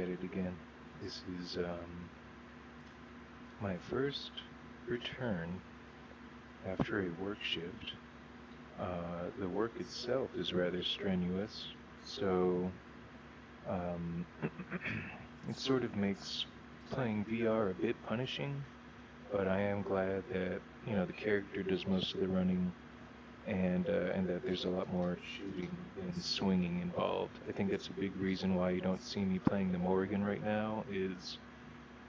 at it again. This is my first return after a work shift. The work itself is rather strenuous, so um, it sort of makes playing VR a bit punishing, but I am glad that, the character does most of the running and that there's a lot more shooting and swinging involved. I think that's a big reason why you don't see me playing the Morrigan right now is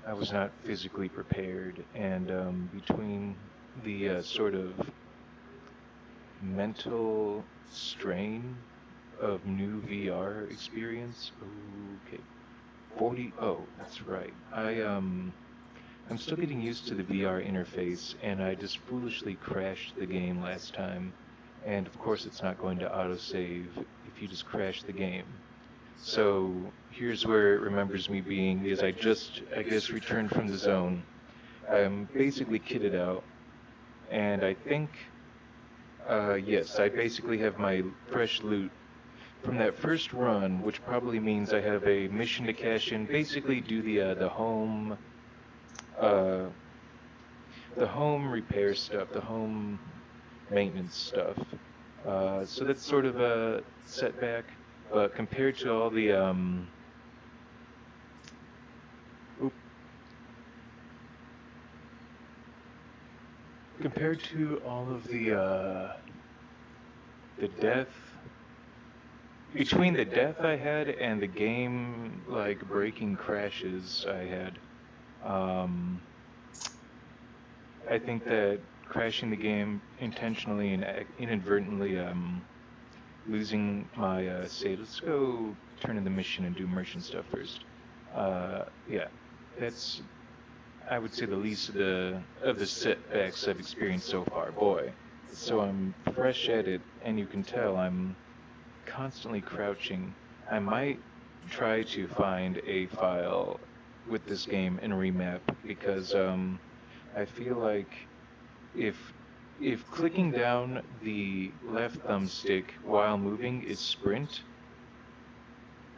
I was not physically prepared, and between the sort of mental strain of new VR experience. Okay, 40. Oh, that's right. I'm still getting used to the VR interface, and I just foolishly crashed the game last time. And of course, it's not going to autosave if you just crash the game. So here's where it remembers me being, is I guess, returned from the zone. I'm basically kitted out, and I think, yes, I basically have my fresh loot from that first run, which probably means I have a mission to cash in. Basically, do uh, the home repair stuff, the home maintenance stuff. So that's sort of a setback, but compared to all the oop, compared to all of the death between the death I had and the game like breaking crashes I had, um, I think that crashing the game intentionally and inadvertently losing my save. Let's go turn in the mission and do merchant stuff first. Yeah, that's I would say the least of the setbacks I've experienced so far. Boy, so I'm fresh at it, and you can tell I'm constantly crouching. I might try to find a file with this game and remap because I feel like if if clicking down the left thumbstick while moving is sprint,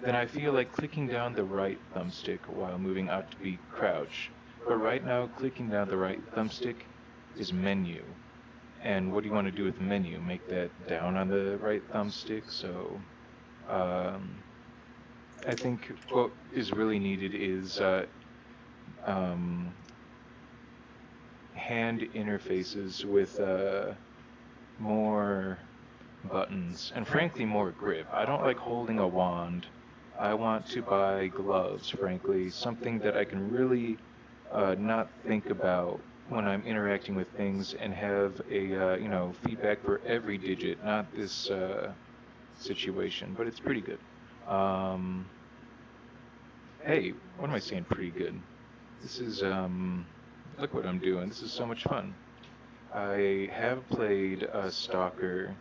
then I feel like clicking down the right thumbstick while moving ought to be crouch. But right now, clicking down the right thumbstick is menu. And what do you want to do with menu? Make that down on the right thumbstick. So um, I think what is really needed is um, hand interfaces with more buttons and frankly more grip. I don't like holding a wand. I want to buy gloves, frankly, something that I can really not think about when I'm interacting with things and have a feedback for every digit, not this situation, but it's pretty good. Um, hey, what am I saying? Pretty good. This is look what I'm doing. This is so much fun. I have played Stalker,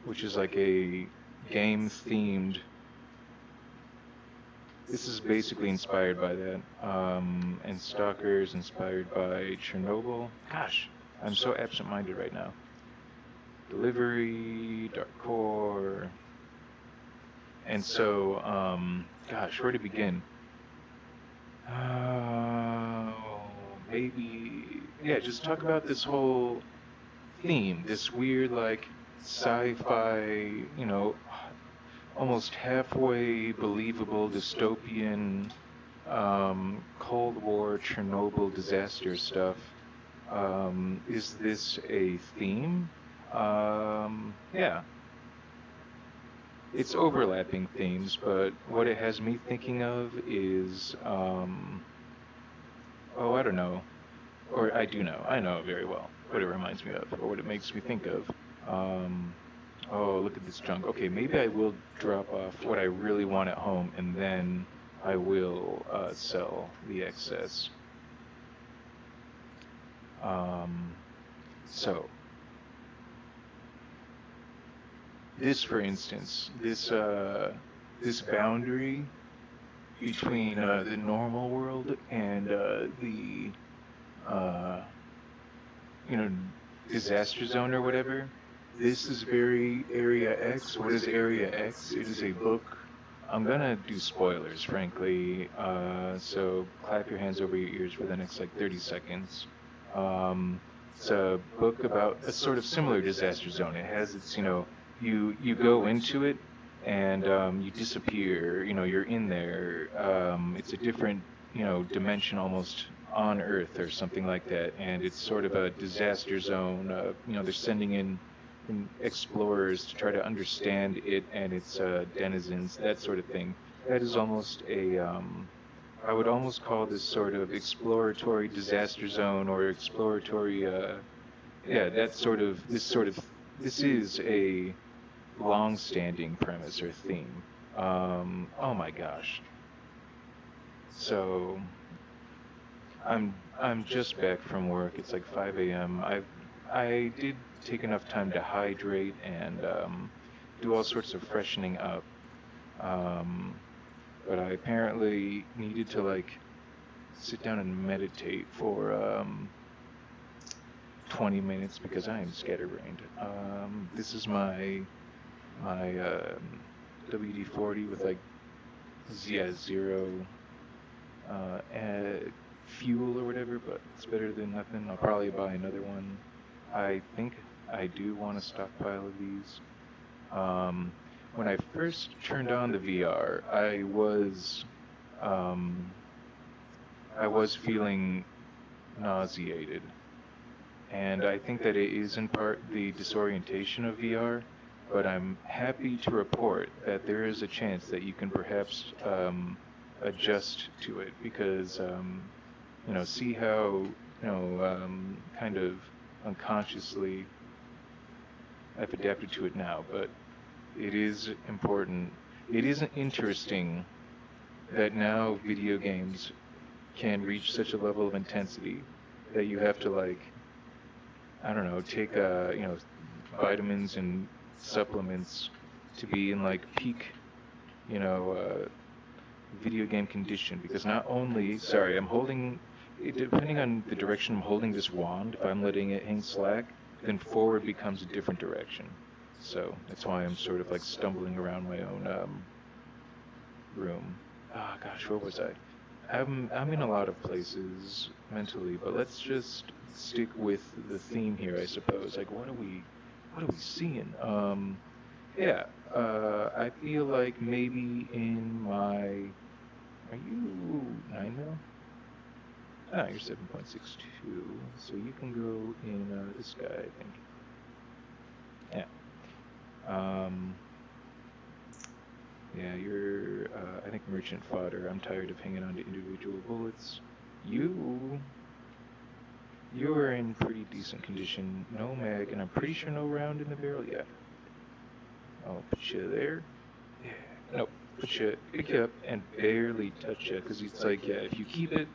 which is like a game themed. This is basically inspired by that. And Stalker is inspired by Chernobyl. Gosh, I'm so absent-minded right now. Delivery, Dark Core. And so, gosh, where to begin? Uh, Maybe, yeah, just talk about this whole theme, this weird, like, sci-fi, almost halfway believable dystopian Cold War Chernobyl disaster stuff. Is this a theme? Yeah, it's overlapping themes, but what it has me thinking of is, oh, I don't know, or I do know, I know very well what it reminds me of, or what it makes me think of. Um, Oh, look at this junk. Okay, maybe I will drop off what I really want at home, and then I will sell the excess. Um, so, this, for instance, this boundary between the normal world and the uh, you know disaster zone or whatever. This is very Area X. What is Area X? It is a book I'm gonna do spoilers, frankly. So clap your hands over your ears for the next like 30 seconds. Um, it's a book about a sort of similar disaster zone. It has its, you go into it and you disappear. You're in there. It's a different, dimension almost on Earth or something like that. And it's sort of a disaster zone. They're sending in explorers to try to understand it and its denizens, that sort of thing. That is almost I would almost call this sort of exploratory disaster zone or exploratory, yeah, this is a long-standing premise or theme. Oh my gosh. So I'm just back from work. It's like 5 a.m. I did take enough time to hydrate and do all sorts of freshening up. Um, but I apparently needed to like sit down and meditate for 20 minutes because I am scatterbrained. This is my WD-40 with like zero fuel or whatever, but it's better than nothing. I'll probably buy another one. I think I do want a stockpile of these. When I first turned on the VR, um, I was feeling nauseated, and I think that it is in part the disorientation of VR. But I'm happy to report that there is a chance that you can perhaps adjust to it because see how kind of unconsciously I've adapted to it now, but it is important. It is interesting that now video games can reach such a level of intensity that you have to like, I don't know, take vitamins and supplements to be in like peak, you know, video game condition. Because not only, sorry, I'm holding, depending on the direction I'm holding this wand, if I'm letting it hang slack, then forward becomes a different direction. So that's why I'm sort of like stumbling around my own room. Ah, gosh, where was I? I'm in a lot of places mentally, but let's just stick with the theme here, I suppose. Like, what are we seeing? Yeah. I feel like maybe in my, are you 9 mil? Ah, you're 7.62, so you can go in this guy, I think. Yeah. Yeah, you're, I think merchant fodder. I'm tired of hanging on to individual bullets. You are in pretty decent condition. No mag, and I'm pretty sure no round in the barrel. Yeah. I'll put you there. Yeah. Nope. Pick you up and barely touch you, because it's like, yeah, if you keep it,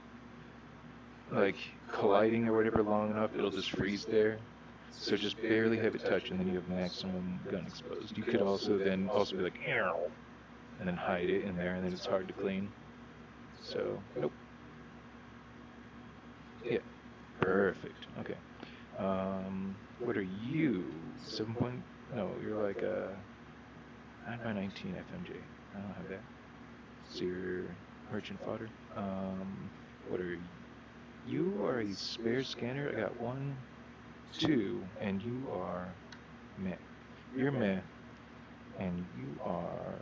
like, colliding or whatever long enough, it'll just freeze there. So just barely have it touch, and then you have maximum gun exposed. You could also then be like, "Ew," and then hide it in there, and then it's hard to clean. So, nope. Yeah, perfect. Okay. What are you? 7 point? No, you're like a 9x19 FMJ. I don't have that. So you're merchant fodder. What are you? You are a spare scanner. I got 1, 2, and you are meh. You're meh, and you are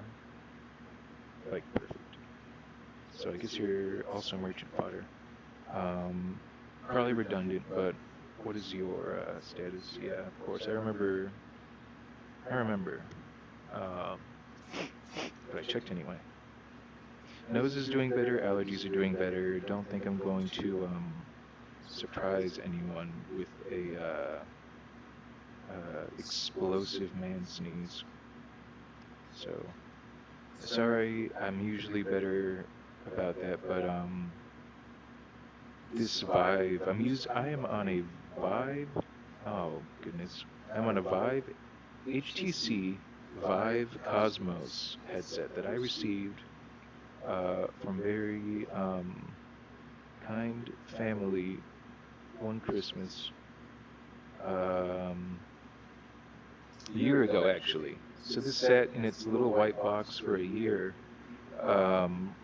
like perfect. So I guess you're also merchant fodder. Probably redundant, but what is your status? Yeah, of course. I remember. Um, but I checked anyway. Nose is doing better. Allergies are doing better. Don't think I'm going to surprise anyone with a explosive man sneeze. So sorry. I'm usually better about that, but this Vive. I am on a Vive. Oh goodness. I'm on a Vive HTC Vive Cosmos headset that I received from very kind family one Christmas a year ago actually. So this sat in its little white box for a year, Um,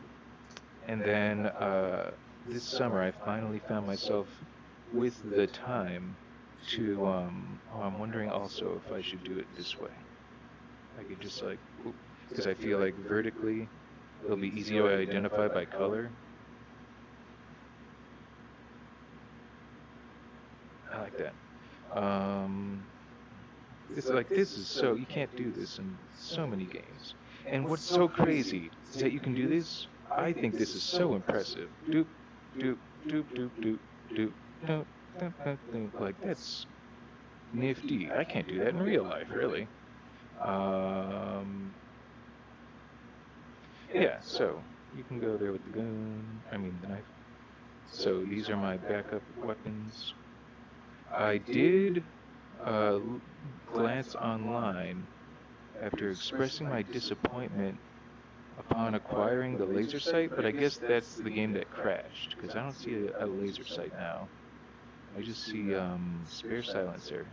and then this summer, I finally found myself with the time to. Oh, I'm wondering also if I should do it this way. I could just like, because I feel like vertically, it'll be easy to identify by color. I like that. This is so you can't do this in so many games. And what's so crazy is that you can do this. I think this is so impressive. Doop, doop, doop, doop, doop, doop, doop, doop, doop, doop. Like that's nifty. I can't do that in real life, really. Um, yeah. So you can go there with the gun. I mean the knife. So these are my backup weapons. I did glance online after expressing my disappointment upon acquiring the laser sight, but I guess that's the game that crashed, because I don't see a laser sight now. I just see spare silencer.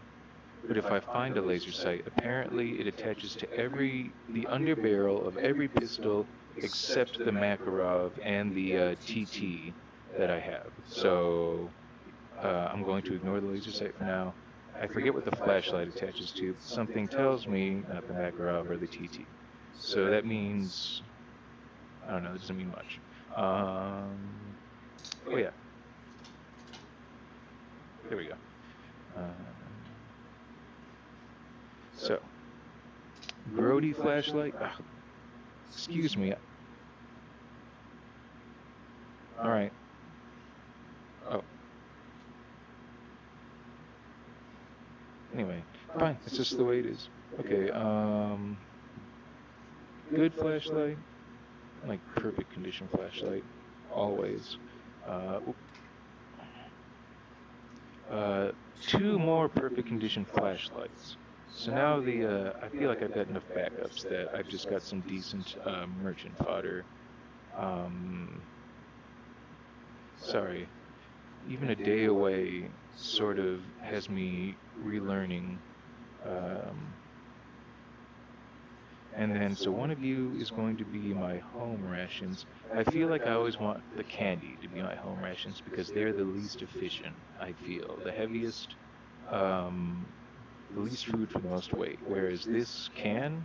But if I find a laser sight, apparently it attaches to the underbarrel of every pistol except the Makarov and the TT that I have. So I'm going to ignore the laser sight for now. I forget what the flashlight attaches to. Something tells me not the Makarov or the TT. So that means, I don't know, it doesn't mean much. Oh yeah, there we go. Um, so, Grody flashlight. Excuse me. All right. Oh. Anyway, fine. It's just the way it is. Okay. Good flashlight. Like perfect condition flashlight. Always. Uh, Two more perfect condition flashlights. So now I feel like I've got enough backups that I've just got some decent merchant fodder. Um, Sorry, even a day away sort of has me relearning. Um, and then, so one of you is going to be my home rations. I feel like I always want the candy to be my home rations because they're the least efficient, I feel. The heaviest, um, the least food for the most weight. Whereas this can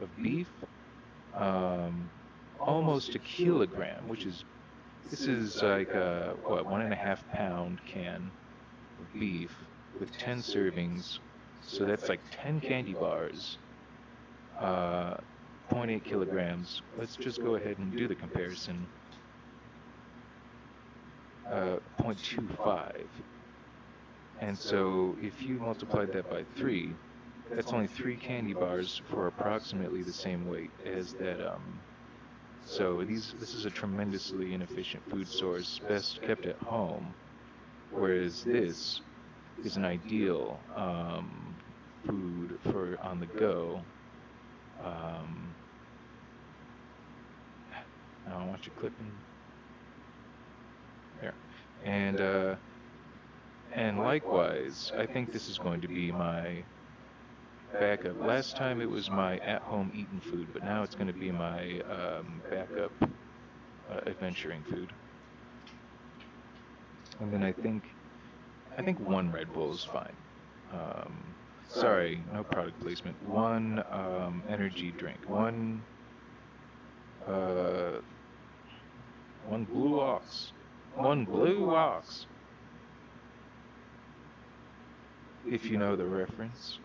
of beef, um, almost a kilogram, this is like what, 1.5 pound can of beef with 10 servings. So that's like 10 candy bars, uh, 0.8 kilograms. Let's just go ahead and do the comparison. 0.25. And so if you multiplied that by 3, that's only 3 candy bars for approximately the same weight as that. So this is a tremendously inefficient food source, best kept at home. Whereas this is an ideal food for on the go. I want you clipping there, and likewise, I think this is going to be my backup. Last time it was my at-home eaten food, but now it's going to be my backup adventuring food. And then I think one Red Bull is fine. Sorry, no product placement. One energy drink. One Blue Ox. One Blue Ox. If you know the reference.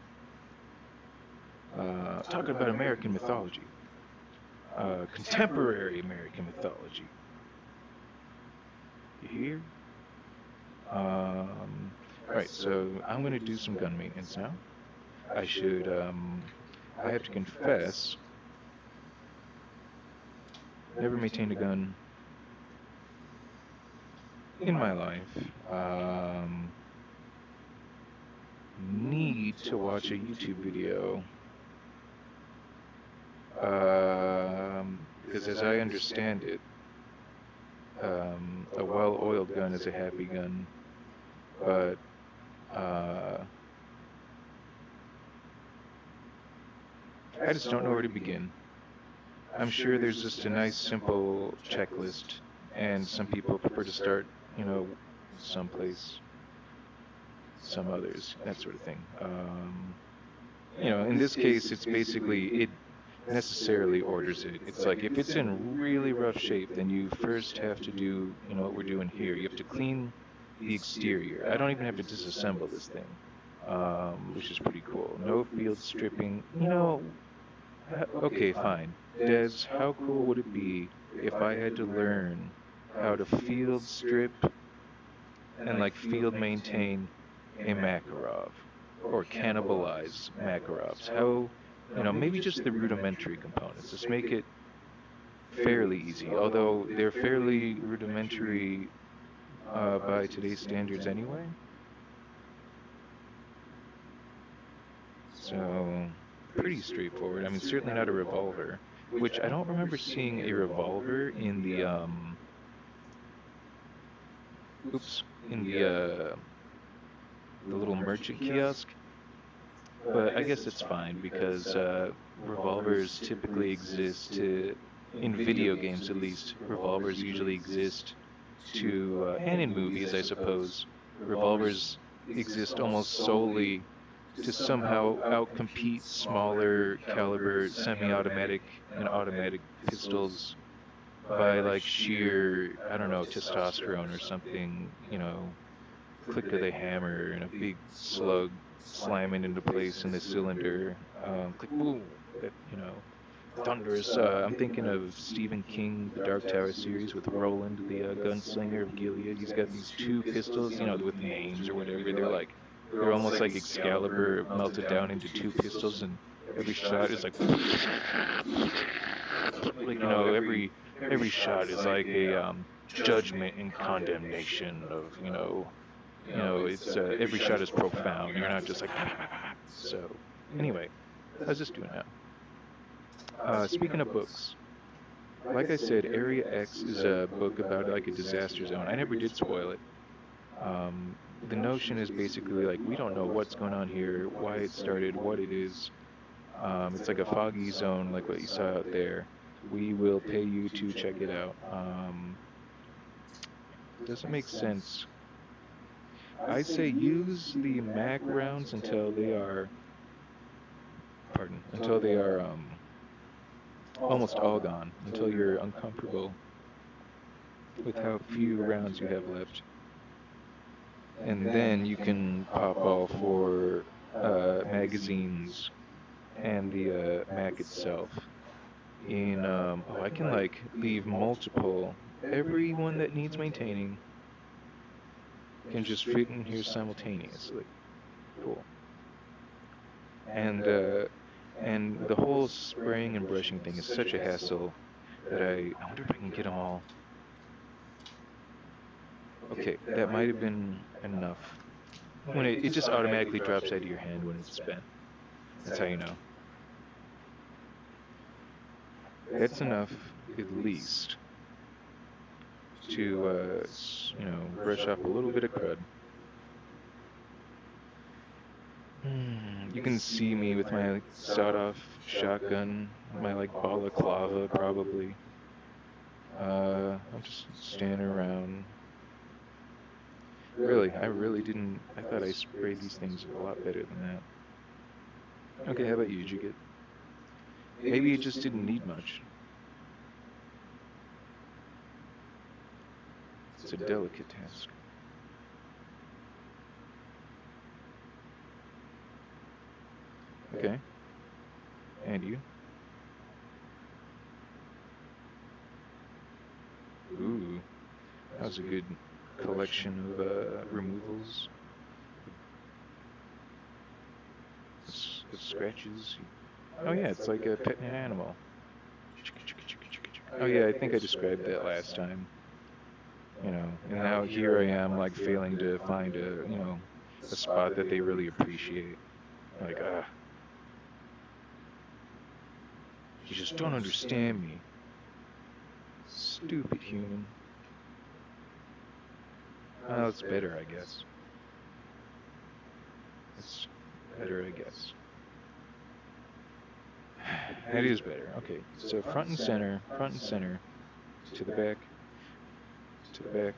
Talking about American mythology. Contemporary American mythology. You hear? Alright, so I'm going to do some gun maintenance now. I have to confess, never maintained a gun in my life. Need to watch a YouTube video. Because as I understand it, a well-oiled gun is a happy gun, but I just don't know where to begin. I'm sure there's just a nice simple checklist, and some people prefer to start, someplace, some others, that sort of thing. In this case, it's basically it necessarily orders it. It's like if it's in really rough shape, then you first have to do, what we're doing here. You have to clean the exterior. I don't even have to disassemble this thing, which is pretty cool. No field stripping. Okay, fine. Des, how cool would it be if I had to learn how to field strip and like field maintain a Makarov or cannibalize Makarovs? How, maybe just the rudimentary components. Just make it fairly easy, although they're fairly rudimentary by today's standards anyway. So, pretty straightforward. I mean, certainly not a revolver, which I don't remember seeing a revolver in the, in the little merchant kiosk. But I guess it's fine because revolvers typically exist in video games at least, revolvers usually exist and in movies, I suppose, revolvers exist almost solely to somehow outcompete smaller caliber semi-automatic and automatic pistols by like sheer, I don't know, testosterone or something, click of the hammer and a big slug slamming into place in the cylinder, click, boom, that, thunderous. I'm thinking of Stephen King, the Dark Tower series with Roland, the gunslinger of Gilead. He's got these two pistols, with names or whatever. They're almost like Excalibur melted down into two pistols, and every shot is like every shot is like a judgment and condemnation of it's every shot is profound. You're not just like so. Anyway, how's this doing now? Speaking of books, like I said, Area X is a book about like a disaster zone. I never did spoil it. The notion is basically like we don't know what's going on here, why it started, what it is. It's like a foggy zone, like what you saw out there. We will pay you to check it out. Doesn't make sense. I say use the Mac rounds until they are, almost all gone, until you're uncomfortable with how few rounds you have left. And then you can pop all for magazines and the Mac itself. I can like leave multiple, every one that needs maintaining can just fit in here simultaneously. Cool. And the whole spraying and brushing thing is such a hassle that I wonder if I can get them all. Okay, that might have been enough. When it just automatically drops out of your hand when it's spent. That's how you know. That's enough, at least, to, brush off a little bit of crud. You can see me with my sawed-off shotgun, my, balaclava, probably. I'm just standing around. Really, I thought I sprayed these things a lot better than that. Okay, how about you, Jigit? Maybe it just didn't need much. It's a delicate task. Okay. And you? Ooh, that was a good collection of removals. Of scratches. Oh yeah, it's like a petting an animal. Oh yeah, I think I described that last time. And now here I am, like failing to find a spot that they really appreciate. Like, you just don't understand me. Stupid human. Well, it's better, I guess. It's better, I guess. That is better. Okay, so front and center, to the back, to the back.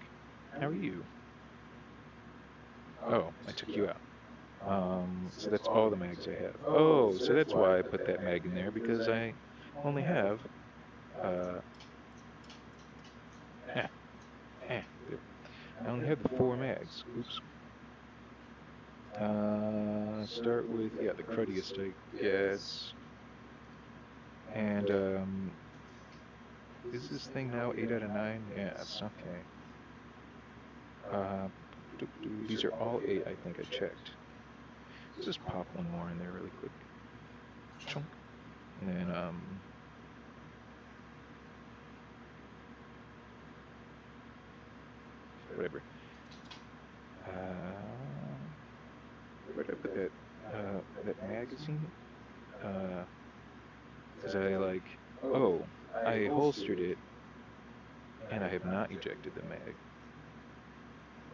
How are you? Oh, I took you out. So that's all the mags I have. Oh, so that's why I put that mag in there, because I only have, uh, eh, there. I only have the 4 mags. Oops. Start with, yeah, the cruddiest, I guess. And, is this thing now 8 out of 9? Yes, okay. Uh, these are all 8, I think I checked. Let's just pop one more in there really quick. Chunk. And then, whatever. Where did I put that magazine? Because I holstered it, and I have not ejected the mag.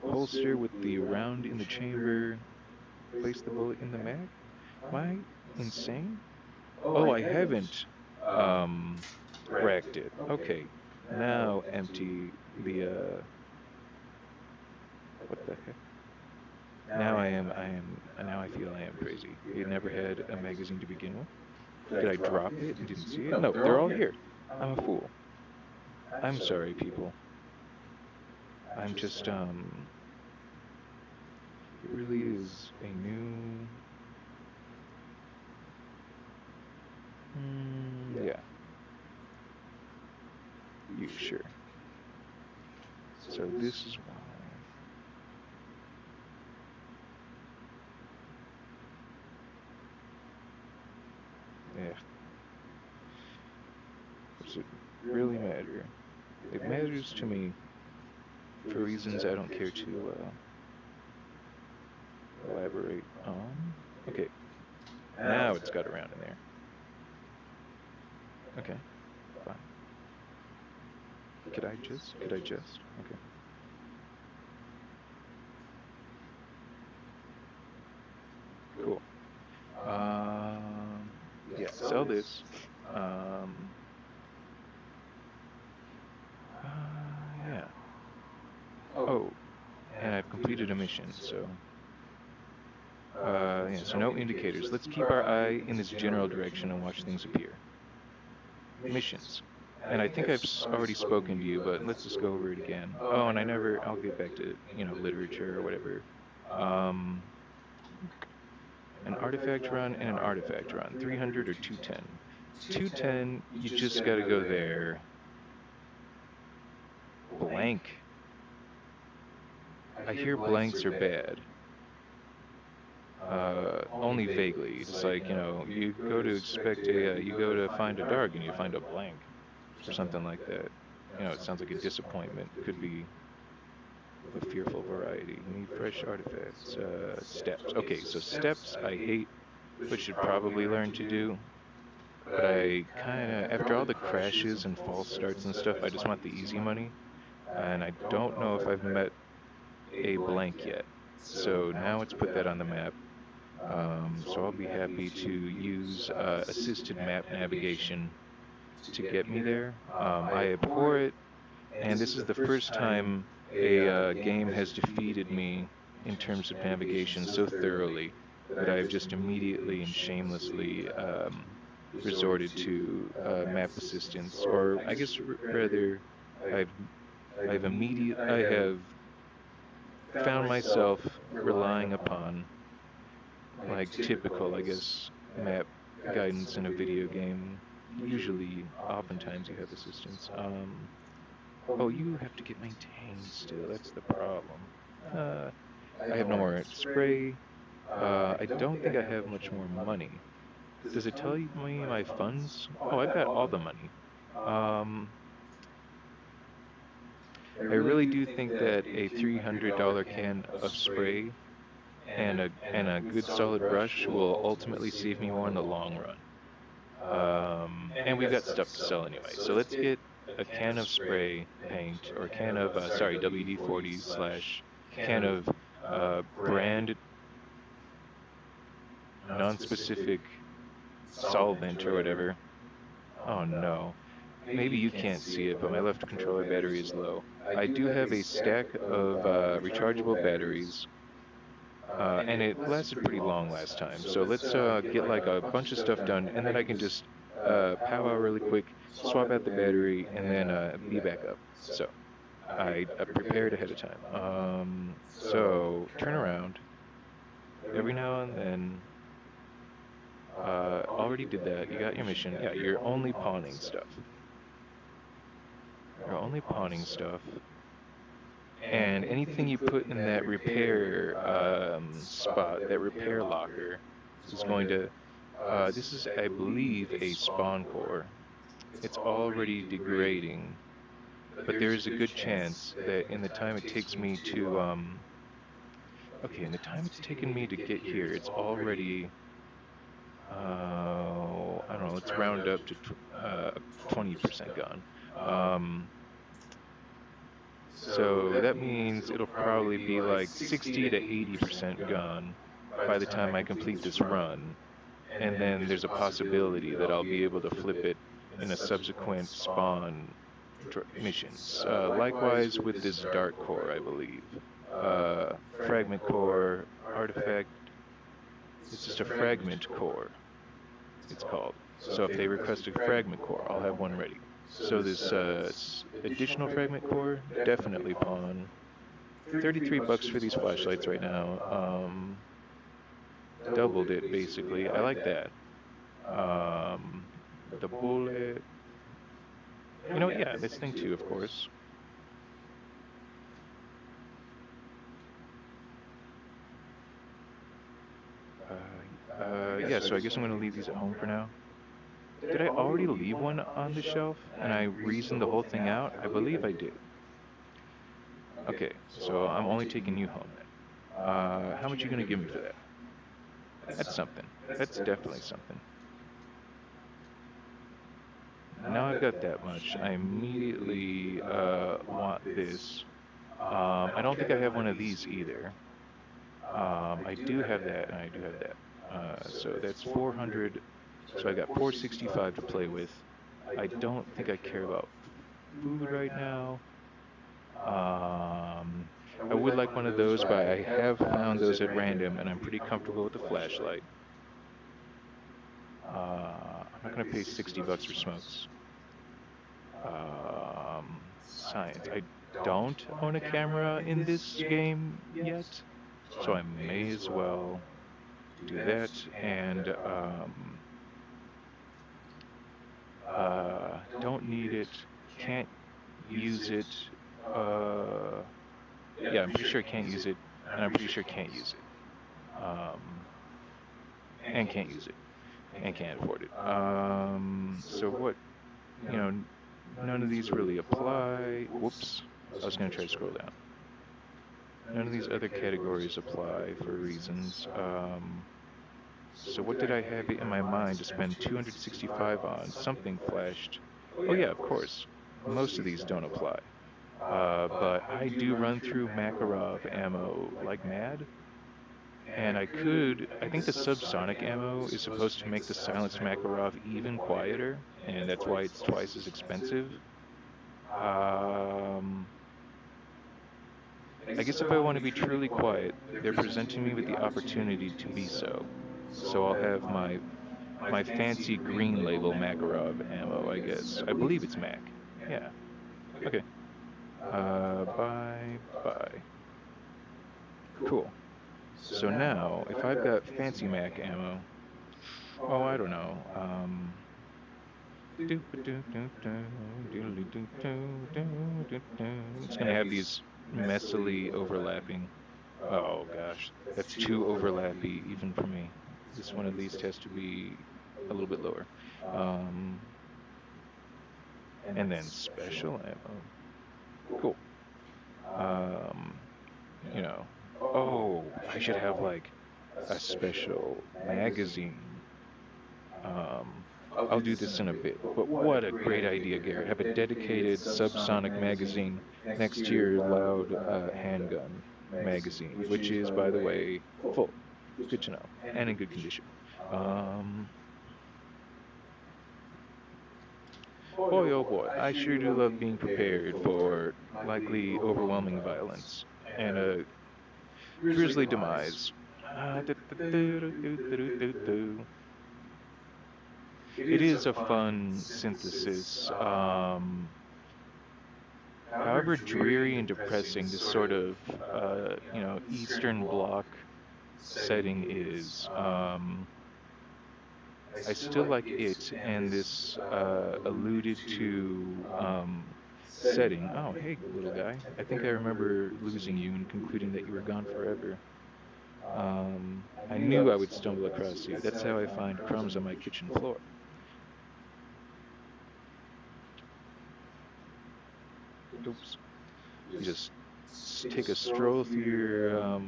Holster with the round in the chamber, place the bullet in the mag? Am I insane? Oh, I haven't, racked it. Okay, now empty the, what the heck? Now now I feel I am crazy. It never had a magazine to begin with. Did I drop it and didn't see it? No, they're all here. I'm a fool. I'm sorry, people. I'm just, it really is a new, yeah. You sure? So this is why. Yeah. Does it really matter? It matters to me for reasons I don't care to elaborate on. Okay. Now it's got around in there. Okay. Fine. Could I just? Okay. Cool. Yeah, sell this. Yeah. Oh, and I've completed a mission, so. Yeah, so no indicators. Let's keep our eye in this general direction and watch things appear. Missions. And I think I've already spoken to you, but let's just go over it again. Oh, and I'll get back to, literature or whatever. An artifact run and an artifact run. 300 or 210. 210, you just gotta go there. Blank. I hear blanks are bad. Only vaguely. It's like, you go to find a dark and you find a blank. Or something like that. It sounds like a disappointment. Could be a fearful variety. Need fresh artifacts. Steps. Okay, so steps I hate, but should probably learn to do. But I kinda, after all the crashes and false starts and stuff, I just want the easy money. And I don't know if I've met a blank yet. So now let's put that on the map. So I'll be happy to use assisted map navigation to get me there. I abhor it, and this is the first time a game has defeated me in terms of navigation so thoroughly that I've just immediately and shamelessly resorted to map assistance, or I guess rather, I have found myself relying upon, like, typical, I guess, map guidance in a video game. Usually, oftentimes you have assistance. Oh, you have to get maintained still, that's the problem. I have no more spray. I don't think I have much more money. Does it tell me my funds? Oh, I've got all the money. I really do think that a $300 can of spray and a good solid brush will ultimately save me more in the long run. And we've got stuff to sell anyway. So let's get a can of spray paint, or a can of, WD-40 / can of brand non-specific solvent or whatever. Oh no. Maybe you can't see it, but my left controller battery is low. I do have a stack of rechargeable batteries, and it lasted pretty long last time. So let's get like a bunch of stuff done, and then I can just powwow really quick, swap out the battery, and then be back up. So I prepared ahead of time. So turn around every now and then. Already did that. You got your mission. Yeah, you're only pawning stuff. You're only pawning stuff. And anything you put in that repair spot, that repair locker, is going to, this is, I believe, a spawn core. It's already degrading, but there is a good chance that in the time it takes me to, okay, in the time it's taken me to get here, it's already, I don't know, let's round up to 20% gone. So that means it'll probably be like 60 to 80% gone by the time I complete this run. And then there's a possibility that I'll be able to flip it in a subsequent spawn missions. Likewise with this dark core, I believe. Fragment core, artifact. It's just a fragment core, it's called. So if they request a fragment core, I'll have one ready. So this additional fragment core, definitely pawn. $33 for these flashlights right now. Doubled it basically. I like that. The bullet. You know, yeah, this thing too, of course. Yeah, so I guess I'm gonna leave these at home for now. Did I already leave one on the shelf and I reasoned the whole thing out? I believe I did. Okay, so I'm only taking you home then. How much are you gonna give me for that? That's something. That's definitely something. Now I've got that much. I immediately want this. I don't think I have one of these either. I do have that, and I do have that. So that's 400. So I got 465 to play with. I don't think I care about food right now. I would like one of those, but I have found those at random, and I'm pretty comfortable with the flashlight. I'm not gonna pay $60 for smokes. Science. I don't own a camera in this game yet, so I may as well do that. And don't need it. Can't use it. Yeah, I'm pretty sure I can't use it, and I'm pretty sure I can't use it. And can't use it, and can't afford it. So what, you know, none of these really apply. Whoops, I was gonna try to scroll down. None of these other categories apply for reasons. So what did I have in my mind to spend 265 on? Something flashed. Oh yeah, of course. Most of these don't apply. But I do run through Makarov ammo like mad. And I think the subsonic ammo is supposed to make the silenced Makarov even quieter, and that's why it's twice as expensive. I guess if I want to be truly quiet, they're presenting me with the opportunity to be so. So I'll have my fancy green label Makarov ammo, I guess. I believe it's Mac. Yeah. Okay. Bye. Cool. So now, if I've got fancy Mac ammo, oh, I don't know, it's gonna have these messily overlapping. Oh gosh, that's too overlappy even for me. This one at least has to be a little bit lower. And then special ammo. Cool. You know, oh, I should have like a special magazine. I'll do this in a bit, but what a great idea, Garrett. Have a dedicated subsonic magazine next to your loud handgun magazine, which is, by the way, full. Good to know, and in good condition. Boy, oh boy, I sure do love being prepared for likely overwhelming violence and a grisly demise. Do. It is a fun synthesis. However dreary and depressing this sort of, Eastern Bloc setting is, I still like it and this alluded to setting. Oh, hey, little guy. I think I remember losing you and concluding that you were gone forever. I knew I would stumble across you. That's how I find crumbs on my kitchen floor. Oops. You just take a stroll through your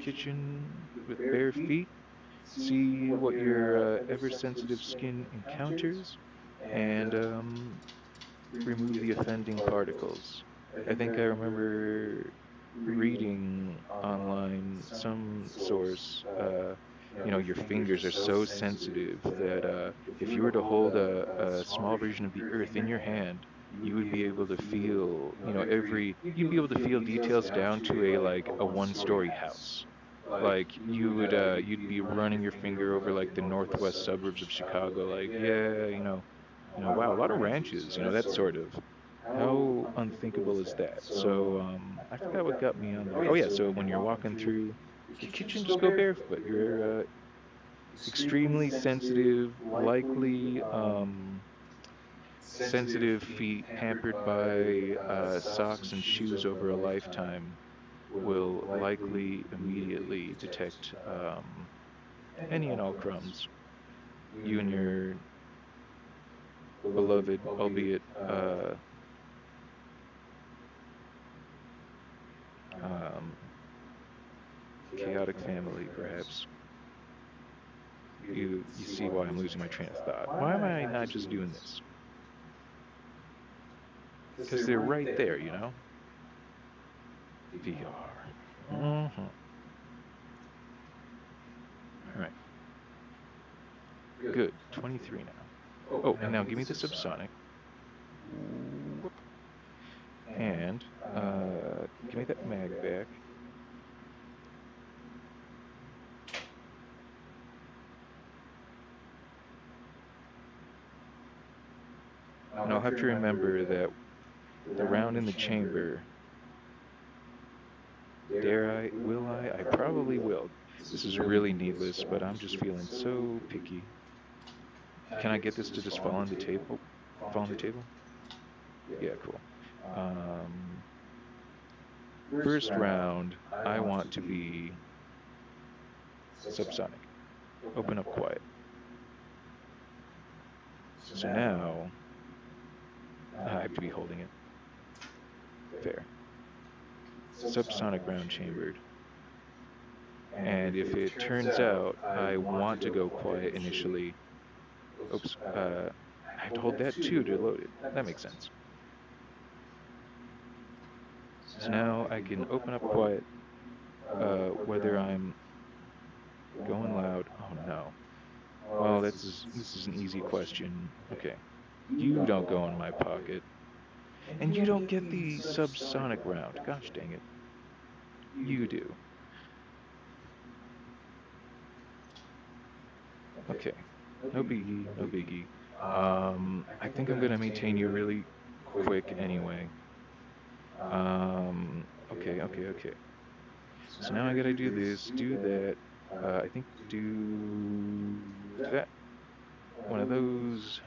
kitchen with bare feet, see what your ever-sensitive skin encounters, and remove the offending particles. I think I remember reading online some source, your fingers are so sensitive that if you were to hold a small version of the earth in your hand, you would be able to feel, you'd be able to feel details down to a one-story house. Like you'd be running your finger over like the northwest suburbs of Chicago, like, yeah, wow, a lot of ranches, that sort of. How unthinkable is that? So I forgot what got me on there. Oh yeah, so when you're walking through your kitchen, just go barefoot. You're extremely sensitive, likely sensitive feet hampered by socks and shoes over a lifetime will likely immediately detect any and all crumbs. You and your beloved, albeit um, chaotic family, perhaps. You see why I'm losing my train of thought. Why am I not just doing this? Because they're right there, VR. Mm-hmm. All right. Good. 23 now. Oh, and now give me the subsonic. Whoop. And give me that mag back. And I'll have to remember that the round in the chamber, dare I, will I probably will. This is really needless, but I'm just feeling so picky. Can I get this to just fall on the table? Fall on the table? Yeah, cool. First round, I want to be subsonic. Open up quiet. So now, I have to be holding it. Fair. Subsonic round chambered. And if it turns out I want to go quiet initially, oops, I have to hold that too to load it. That makes sense. So now I can open up quiet, whether I'm going loud. Oh no. Well, this is an easy question. Okay. You don't go in my pocket. And you don't get the subsonic round. Gosh dang it. You do. Okay. No biggie, no biggie. I think I'm gonna maintain you really quick anyway. Okay. So now I gotta do this, do that. I think do that. One of those.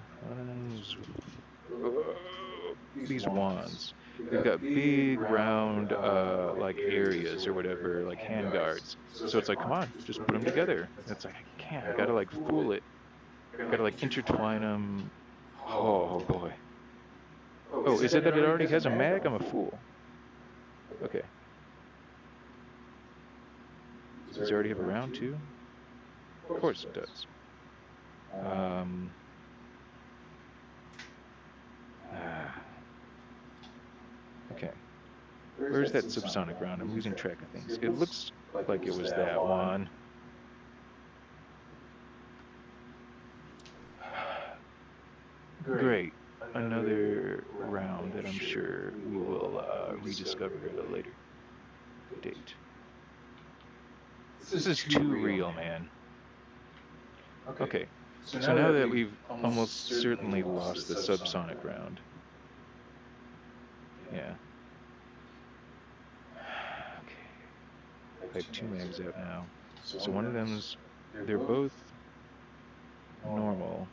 These wands. They've got big round like areas or whatever, like hand guards. So it's like, come on, just put them together. And it's like I can't. I gotta like fool it. I gotta like intertwine them. Oh boy. Oh, is it that it already has a mag? I'm a fool. Okay. Does it already have a round too? Of course it does. Okay. Where's that subsonic round? I'm losing track of things. It looks like it was that one. Great. another round that I'm sure we will rediscover at a later date. This is too real, man. Okay, so now that we've almost certainly lost the subsonic round. Yeah. Okay. I have 2 mags out now. So one of them's, they're both normal,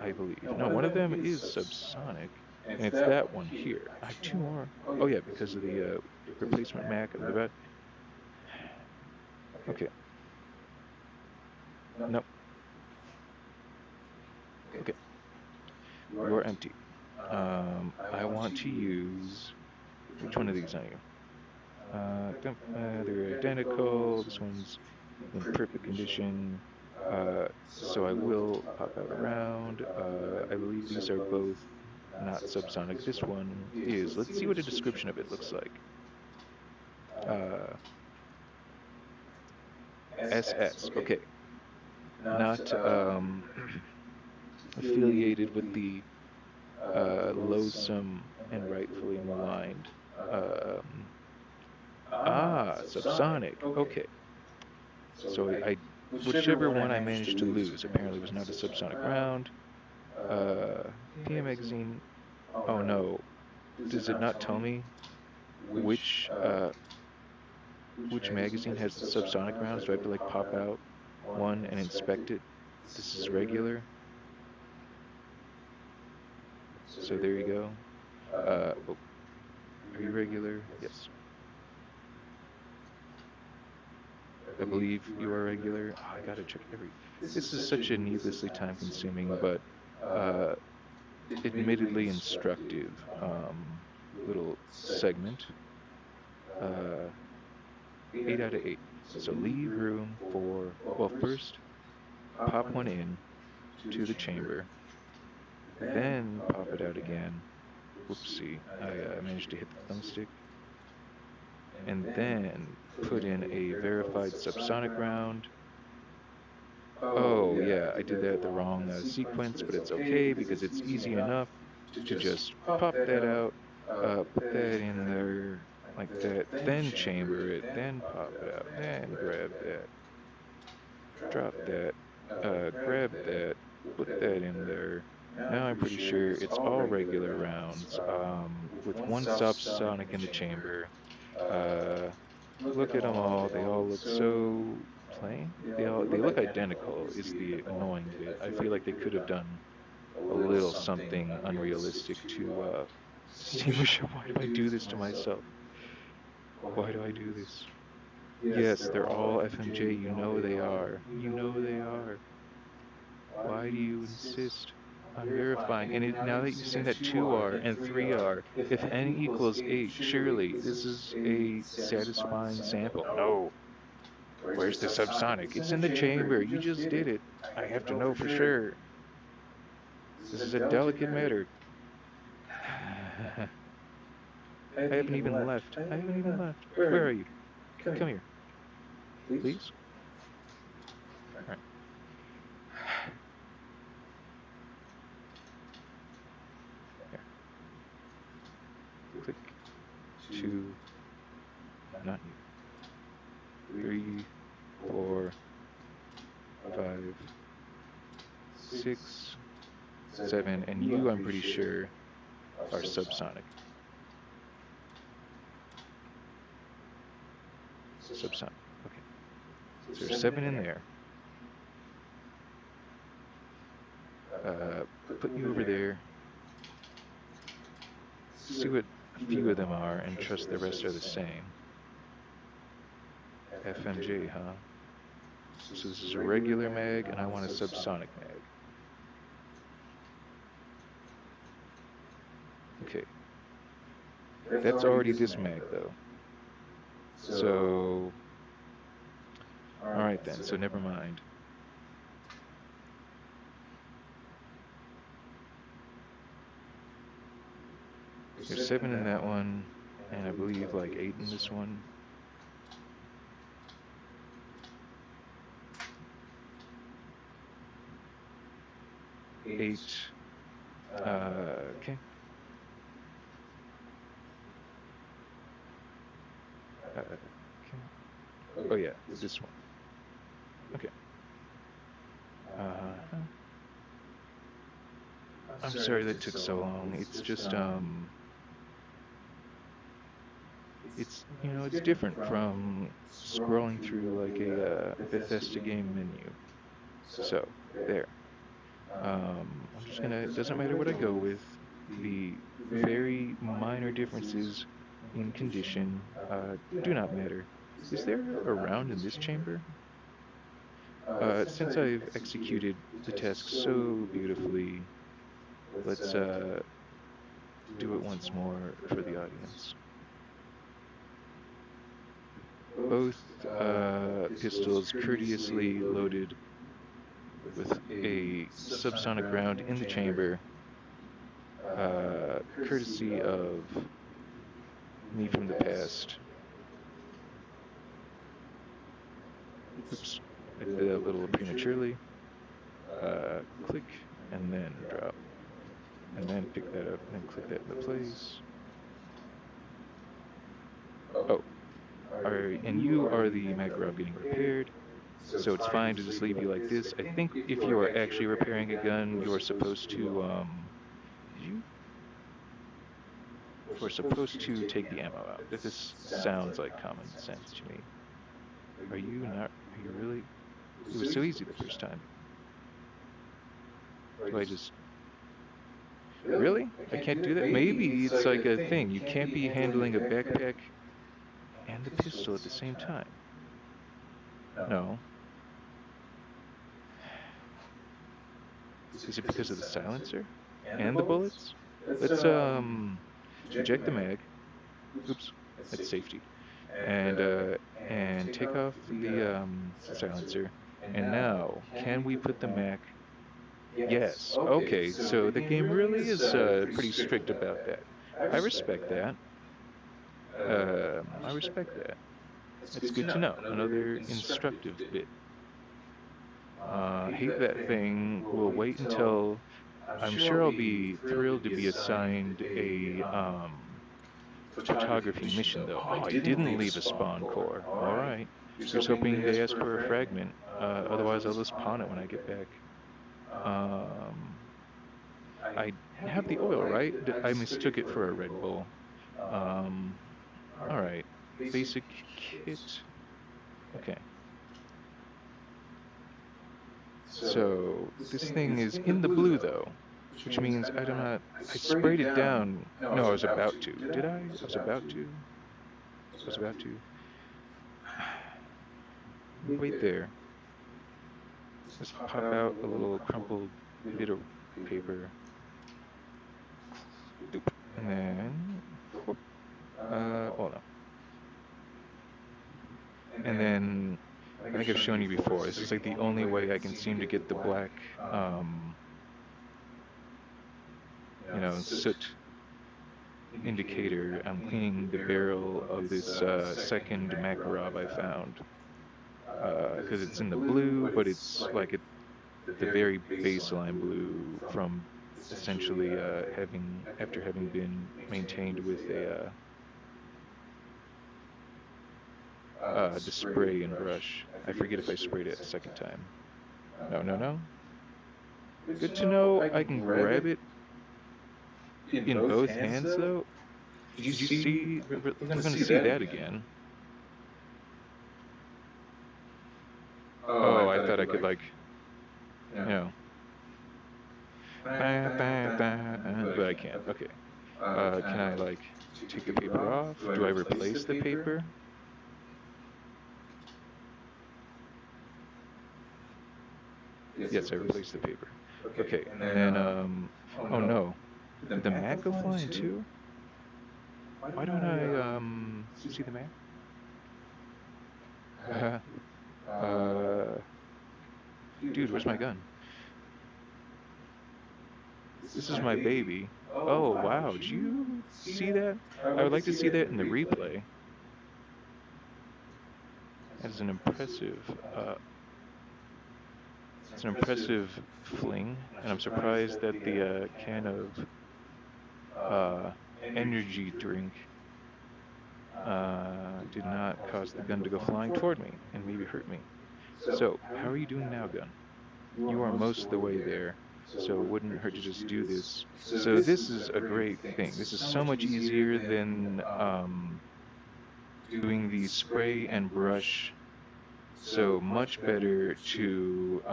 I believe. No, one of them is subsonic, and it's that one here. I have 2 more. Oh yeah, because of the replacement mag of the bat. Okay. Nope. Okay. You're empty. I want to use, which one of these on you? They're identical. This one's in perfect condition. So I will pop out around. I believe these are both not subsonic. This one is. Let's see what a description of it looks like. SS. Okay. Not affiliated with the loathsome and rightfully maligned. Subsonic. Okay. So whichever one I managed to lose apparently was not a subsonic round. PM magazine. Oh no. Does it not tell me which magazine has the subsonic rounds? Do I have to like pop out one and inspect it? This is regular. So there you go. Are you regular? Yes. I believe you are regular. Oh, I gotta check every. This is such a needlessly time-consuming, but admittedly instructive little segment. 8 out of 8. So leave room for. Well, first pop one in to the chamber, then pop it out again. Whoopsie! I managed to hit the thumbstick. And then put in a verified subsonic round. Oh yeah, I did that the wrong sequence, but it's okay because it's easy enough to just pop that out, put that in there like that, then chamber it, then pop it out, then grab that, drop that, grab that, put that in there. Now I'm pretty sure it's all regular rounds, with one subsonic in the chamber. Look at them all. They all look so plain. They look identical is the annoying bit. I feel like they could have done a little something unrealistic to distinguish them. Why do I do this to myself? Why do I do this? Yes, they're all FMJ. You know they are. You know they are. Why do you insist on verifying? And now that you've seen that 2 are and 3 are, if n equals 8, surely this is a satisfying sample. No. Where's the subsonic? It's in the chamber. You just did it. I have to know for sure. This is a delicate matter. I haven't even left. I haven't even left. Where are you? Come here. Please? Alright. Here. Click. 2. Not you. 3, 4, 5, 6, 7, and you, I'm pretty sure, are subsonic. Subsonic. Okay. So there's 7 in there. Put you over there. See what a few of them are, and trust the rest are the same. FMJ, huh? So this is a regular mag, and I want a subsonic mag. Okay. That's already this mag, though. So... Alright then, so never mind. There's 7 in that one, and I believe like 8 in this one. Eight, Okay. Okay. Oh yeah, this one. Okay. Uh, I'm sorry that took so long. It's just it's it's different from scrolling through like a Bethesda game menu. So there. I'm just gonna. It doesn't matter what I go with. The very minor differences in condition do not matter. Is there a round in this chamber? Since I've executed the task so beautifully, let's do it once more for the audience. Both pistols courteously loaded with a subsonic round in the chamber, courtesy of me from the past. Oops, I did that a little prematurely. Click, and then drop. And then pick that up, and then click that into place. Oh, and you are the Makarov getting repaired, so it's fine to just leave you like this. I think if you are actually repairing a gun, you are supposed to, did you? We're supposed to take the ammo out. This sounds like common sense to me. Are you not? Are you really? It was so easy the first time. Do I just... Really? I can't do that? Maybe it's like a thing. You can't be handling a backpack and the pistol at the same time. No. Is it because of the silencer? And the bullets? Let's, eject the mag. Oops, that's safety. And take off the silencer. And now, can we put the mag... Yes. Okay, so the game really is pretty strict about that. I respect that. I respect that. That's good to know. Another instructive bit. Hate that thing. We'll wait until... I'm sure I'll be thrilled to be assigned a photography mission, though. Oh, I didn't leave a spawn core. All right. Here's hoping they ask for a fragment. Otherwise, I'll just pawn it when I get back. I have the oil, right? I mistook it for a Red Bull. All right. Basic kit. Okay. So this thing is in the blue, though, which means I sprayed it down. No, I was about to. Did I? I was about to. I was about to. Wait there. Let's pop out a little crumpled bit of paper. And then, well, no. And then, I think I've shown you before, this is like the only way I can seem to get the black, soot indicator. I'm cleaning the barrel of this second Makarov I found. Because it's in the blue, but it's like the very baseline blue from essentially after having been maintained with the spray and brush. I forget if I sprayed it a second time. No. Good to know I can grab it in both hands, though. Did you see? We're gonna see that again. Oh, I thought I could, like, but I can't. Okay. Can I, like, take the paper off? Do I replace the paper? Yes, I replaced the paper. Okay, and then, oh no. Did the mag go flying too? Why don't I, see the mag? Dude, where's my gun? This is my baby. Oh, wow, did you see that? I would like to see that in the replay. That is an impressive, It's an impressive fling, and I'm surprised that the can of energy drink did not cause the gun to go flying toward me and maybe hurt me. So, how are you doing now, gun? You are most of the way there, so it wouldn't hurt to just do this. So this is a great thing. This is so much easier than doing the spray and brush. So much better to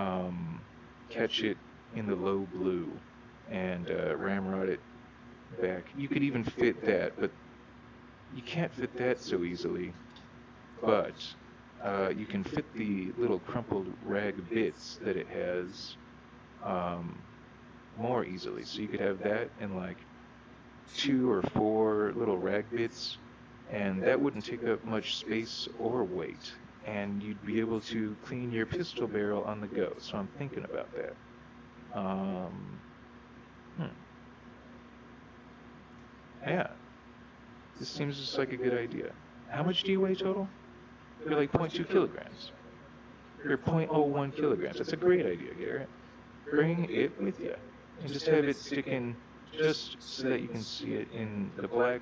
catch it in the low blue and ramrod it back. You could even fit that, but you can't fit that so easily. But you can fit the little crumpled rag bits that it has more easily. So you could have that in like 2 or 4 little rag bits, and that wouldn't take up much space or weight, and you'd be able to clean your pistol barrel on the go. So I'm thinking about that. Yeah, this seems just like a good idea. How much do you weigh total? You're like 0.2 kilograms. You're 0.01 kilograms. That's a great idea, Garrett. Bring it with you and just have it sticking just so that you can see it in the black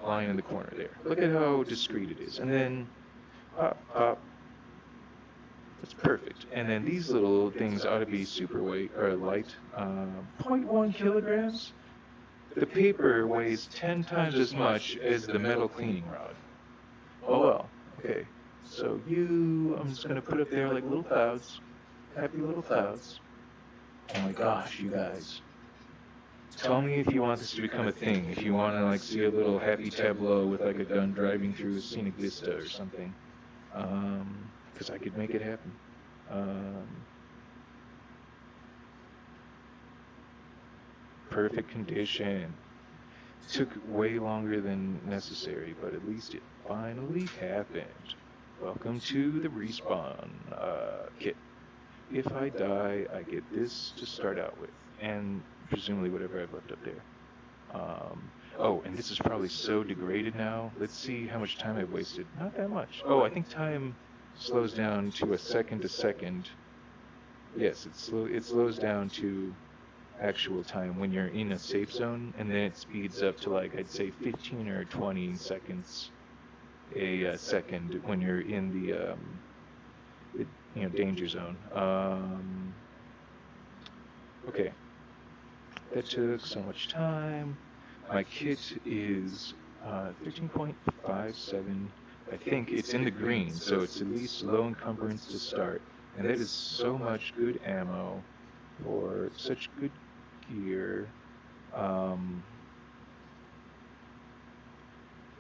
line in the corner there. Look at how discreet it is. And then pop, pop. That's perfect. And then these little things ought to be super weight or light. 0.1 kilograms. The paper weighs 10 times as much as the metal cleaning rod. Oh well. Okay. So I'm just gonna put up there like little clouds. Happy little clouds. Oh my gosh, you guys. Tell me if you want this to become a thing. If you want to like see a little happy tableau with like a gun driving through a scenic vista or something. Because I could make it happen. Perfect condition. Took way longer than necessary, but at least it finally happened. Welcome to the respawn kit. If I die, I get this to start out with, and presumably whatever I've left up there. Oh, and this is probably so degraded now. Let's see how much time I've wasted. Not that much. Oh, I think time slows down to a second to second. Yes, it slows down to actual time when you're in a safe zone, and then it speeds up to like I'd say 15 or 20 seconds a second when you're in the danger zone. Okay, that took so much time. My kit is 13.57. I think it's in the green, so it's at least low encumbrance to start, and that is so much good ammo for such good gear. I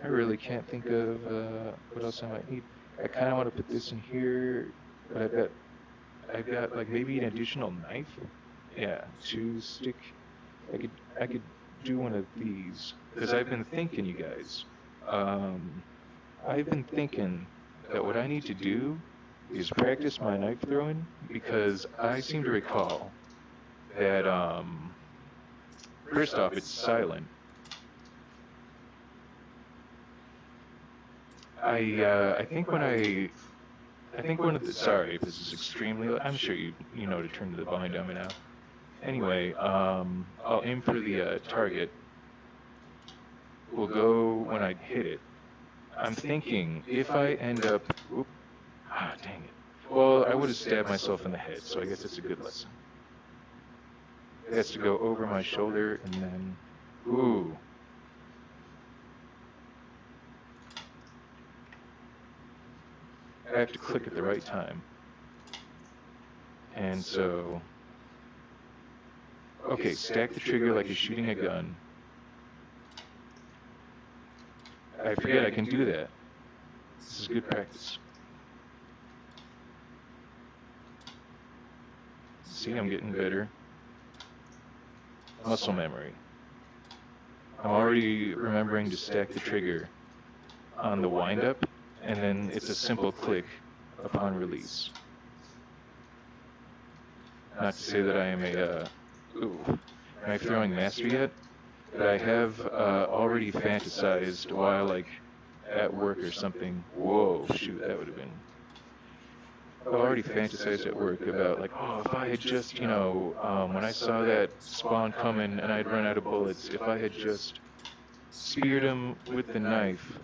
really can't think of what else I might need. I kind of want to put this in here, but I've got like maybe an additional knife. Yeah, to stick. I could do one of these because I've been thinking, you guys. I've been thinking that what I need to do is practice my knife throwing, because I seem to recall that first off, it's silent. I think one of the, sorry if this is extremely, I'm sure you know to turn the volume down by now. Anyway, I'll aim for the target. We'll go when I hit it. I'm thinking if I end up, dang it. Well, I would have stabbed myself in the head, so I guess it's a good lesson. It has to go over my shoulder and then, ooh. I have to click at the right time. And so, okay, stack the trigger like you're shooting a gun. I forget I can do that. This is good practice. See, I'm getting better. Muscle memory. I'm already remembering to stack the trigger on the wind-up, and then it's a simple click upon release. Not to say that I am am I throwing master yet? But I have already fantasized while like at work or something. Whoa, shoot, that would have been. I've already fantasized at work about like, oh, if I had just, when I saw that spawn coming and I'd run out of bullets, if I had just speared him with the knife.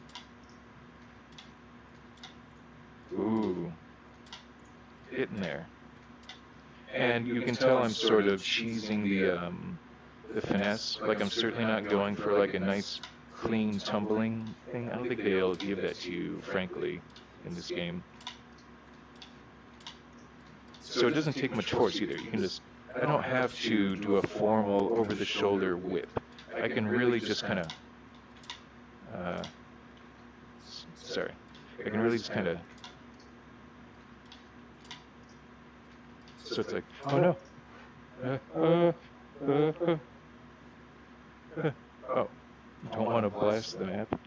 Ooh, hitting there. And you can tell I'm sort of cheesing the finesse. Like I'm certainly not going for like a nice, clean, tumbling thing. I don't think they'll give that to you, frankly, in this game. So it doesn't take much force either. You can just, I don't have to do a formal over-the-shoulder whip. I can really just kind of, sorry, I can really just kind of, so it's like, oh no, oh, don't want to blast the map.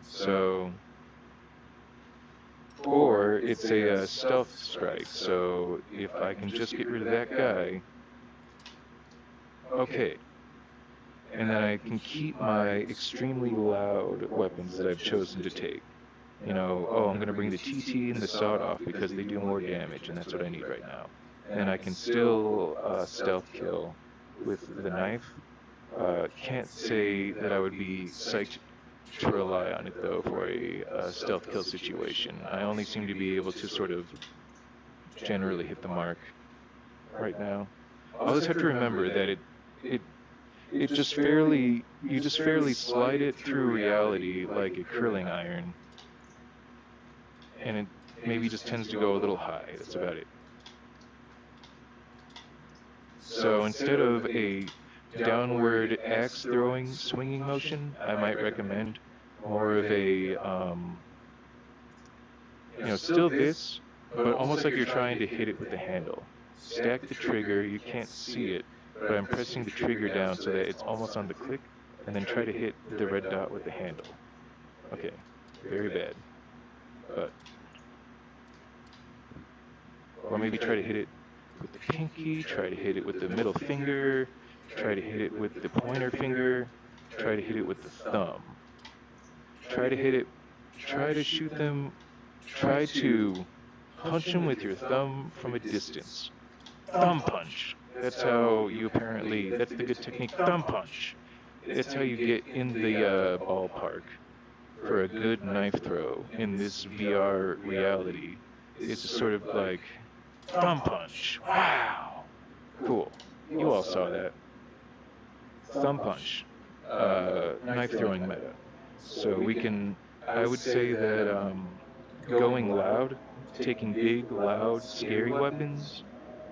So, or it's a stealth strike, so if I can just get rid of that guy, okay, and then I can keep my extremely loud weapons that I've chosen to take. Oh, I'm going to bring the TT and the sawed-off because they do more damage, and that's what I need right now. And I can still stealth kill with the knife. Can't say that I would be psyched to rely on it, though, for a stealth kill situation. I only seem to be able to sort of generally hit the mark right now. I'll just have to remember that you just fairly slide it through reality like a curling iron, and it maybe just tends to go a little high. That's about it. So instead of a downward axe throwing swinging motion, I might recommend more of a, still this, but almost like you're trying to hit it with the handle. Stack the trigger, you can't see it, but I'm pressing the trigger down so that it's almost on the click, and then try to hit the red dot with the handle. Okay, very bad. But, or maybe try to hit it with the pinky, try to hit it with the middle finger, try to hit it with the pointer finger, try to hit it with the thumb. Try to shoot them, try to punch them with your thumb from a distance. Thumb punch. That's how you that's the good technique, thumb punch. That's how you get in the ballpark for a good knife throw in this VR reality. It's sort of like, thumb punch. Wow. Cool. You all saw that. Thumb punch. Knife throwing meta. So I would say that going loud, taking big, loud, scary weapons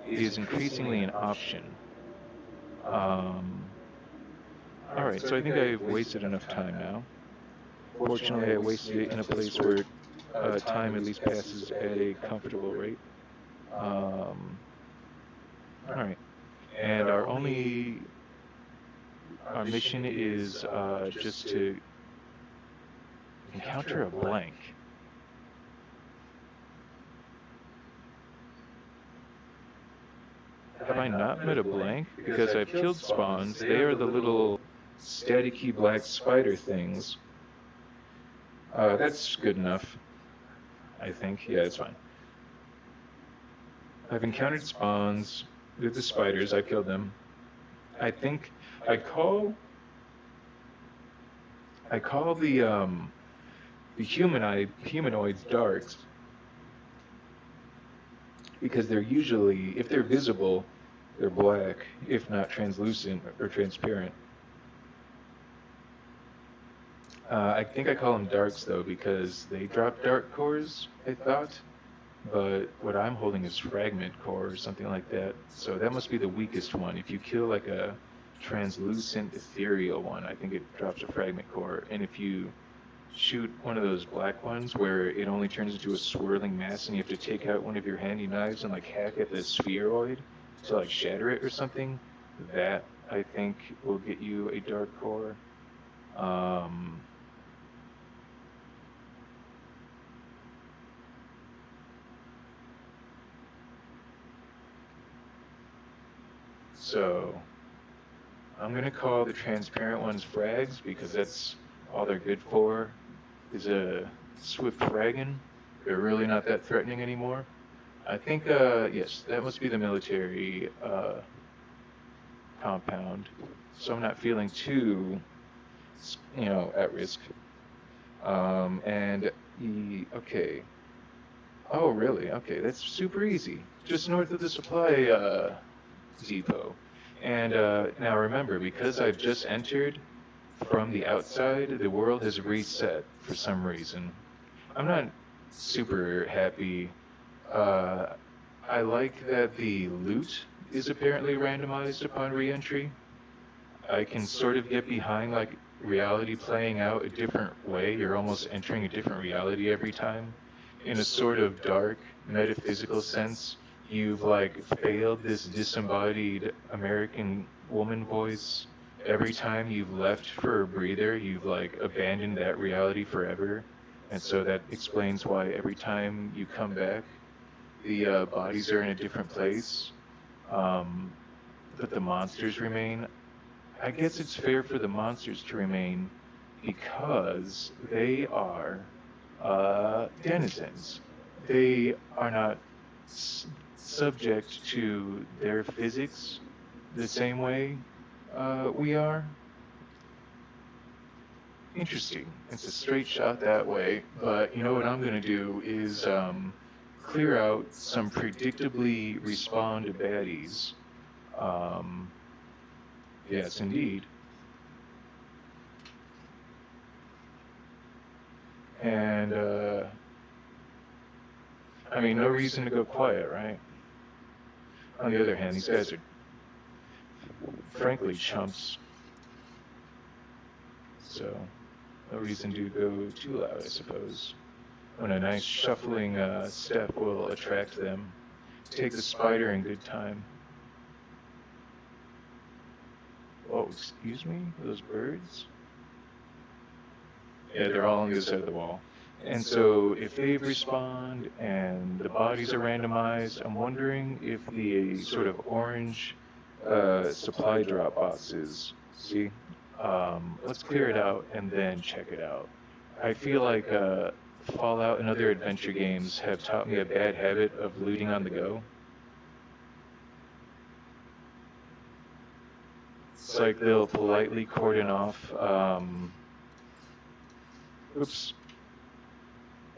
is increasingly an option. Alright, so I think I've wasted enough time now. Fortunately, I wasted it in a place where time at least passes at a comfortable rate. Alright, and our mission is just to encounter a blank. Have I not met a blank? Because I've killed spawns. They are the little staticky black spider things. That's good enough, I think. Yeah, it's fine. I've encountered spawns with the spiders. I killed them. I think I call the humanoids darks because they're usually, if they're visible, they're black, if not translucent or transparent. I think I call them darks though because they drop dark cores, I thought, but what I'm holding is fragment core or something like that, so that must be the weakest one. If you kill like a translucent ethereal one, I think it drops a fragment core, and if you shoot one of those black ones where it only turns into a swirling mass and you have to take out one of your handy knives and like hack at the spheroid to like shatter it or something, that I think will get you a dark core. So I'm gonna call the transparent ones frags because that's all they're good for, is a swift fragging they're really not that threatening anymore. I think, yes, that must be the military compound. So I'm not feeling too, at risk. And okay. Oh, really? Okay, that's super easy. Just north of the supply depot. And now remember, because I've just entered from the outside, the world has reset for some reason. I'm not super happy. Uh, I like that the loot is apparently randomized upon re-entry. I can sort of get behind like reality playing out a different way. You're almost entering a different reality every time. In a sort of dark metaphysical sense, you've like failed this disembodied American woman voice. Every time you've left for a breather, you've like abandoned that reality forever. And so that explains why every time you come back, the bodies are in a different place. Um, but the monsters remain. I guess it's fair for the monsters to remain because they are denizens. They are not subject to their physics the same way we are. Interesting. It's a straight shot that way, but you know what I'm going to do is clear out some predictably respawned baddies. Um, yes, indeed. And, I mean, no reason to go quiet, right? On the other hand, these guys are frankly chumps. So, no reason to go too loud, I suppose. When a nice shuffling step will attract them. Take the spider in good time. Oh, excuse me? Those birds? Yeah, they're all on the other side of the wall. And so if they respawned and the bodies are randomized, I'm wondering if the sort of orange supply drop boxes, see? Let's clear it out and then check it out. I feel like Fallout and other adventure games have taught me a bad habit of looting on the go. It's like they'll politely cordon off, oops,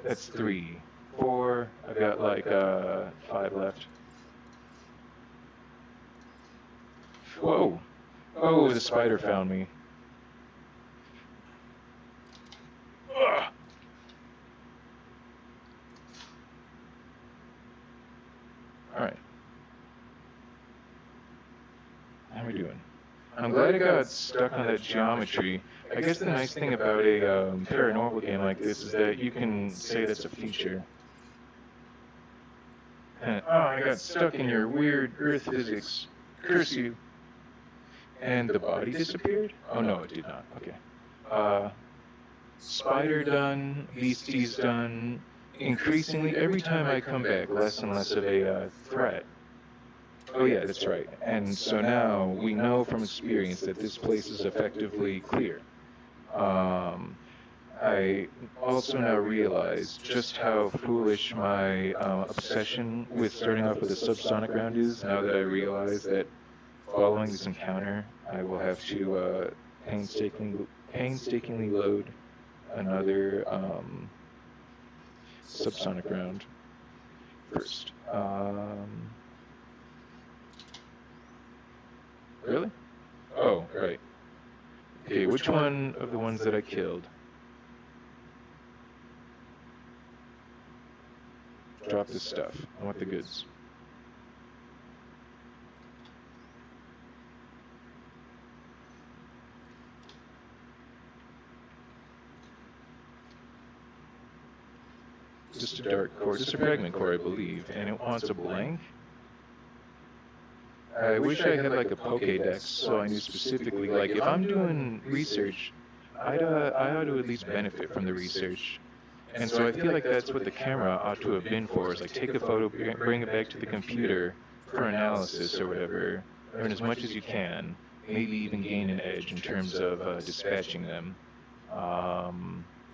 that's 3. 4, I've got like 5 left. Whoa! Oh, the spider found me. Ugh. Alright. How are we doing? I'm glad I got stuck on that geometry. I guess the nice thing about a paranormal game like this is that you can say that's a feature. And, oh, I got stuck in your weird earth physics. Curse you. And the body disappeared? Oh no, it did not. Okay. Spider done, beasties done. Increasingly, every time I come back, less and less of a threat. Oh yeah, that's right. And so now we know from experience that this place is effectively clear. I also now realize just how foolish my obsession with starting off with a subsonic round is, now that I realize that following this encounter, I will have to painstakingly load another subsonic round first. Really? Oh, right. Okay, which one of the ones that I killed? Drop this stuff. I want the goods. Just a dark core, just a fragment core, I believe, and it wants a blank. I wish I had like a Pokédex so I knew specifically, like if I'm doing research, I ought to at least benefit from the research. And so I feel like that's what the camera ought to have been for, is like take a photo, bring it back to the computer for analysis or whatever, learn as much as you can, maybe even gain an edge in terms of dispatching them.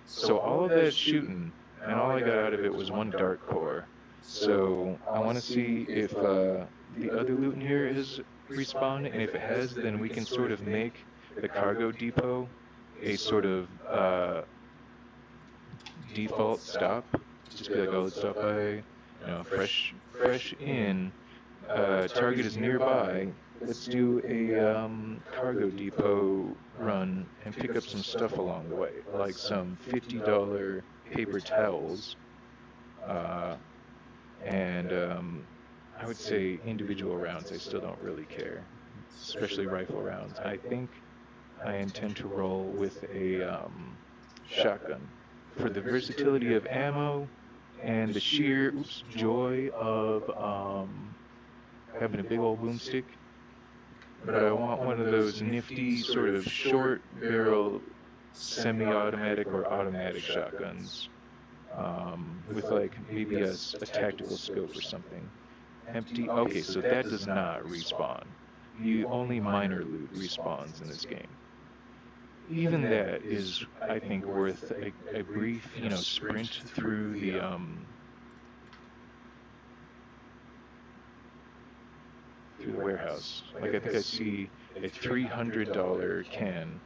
So all of that shooting, and all I got out of it was one dart core. So I want to see if the other loot in here is respawned, and if it has, then we can sort of make the cargo depot a sort of default stop. Just be like, oh, let's stop by, fresh in. Target is nearby. Let's do a cargo depot run and pick up some stuff along the way, like some $50 paper towels, and I would say individual rounds. I still don't really care, especially rifle rounds. I think I intend to roll with a shotgun for the versatility of ammo and the sheer joy of having a big old boomstick. But I want one of those nifty sort of short barrel semi-automatic or automatic shotguns with like maybe a tactical scope or something. Empty. Okay, so that does not respawn. The only minor loot respawns in this game. Even that is, I think, worth a brief, sprint through the warehouse. Like I think I see a $300 can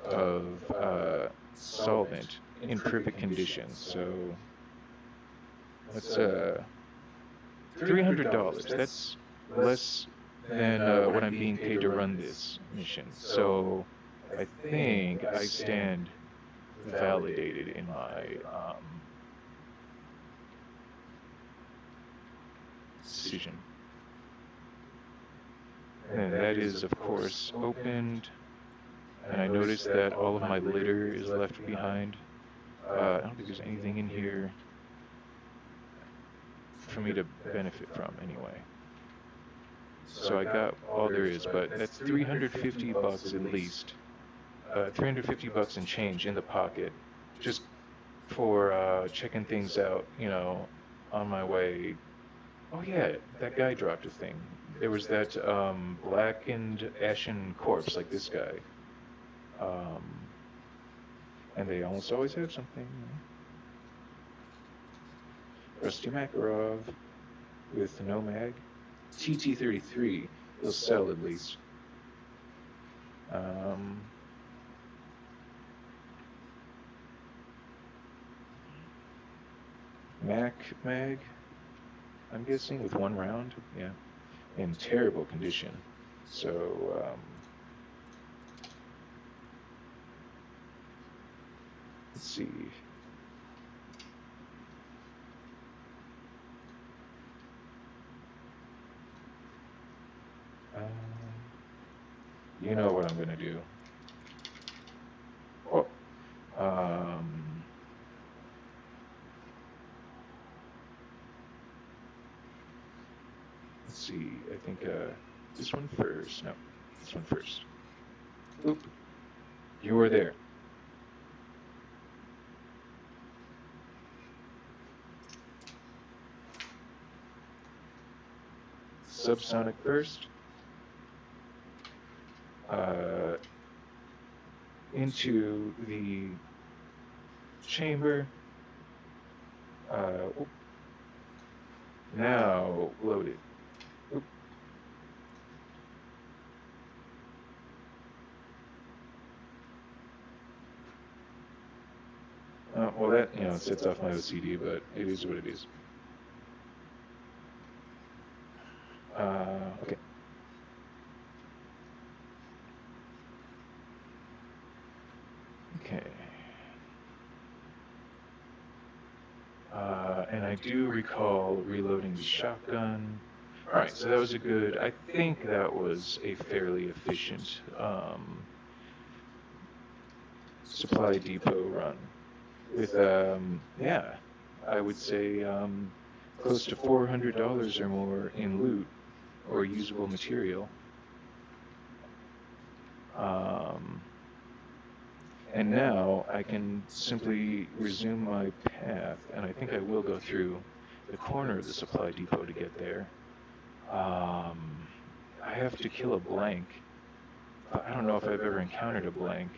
of solvent in perfect condition. So that's $300. That's less than what I'm being paid to run this mission. So I think I stand validated in my decision. And that is, of course, opened. And I noticed that all of my litter is left behind. I don't think there's anything in here for me to benefit from anyway. So I got all there is, but that's $350 at least. $350 and change in the pocket, just for checking things out, on my way. Oh yeah, that guy dropped a thing. There was that blackened ashen corpse like this guy. And they almost always have something. Rusty Makarov with no mag. TT-33, he'll sell at least. Mac mag, I'm guessing, with one round, yeah, in terrible condition. So, let's see. You know what I'm gonna do. Oh, let's see. I think this one first. No, this one first. Oop, you were there. Subsonic burst. Into the chamber. Now loaded. Oop. Well, that sets off my OCD, but it is what it is. Okay. Okay. And I do recall reloading the shotgun. Alright, so that was a good, I think that was a fairly efficient supply depot run. With, yeah, I would say close to $400 or more in loot or usable material. And now I can simply resume my path, and I think I will go through the corner of the supply depot to get there. I have to kill a blank. I don't know if I've ever encountered a blank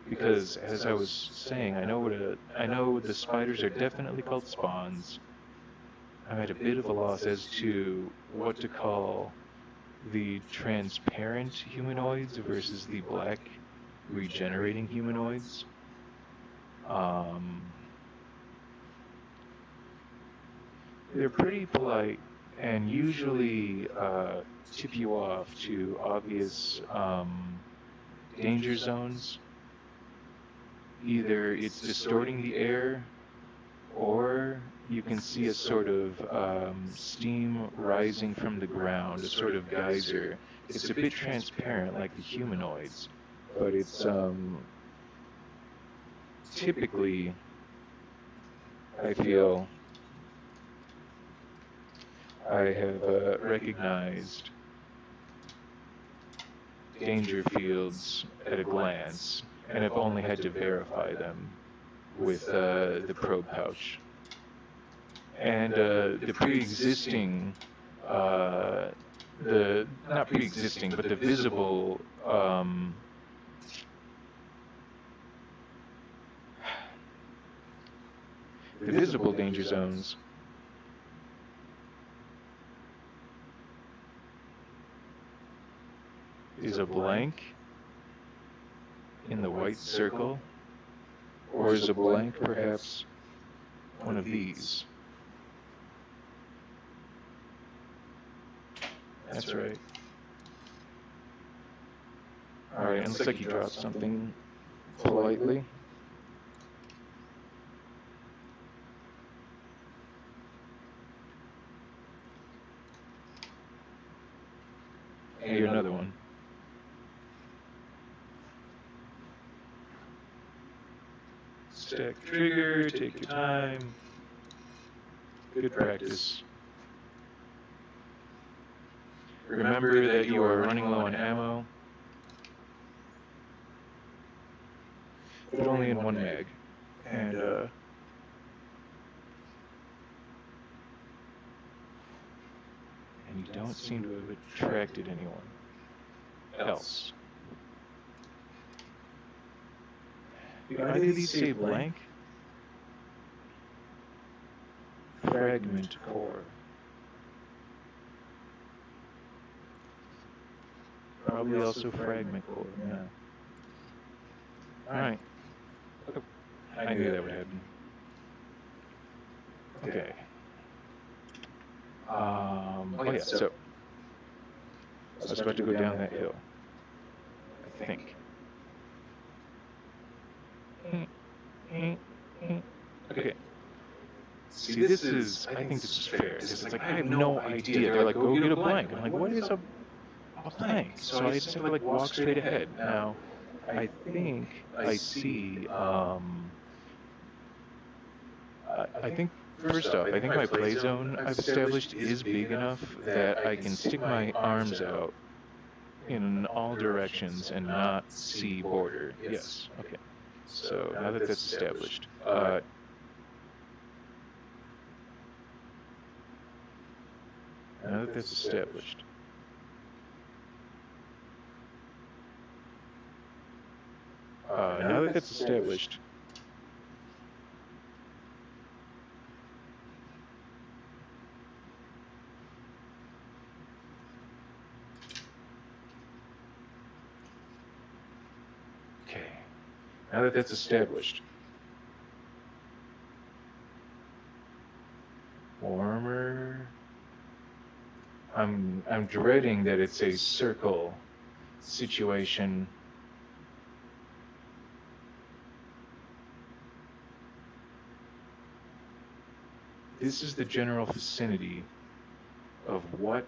because as I was saying, I know the spiders are definitely called spawns. I'm at a bit of a loss as to what to call the transparent humanoids versus the black regenerating humanoids. They're pretty polite and usually tip you off to obvious danger zones. Either it's distorting the air, or you can see a sort of steam rising from the ground, a sort of geyser. It's a bit transparent like the humanoids, but it's typically, I feel, I have recognized danger fields at a glance, and I've only had to verify them with the probe pouch. And the pre-existing, not pre-existing, but the visible, danger zones is a blank in the white circle, or is a blank perhaps one of these? That's right. Alright, it looks like he dropped something politely. Here, another one. Stack trigger, take your time. Good practice. Remember that you are running low on ammo, but only in one mag. And you don't seem to have attracted anyone else. Do either of these say blank? Fragment core. Probably also fragment core, yeah. Alright. I knew that would happen. Okay. Oh yeah, so I was about to go down that hill, I think. Okay. See, this is, I think this is fair. It's like, I have no idea. They're like, go get a blank. I'm like, what is a blank? So I just have to like walk straight ahead. Now, I think I see, I think, first off, I think my play zone I've established is big enough that I can stick my arms out in all directions and not see border. Yes, okay. So now that that's established, now that that's established, okay. Now that that's established, warmer. I'm dreading that it's a circle situation. This is the general vicinity of what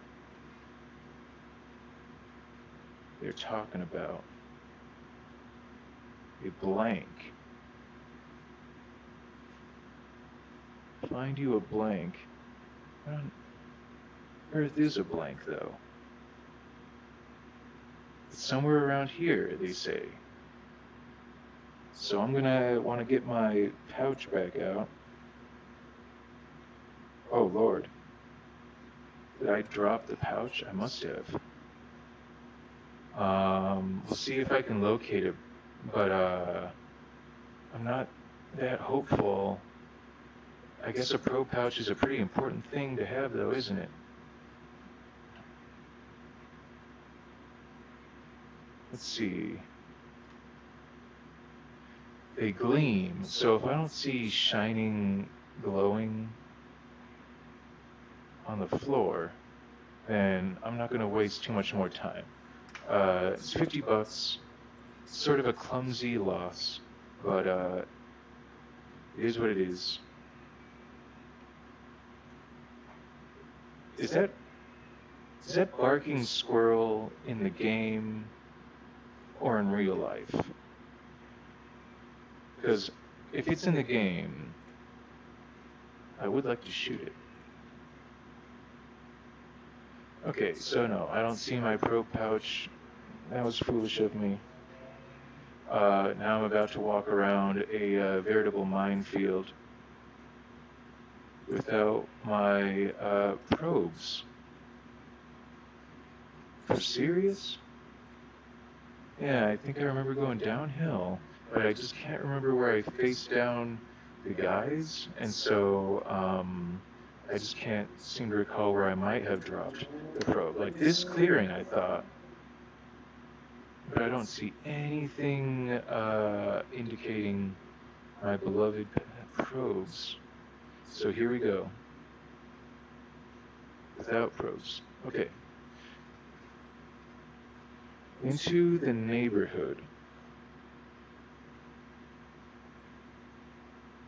they're talking about. A blank. Find you a blank. What on earth is a blank, though? It's somewhere around here, they say. So I'm gonna want to get my pouch back out. Oh, Lord. Did I drop the pouch? I must have. We'll see if I can locate it. but I'm not that hopeful. I guess a probe pouch is a pretty important thing to have, though, isn't it? Let's see. They gleam, so if I don't see shining, glowing on the floor, then I'm not going to waste too much more time. It's $50. Sort of a clumsy loss, but it is what it is. Is that barking squirrel in the game or in real life? Because if it's in the game, I would like to shoot it. Okay, so no, I don't see my probe pouch. That was foolish of me. Now I'm about to walk around a veritable minefield without my probes. For serious? Yeah, I think I remember going downhill, but I just can't remember where I faced down the guys, and so I just can't seem to recall where I might have dropped the probe. Like this clearing, I thought, but I don't see anything indicating my beloved probes. So here we go. Without probes. Okay. Into the neighborhood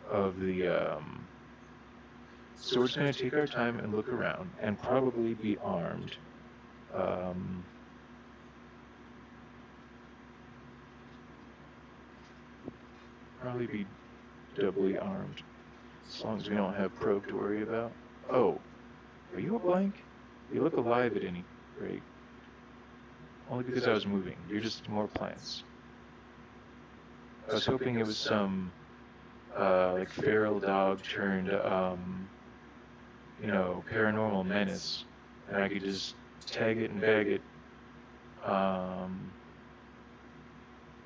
of the, so we're just going to take our time and look around and probably be armed. Probably be doubly armed, as long as we don't have probe to worry about. Oh, are you a blank? You look alive at any rate. Only because I was moving. You're just more plants. I was hoping it was some, like feral dog turned, paranormal menace, and I could just tag it and bag it. But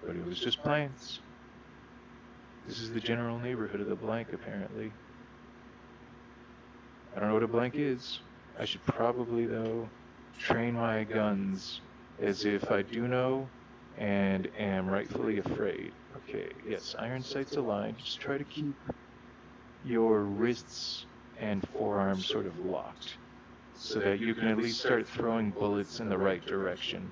it was just plants. This is the general neighborhood of the blank, apparently. I don't know what a blank is. I should probably, though, train my guns as if I do know and am rightfully afraid. Okay, yes, iron sights aligned. Just try to keep your wrists and forearms sort of locked so that you can at least start throwing bullets in the right direction.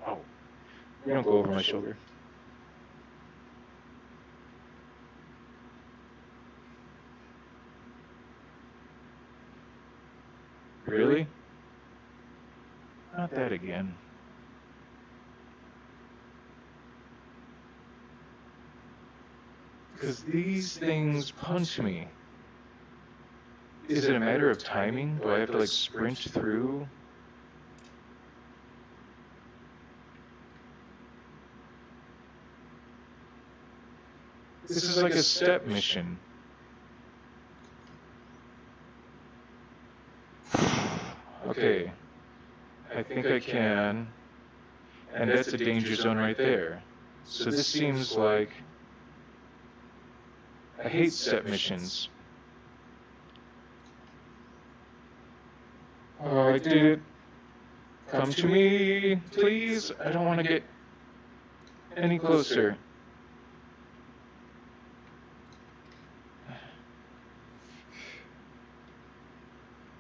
Oh, you don't go over my shoulder. Really? Not that again. Because these things punch me. Is it a matter of timing? Do I have to like sprint through? This is like a step mission. Okay, I think I can. And that's a danger zone right there. So this seems like... I hate step missions. Oh, I did it. Come to me, please. I don't want to get any closer.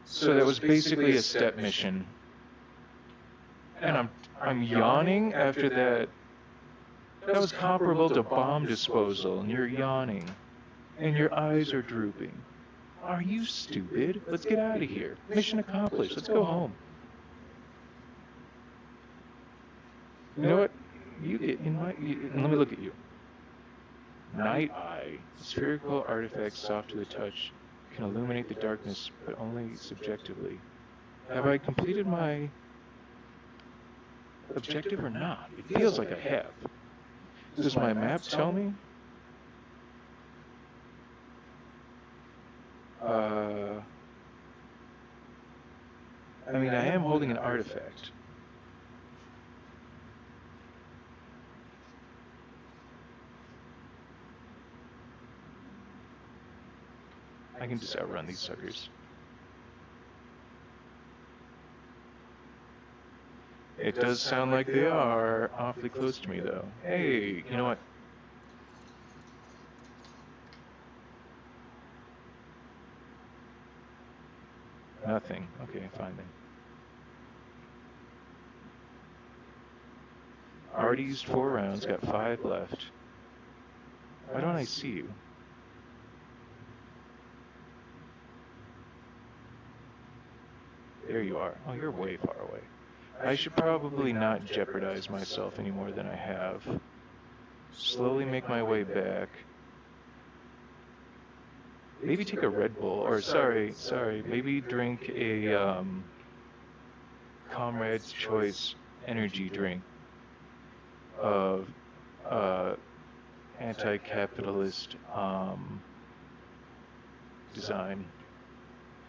So that was basically a step mission. And I'm yawning after that. That was comparable to bomb disposal, and you're yawning. And your eyes are drooping. Are you stupid? Let's get out of here. Mission accomplished. Let's go home. You know what? You get in my... let me look at you. Night Eye. Spherical artifact soft to the touch. Can illuminate the darkness, but only subjectively. Have I completed my objective or not? It feels like I have. Does my map tell me? I mean, I am holding an artifact. I can just outrun these suckers. It does sound like they are awfully close to me, though. Hey, you know what? Nothing. Okay, fine then. Already used 4 rounds, got 5 left. Why don't I see you? There you are. Oh, you're way far away. I should probably not jeopardize myself any more than I have. Slowly make my way back. Maybe take a Red Bull, or sorry, maybe drink a Comrade's Choice energy drink of anti-capitalist design.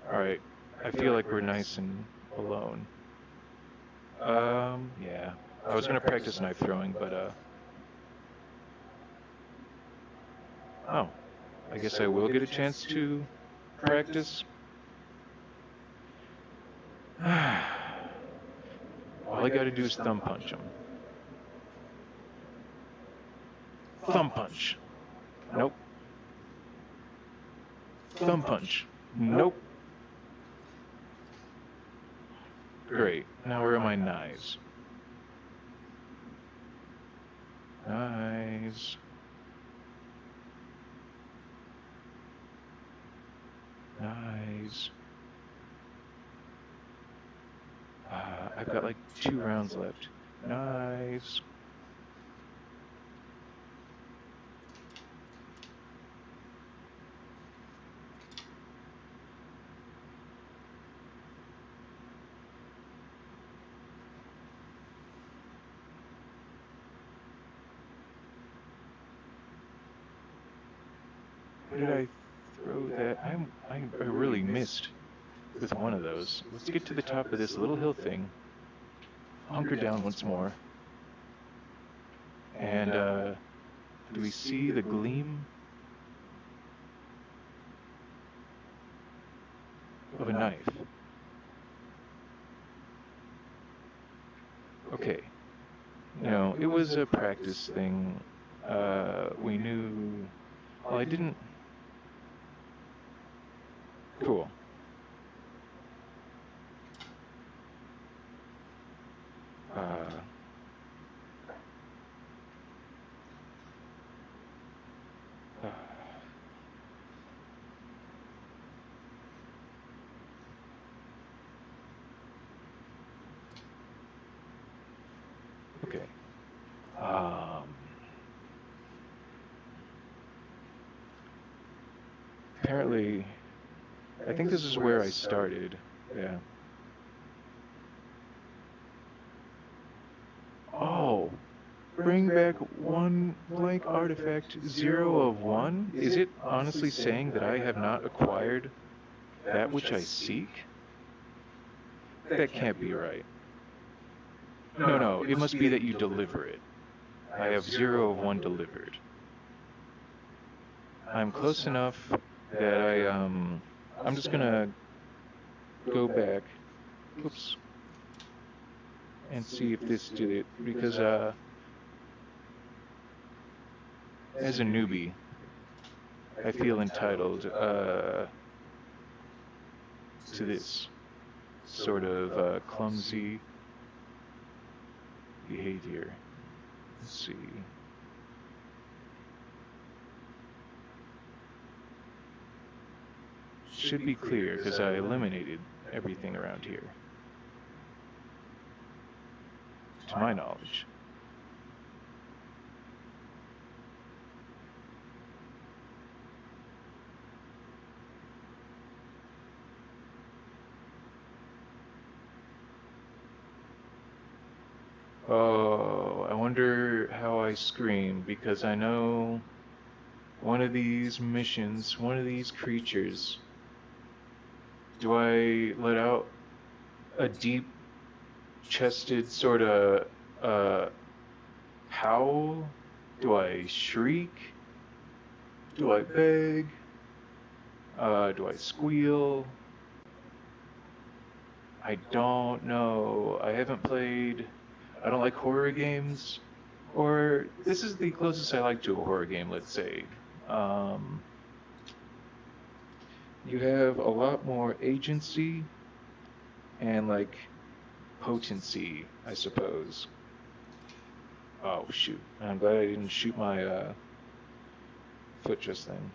Alright, I feel like we're nice and alone. Yeah. I was gonna practice knife throwing, but oh. I guess I will get a chance to practice. All I gotta do is thumb punch him. Thumb punch. Nope. Thumb punch. Nope. Great. Now where are my knives? Knives. Knives. I've got like 2 rounds left. Knives. Where did I throw that? I really missed with one of those. Let's get to the top of this little hill thing. Hunker down once more. And do we see the gleam of a knife? Okay. No, it was a practice thing. We knew... Well, I didn't... Cool. Okay. Apparently, I think this is where I started. Yeah. Oh, bring back 1 blank artifact, 0 of 1? Is it honestly saying that I have not acquired that which I seek? That can't be right. No, it must be that you deliver it. I have 0 of 1 delivered. I'm close enough that I'm just gonna go back, oops, and see if this did it, because as a newbie, I feel entitled to this sort of clumsy behavior. Let's see. Should be clear because I eliminated everything around here, to my knowledge. Oh, I wonder how I scream, because I know one of these missions, one of these creatures, do I let out a deep-chested sort of howl? Do I shriek? Do I beg? Do I squeal? I don't know. I haven't played. I don't like horror games. Or this is the closest I like to a horror game, let's say. Um, you have a lot more agency and like potency, I suppose. Oh shoot! I'm glad I didn't shoot my foot just then.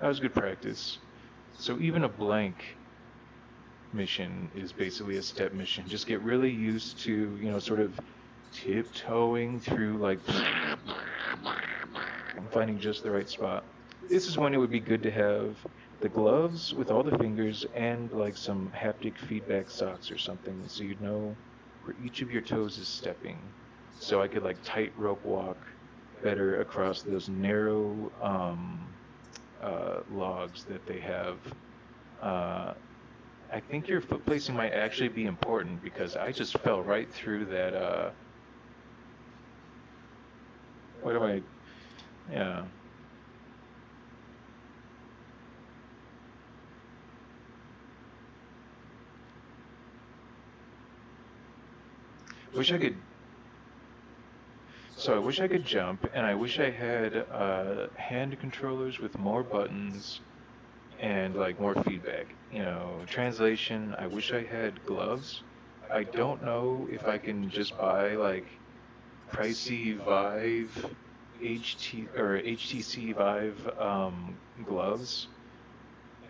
That was good practice. So even a blank mission is basically a step mission. Just get really used to, sort of tiptoeing through like finding just the right spot. This is when it would be good to have the gloves with all the fingers and like some haptic feedback socks or something so you'd know where each of your toes is stepping. So I could like tightrope walk better across those narrow logs that they have. I think your foot placing might actually be important because I just fell right through that. What am I? Yeah. Wish I could. So I wish I could jump, and I wish I had hand controllers with more buttons and like more feedback. Translation. I wish I had gloves. I don't know if I can just buy like pricey Vive HTC Vive gloves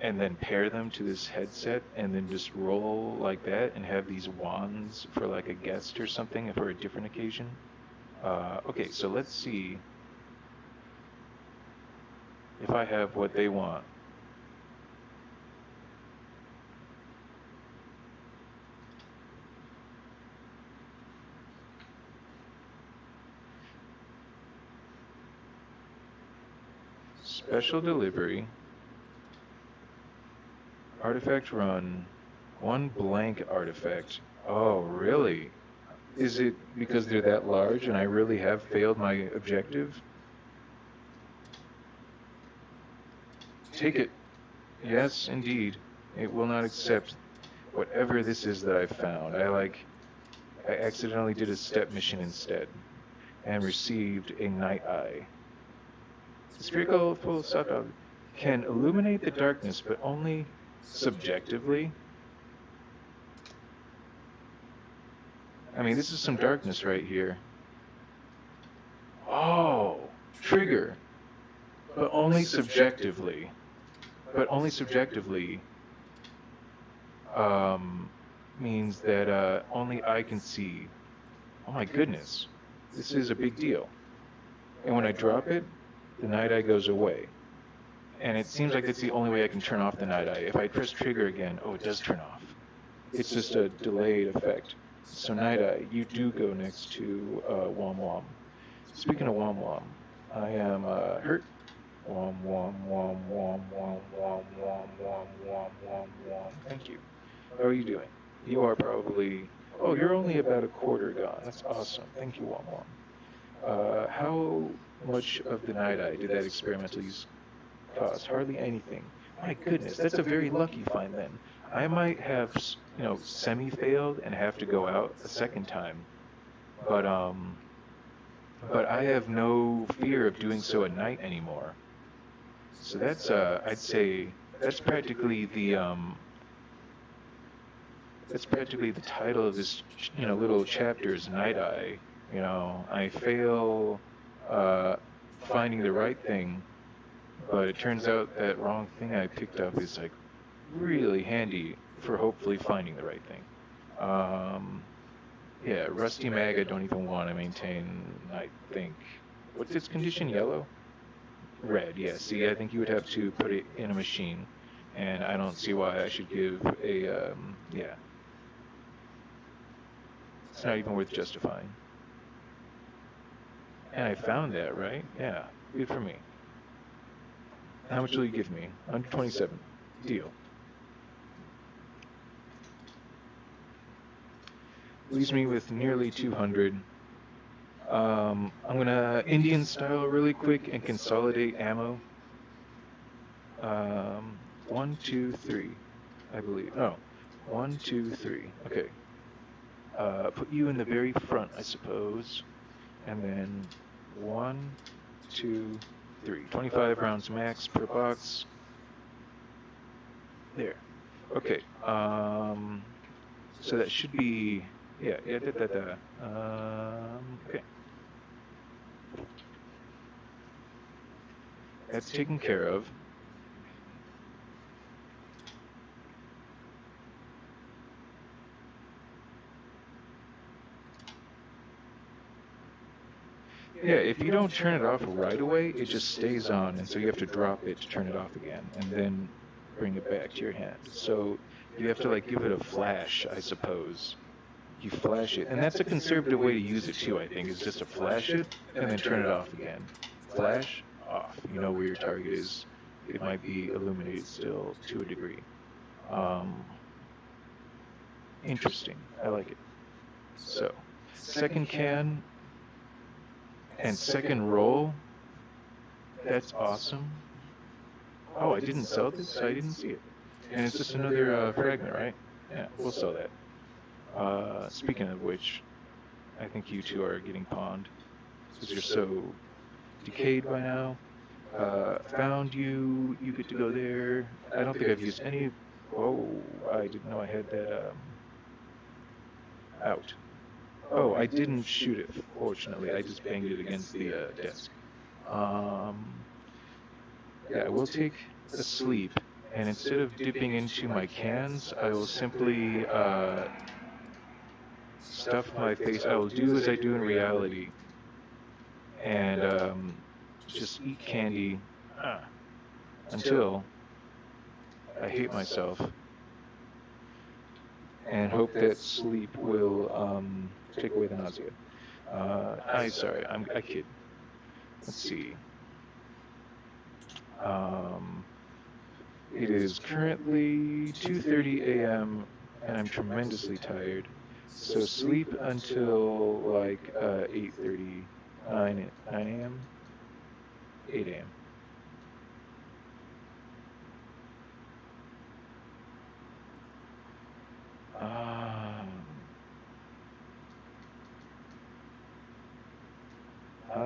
and then pair them to this headset and then just roll like that and have these wands for like a guest or something for a different occasion. Okay, so let's see if I have what they want. Special delivery, artifact run, one blank artifact. Oh, really? Is it because they're that large and I really have failed my objective? Take it. Yes, indeed. It will not accept whatever this is that I've found. I accidentally did a step mission instead and received a night eye. The spherical full self can illuminate the darkness, but only subjectively. I mean, this is some darkness right here. Oh, trigger, but only subjectively. But only subjectively um, means that only I can see. Oh my goodness, this is a big deal. And when I drop it, the night eye goes away. And it seems like it's the only way I can turn off the night eye. If I press trigger again, oh, it does turn off. It's just a delayed effect. So night eye, you do go next to Wom Wom. Speaking of Wom Wom, I am hurt. Wom Wom Wom Wom Wom Wom Wom Wom Wom Wom Wom. Thank you. How are you doing? You are probably. Oh, you're only about a quarter gone. That's awesome. Thank you, Wom Wom. How much of the night eye did that experimental use cost? Hardly anything. My goodness, that's a very lucky find then. I might have, semi-failed and have to go out a second time, but I have no fear of doing so at night anymore. So that's, I'd say, that's practically the title of this, little chapter is Night Eye. I fail finding the right thing, but it turns out that wrong thing I picked up is like really handy for hopefully finding the right thing. Yeah, Rusty Mag I don't even want to maintain, I think. What's its condition, yellow? Red, yeah. See, I think you would have to put it in a machine, and I don't see why I should give a, yeah. It's not even worth justifying. And I found that, right? Yeah, good for me. How much will you give me? 127. Deal. Leaves me with nearly 200. I'm gonna Indian style really quick and consolidate ammo. 1, 2, 3, I believe. Oh, 1, 2, 3. Okay. Put you in the very front, I suppose. And then 1, 2, 3. 25 rounds max per box. There. Okay. So that should be, yeah. Okay. That's taken care of. Yeah, if you don't turn it off right away, it just stays on, and so you have to drop it to turn it off again, and then bring it back to your hand. So you have to like give it a flash, I suppose. You flash it, and that's a conservative way to use it too, I think, is just to flash it and then turn it off again. Flash, off. You know where your target is. It might be illuminated still to a degree. Interesting. I like it. So, second can and second roll. That's awesome. Oh, I didn't sell this? I didn't see it. And it's just another fragment, right? Yeah, we'll sell that. Speaking of which, I think you two are getting pawned because you're so decayed by now. Found you. You get to go there. I don't think I've used any. Oh, I didn't know I had that out. Oh, I didn't shoot it, fortunately. I just banged it against the desk. Yeah, I will take a sleep, and instead of dipping into my cans, I will simply stuff my face. I will do as I do in reality, and just eat candy until I hate myself, and hope that sleep will take away the nausea. I kid. Let's see. It is currently 2:30 a.m. and I'm tremendously tired. So sleep until like 8:30, 9 a.m., 8 a.m.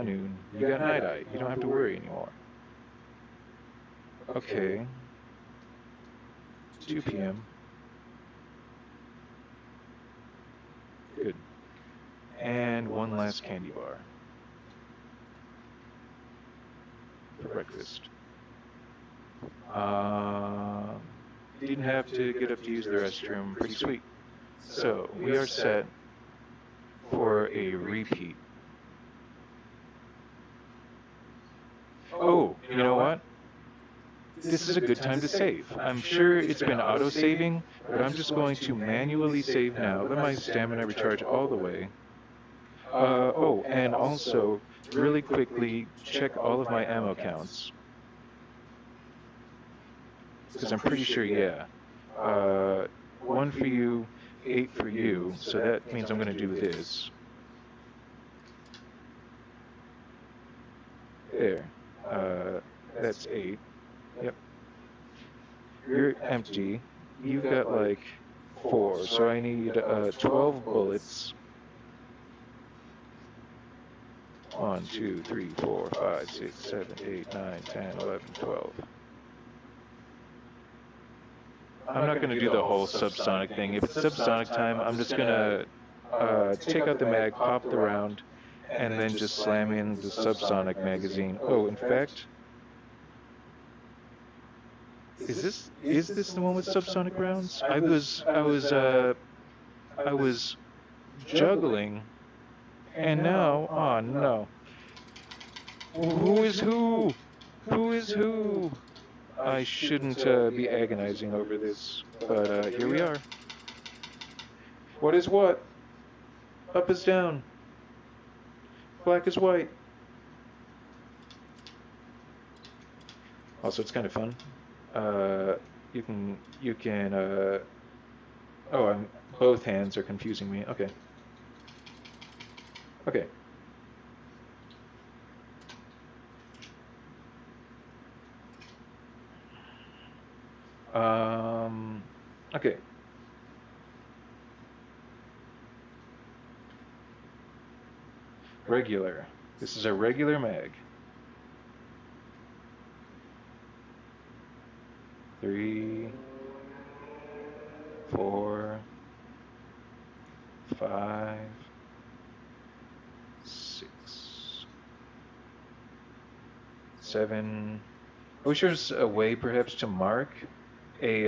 Noon. You got night-eye. You don't have to worry anymore. Okay. 2 p.m. Good. And one last candy bar for breakfast. Didn't have to get up to use the restroom. Pretty sweet. So we are set for a repeat. Oh, you know what? This is a good time to save. I'm sure it's been auto-saving, but I'm just going to manually save now. Let my stamina recharge all the way. Oh, and also, really quickly, check all of my ammo counts. Because I'm pretty sure, yeah. 1 for you, 8 for you, so that means I'm going to do this. There. That's 8. Yep. You're empty. You've got like 4, so I need 12 bullets. 1, 2, 3, 4, 5, 6, 7, 8, 9, 10, 11, 12. I'm not going to do the whole subsonic thing. If it's subsonic time, I'm just going to take out the mag, pop the round, and then just slam in the subsonic magazine. Oh, in fact, is this the one with subsonic rounds? I was juggling, and now, oh no. Who is who? Who is who? I shouldn't be agonizing over this, but here we are. What is what? Up is down. Black is white. Also, it's kind of fun. You can, oh, both hands are confusing me. Okay. Okay. Okay. Regular. This is a regular mag. 3, 4, 5, 6, 7. I wish there's a way perhaps to mark a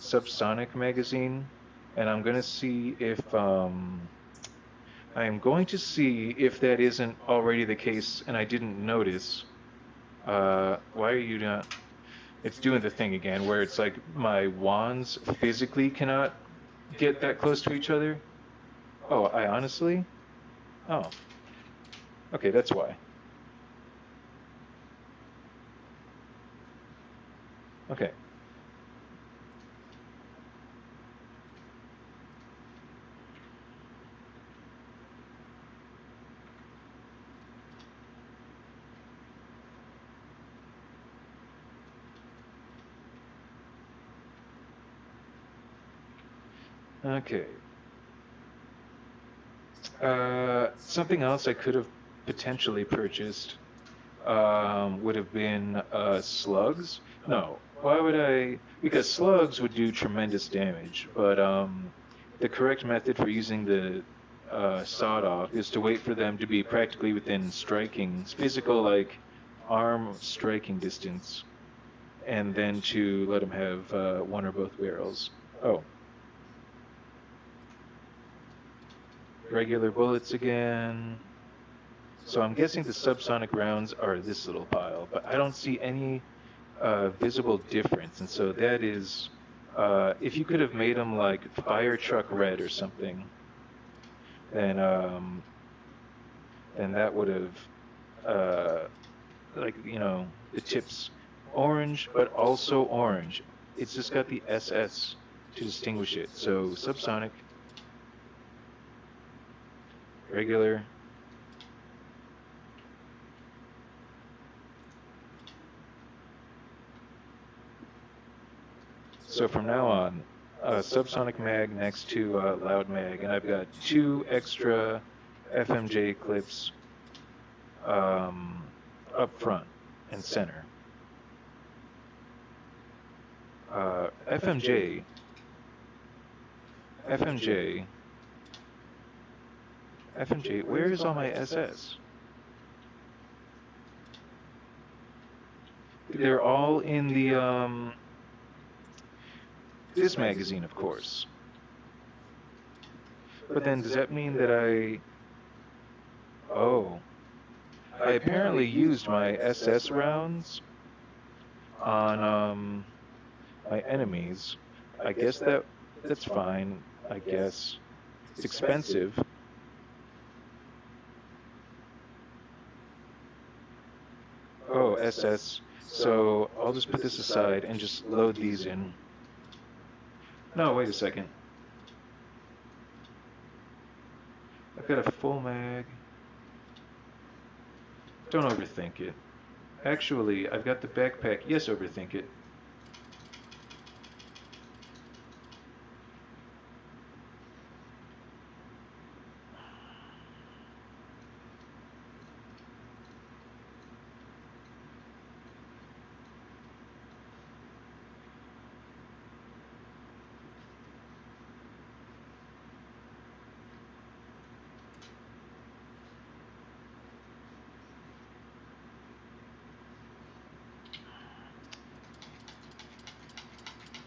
subsonic magazine, and I'm going to see if that isn't already the case and I didn't notice. Why are you not? It's doing the thing again where it's like my wands physically cannot get that close to each other. Oh, I honestly? Oh. Okay, that's why. Okay. Okay. Something else I could have potentially purchased would have been slugs. No, why would I? Because slugs would do tremendous damage, but the correct method for using the sawed-off is to wait for them to be practically within striking, physical, like arm striking distance, and then to let them have one or both barrels. Oh. Regular bullets again. So I'm guessing the subsonic rounds are this little pile, but I don't see any visible difference. And so that is, if you could have made them like fire truck red or something, then that would have, like, the tips orange, but also orange. It's just got the SS to distinguish it. So subsonic, regular. So from now on, subsonic mag next to loud mag, and I've got 2 extra FMJ clips up front and center. FMJ, where is all my SS? They're all in the, this magazine, of course. But then does that mean that oh, I apparently used my SS rounds on my enemies. I guess that's fine, I guess. It's expensive. Oh, SS. So I'll just put this aside and just load these in. No, wait a second. I've got a full mag. Don't overthink it. Actually, I've got the backpack. Yes, overthink it.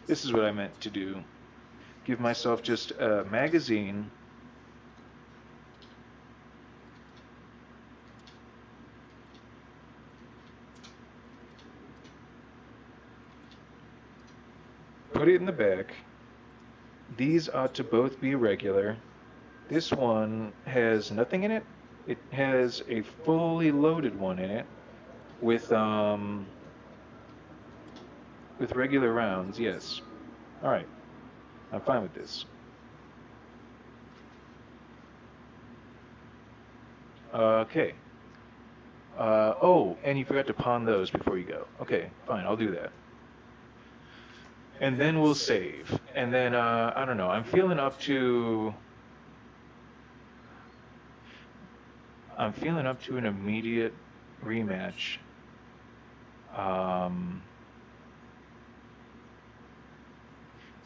This is what I meant to do. Give myself just a magazine. Put it in the back. These ought to both be regular. This one has nothing in it. It has a fully loaded one in it with regular rounds. Yes. All right. I'm fine with this. Okay. Oh, and you forgot to pawn those before you go. Okay, fine. I'll do that. And then we'll save. And then I don't know. I'm feeling up to an immediate rematch. Um,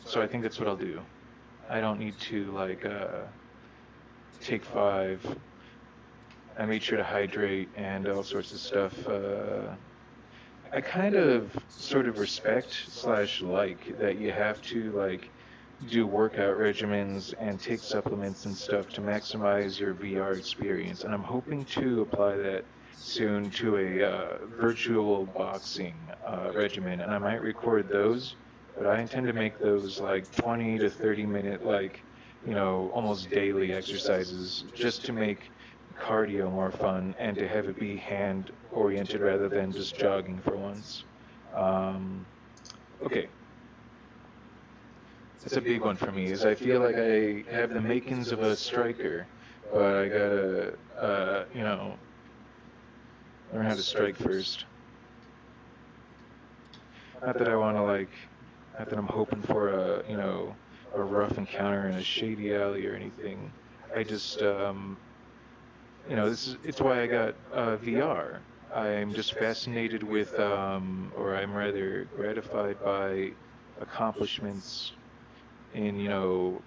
so I think that's what I'll do. I don't need to like take 5. I made sure to hydrate and all sorts of stuff. I kind of sort of respect slash like that you have to like do workout regimens and take supplements and stuff to maximize your VR experience. And I'm hoping to apply that soon to a virtual boxing regimen. And I might record those, but I intend to make those like 20 to 30 minute, like, almost daily exercises just to make cardio more fun and to have it be hand oriented rather than just jogging for once. Um, okay, that's a big one for me. Is I feel like I have the makings of a striker, but I gotta, learn how to strike first. Not that I want to like, not that I'm hoping for a rough encounter in a shady alley or anything. I just, it's why I got VR. I'm just fascinated with, or I'm rather gratified by accomplishments in,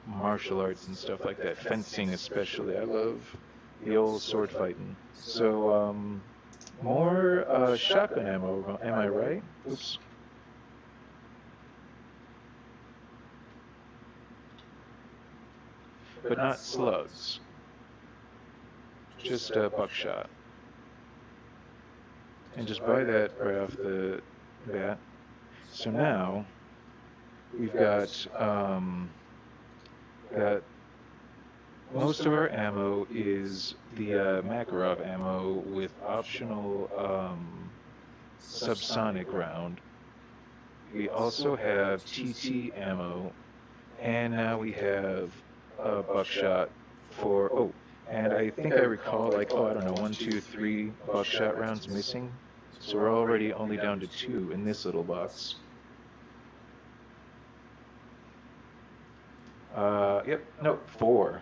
martial arts and stuff like that. Fencing especially. I love the old sword fighting. So, more shotgun ammo, am I right? Oops. But not slugs. Just buckshot. And just buy that right off the bat. So now we've got most of our ammo is the Makarov ammo with optional subsonic round. We also have TT ammo, and now we have buckshot for and I think I recall like I don't know 1, 2, 3 buckshot rounds missing, so we're already only down to 2 in this little box. Yep, no, 4.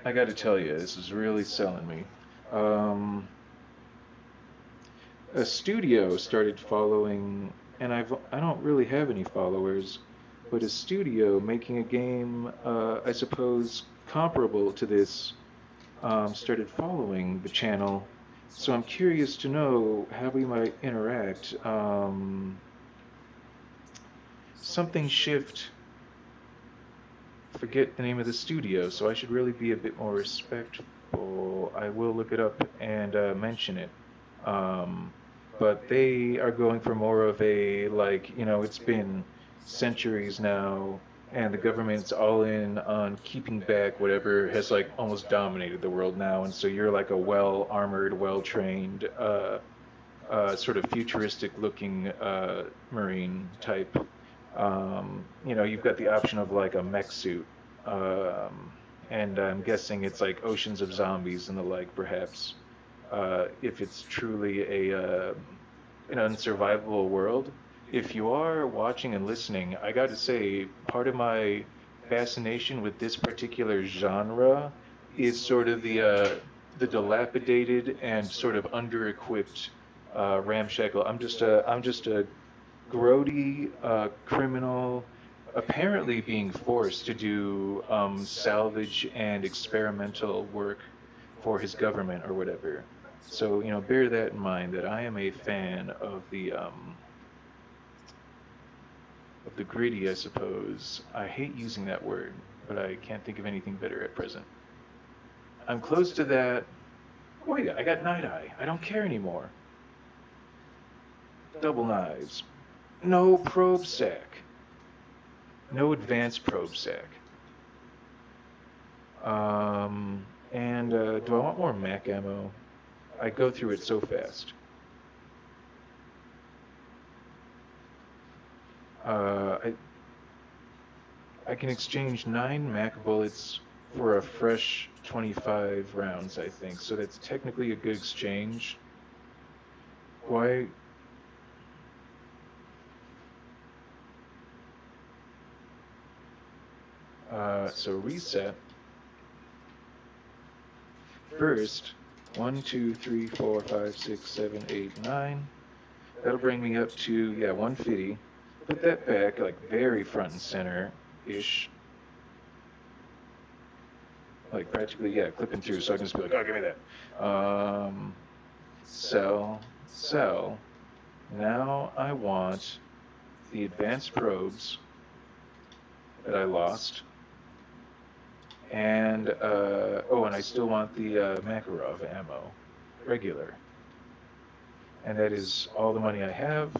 I got to tell you, this is really selling me. A studio started following, and I don't really have any followers, but a studio making a game, I suppose, comparable to this, started following the channel. So I'm curious to know how we might interact. Something Shift. Forget the name of the studio, so I should really be a bit more respectful. I will look it up and mention it. But they are going for more of a, like, it's been centuries now, and the government's all in on keeping back whatever has, like, almost dominated the world now, and so you're like a well-armored, well-trained, sort of futuristic-looking Marine type. You've got the option of, like, a mech suit, and I'm guessing it's like oceans of zombies and the like, perhaps. If it's truly an unsurvivable world. If you are watching and listening, I got to say, part of my fascination with this particular genre is sort of the dilapidated and sort of under-equipped ramshackle. I'm just a grody criminal, apparently being forced to do salvage and experimental work for his government or whatever. So, bear that in mind, that I am a fan of the gritty, I suppose. I hate using that word, but I can't think of anything better at present. I'm close to that. Wait, I got Night Eye. I don't care anymore. Double knives. No probe sack. No advanced probe sack. And do I want more Mac ammo? I go through it so fast. I can exchange 9 Mac bullets for a fresh 25 rounds, I think. So that's technically a good exchange. Why? So reset. First, 1, 2, 3, 4, 5, 6, 7, 8, 9. That'll bring me up to, yeah, 150. Put that back, like, very front and center-ish. Like, practically, yeah, clipping through, so I can just be like, oh, give me that. Sell. Now I want the advanced probes that I lost. And, and I still want the Makarov ammo, regular. And that is all the money I have.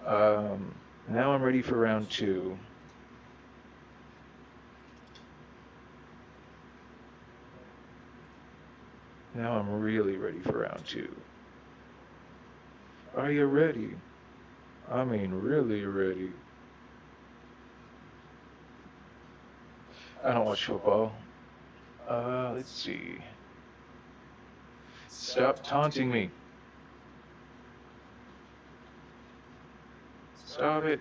Now I'm ready for round 2. Now I'm really ready for round 2. Are you ready? I mean, really ready. I don't watch football. Let's see. Stop taunting me. Stop it.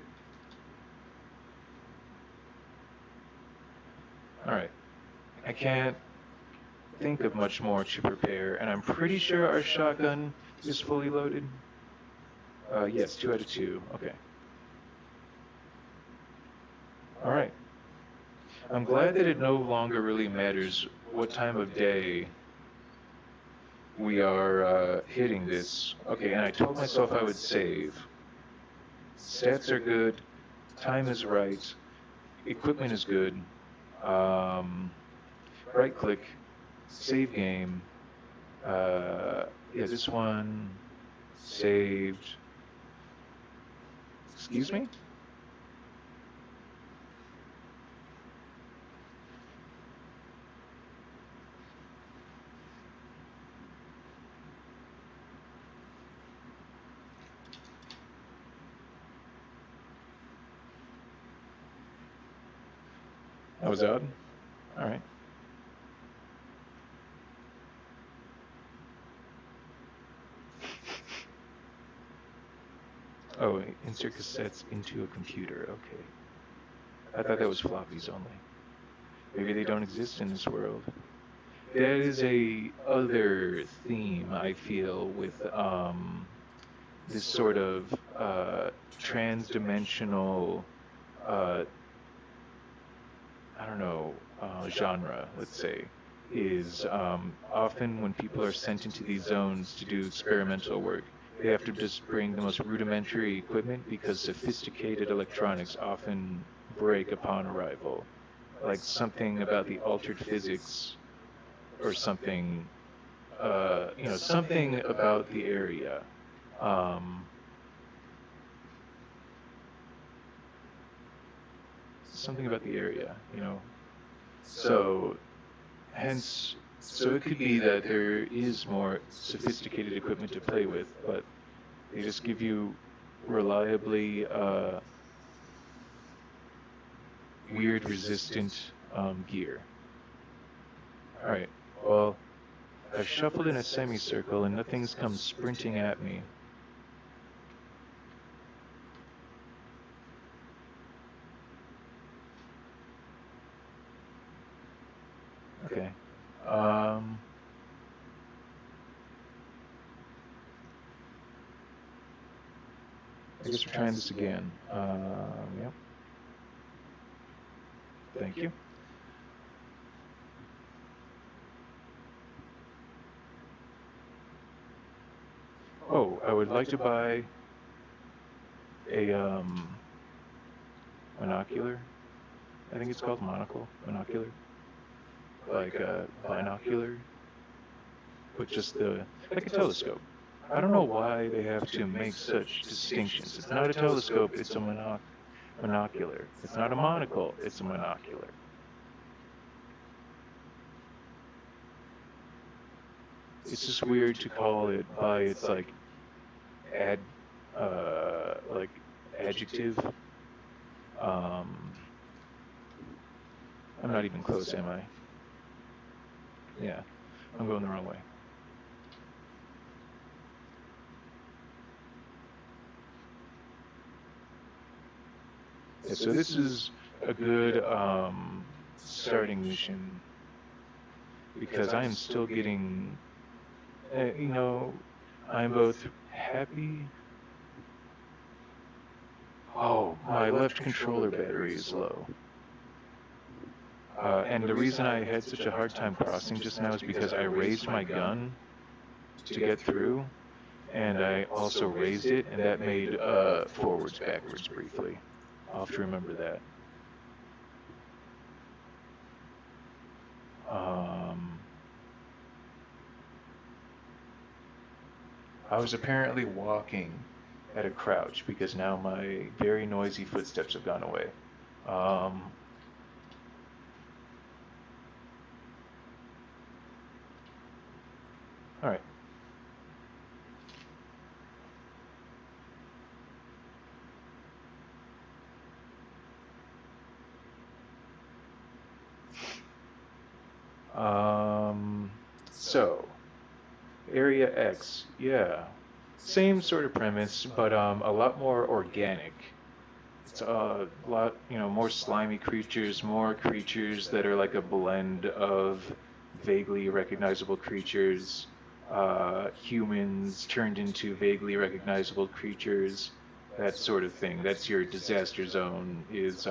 Alright. I can't think of much more to prepare, and I'm pretty sure our shotgun is fully loaded. Yes, 2 out of 2. Okay. Alright. I'm glad that it no longer really matters what time of day we are hitting this. Okay, and I told myself I would save. Stats are good. Time is right. Equipment is good. Right click. Save game. Yeah, this one. Saved. Excuse me? That was odd. All right. Oh, insert cassettes into a computer. Okay. I thought that was floppies only. Maybe they don't exist in this world. That is a other theme I feel with this sort of trans-dimensional genre, let's say, is often when people are sent into these zones to do experimental work, they have to just bring the most rudimentary equipment because sophisticated electronics often break upon arrival. Like something about the altered physics or something, something about the area. Something about the area, So, so it could be that there is more sophisticated equipment to play with, but they just give you reliably weird resistant gear. Alright, well, I've shuffled in a semicircle and nothing's come sprinting at me. Okay. I guess we're trying this again. Yep. Thank you. Oh, I would like to buy a monocular. I think it's called monocular. Like a binocular, but just like a telescope. I don't know why they have to make such distinctions. It's not a telescope, it's a monocular. Monocular. It's not a monocle, it's a monocular. It's just weird to call it by its like like adjective. I'm not even close, am I? Yeah, I'm going the wrong way. Yeah, so this is a good starting mission because I am still getting, I'm both happy. Oh, my left controller battery is low. And the reason I had such a hard time crossing just now is because I raised my gun to get through, and I also raised it, and that made forwards, backwards briefly. I'll have to remember that. I was apparently walking at a crouch because now my very noisy footsteps have gone away. All right. So, Area X, yeah. Same sort of premise, but a lot more organic. It's a lot, more slimy creatures, more creatures that are like a blend of vaguely recognizable creatures, humans turned into vaguely recognizable creatures, that sort of thing. That's your disaster zone, is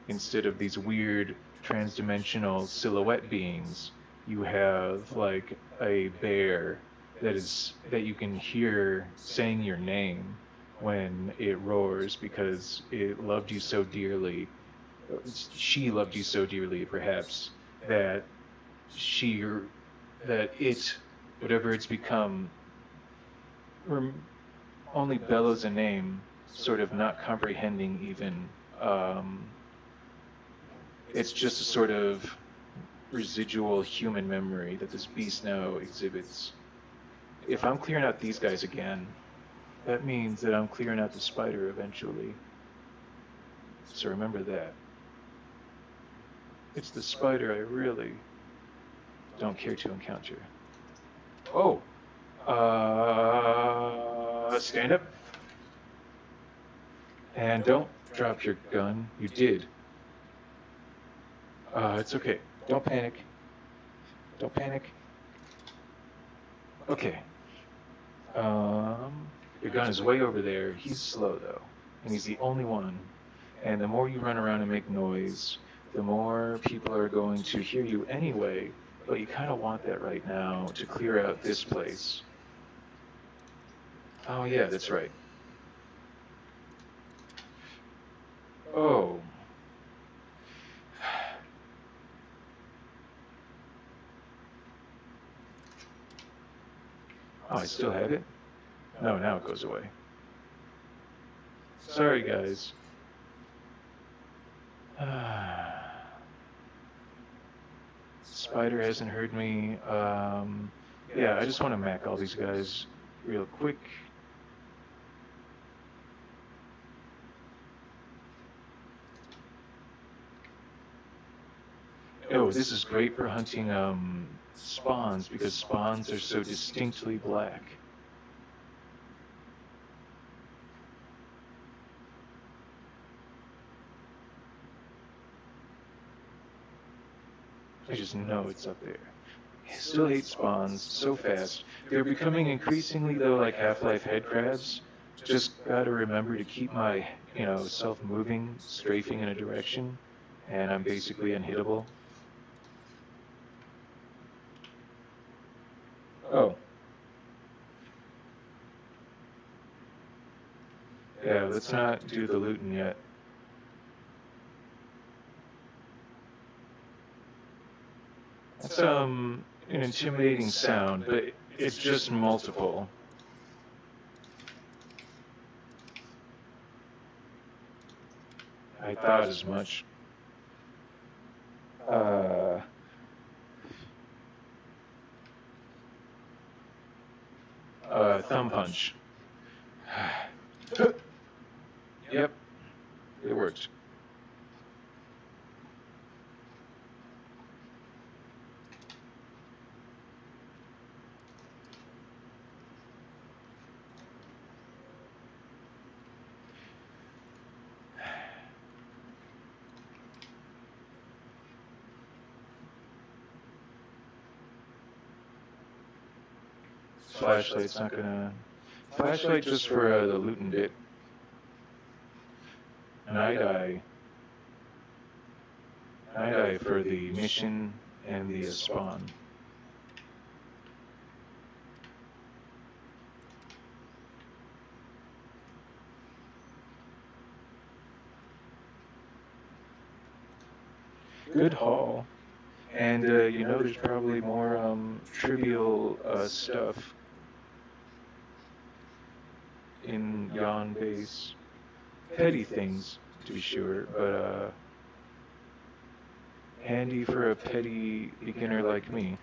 instead of these weird transdimensional silhouette beings, you have like a bear that you can hear saying your name when it roars because it loved you so dearly. She loved you so dearly, perhaps, that she, that it, whatever it's become, only bellows a name, sort of not comprehending even. It's just a sort of residual human memory that this beast now exhibits. If I'm clearing out these guys again, that means that I'm clearing out the spider eventually. So remember that. It's the spider I really don't care to encounter. Oh! Stand up. And don't drop your gun. You did. It's okay. Don't panic. Don't panic. Okay. Your gun is way over there. He's slow though, and he's the only one. And the more you run around and make noise, the more people are going to hear you anyway, but you kind of want that right now to clear out this place. Oh yeah, that's right. Oh. Oh, I still have it? No, now it goes away. Sorry, guys. Spider hasn't heard me. Yeah, I just want to mac all these guys real quick. Oh, this is great for hunting spawns because spawns are so distinctly black. I just know it's up there. I still hate spawns so fast. They're becoming increasingly though like Half-Life head crabs. Just gotta remember to keep my, self moving, strafing in a direction, and I'm basically unhittable. Oh. Yeah, let's not do the looting yet. That's an intimidating sound, but it's just multiple. I thought as much. Uh, thumb punch. Yep, it worked. Flashlight's not gonna. Flashlight just for the looting bit. Night Eye. Night Eye for the mission and the spawn. Good haul. And you know, there's probably more trivial stuff in Yon base. Petty things, to be sure, but handy for a petty beginner like me,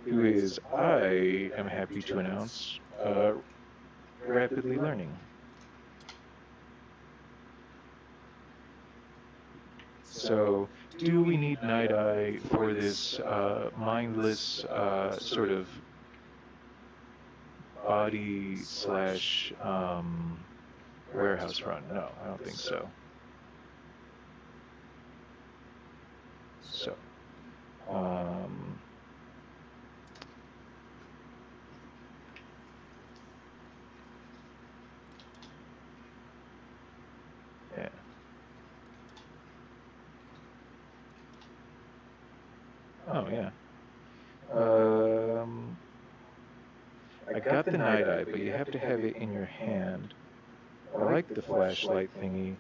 who is, I am happy to announce, rapidly learning. So, do we need Night Eye for this mindless sort of body slash warehouse run? No, I don't think so. So, yeah. Oh yeah. I got the Night Eye, but you have to have it in your hand. I like the flashlight thingy,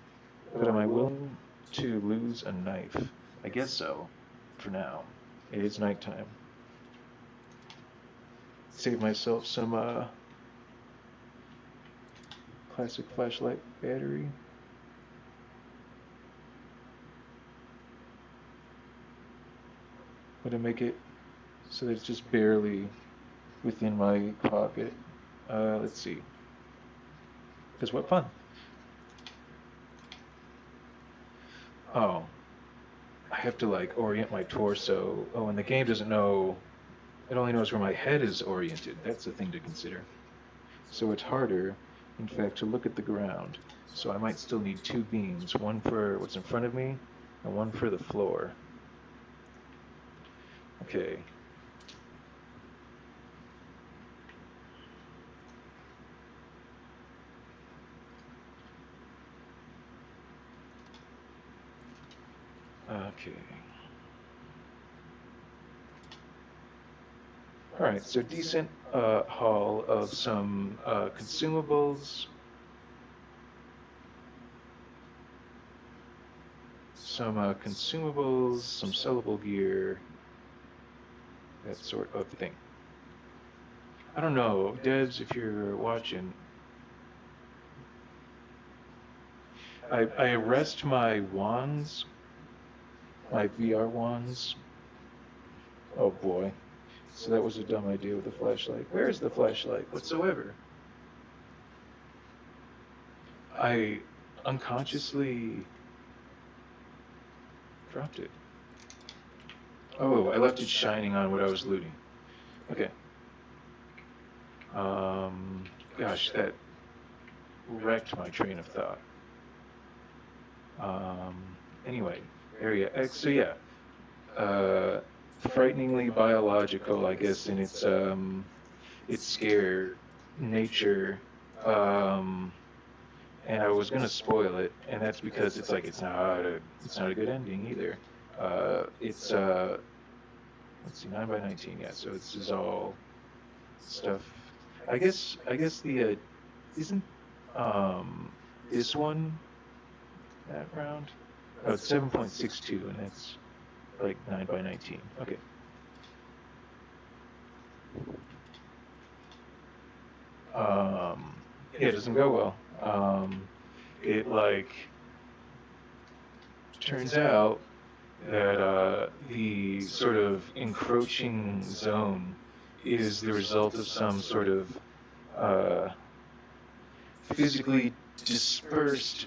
but am I willing to lose a knife? I guess so, for now. It is nighttime. Save myself some classic flashlight battery. I'm gonna make it so that it's just barely within my pocket. Let's see. Because what fun. Oh. I have to like orient my torso. Oh, and the game doesn't know, it only knows where my head is oriented. That's the thing to consider. So it's harder, in fact, to look at the ground. So I might still need two beams, one for what's in front of me and one for the floor. Okay. Okay. All right, so decent haul of some consumables, some sellable gear, that sort of thing. I don't know, devs, if you're watching, I rest my wands, my VR wands. Oh boy. So that was a dumb idea with the flashlight. Where is the flashlight whatsoever? I unconsciously dropped it. Oh, I left it shining on what I was looting. Okay. Gosh, that wrecked my train of thought. Anyway, area X. So yeah, frighteningly biological, I guess, in its scare nature. And I was gonna spoil it, and that's because it's like it's not a good ending either. It's let's see, 9 by 19. Yeah, so this is all stuff. I guess the isn't this one that round? Oh, it's 7.62, and it's like 9 by 19. Okay. Yeah, it doesn't go well. it like turns out that the sort of encroaching zone is the result of some sort of uh, physically dispersed,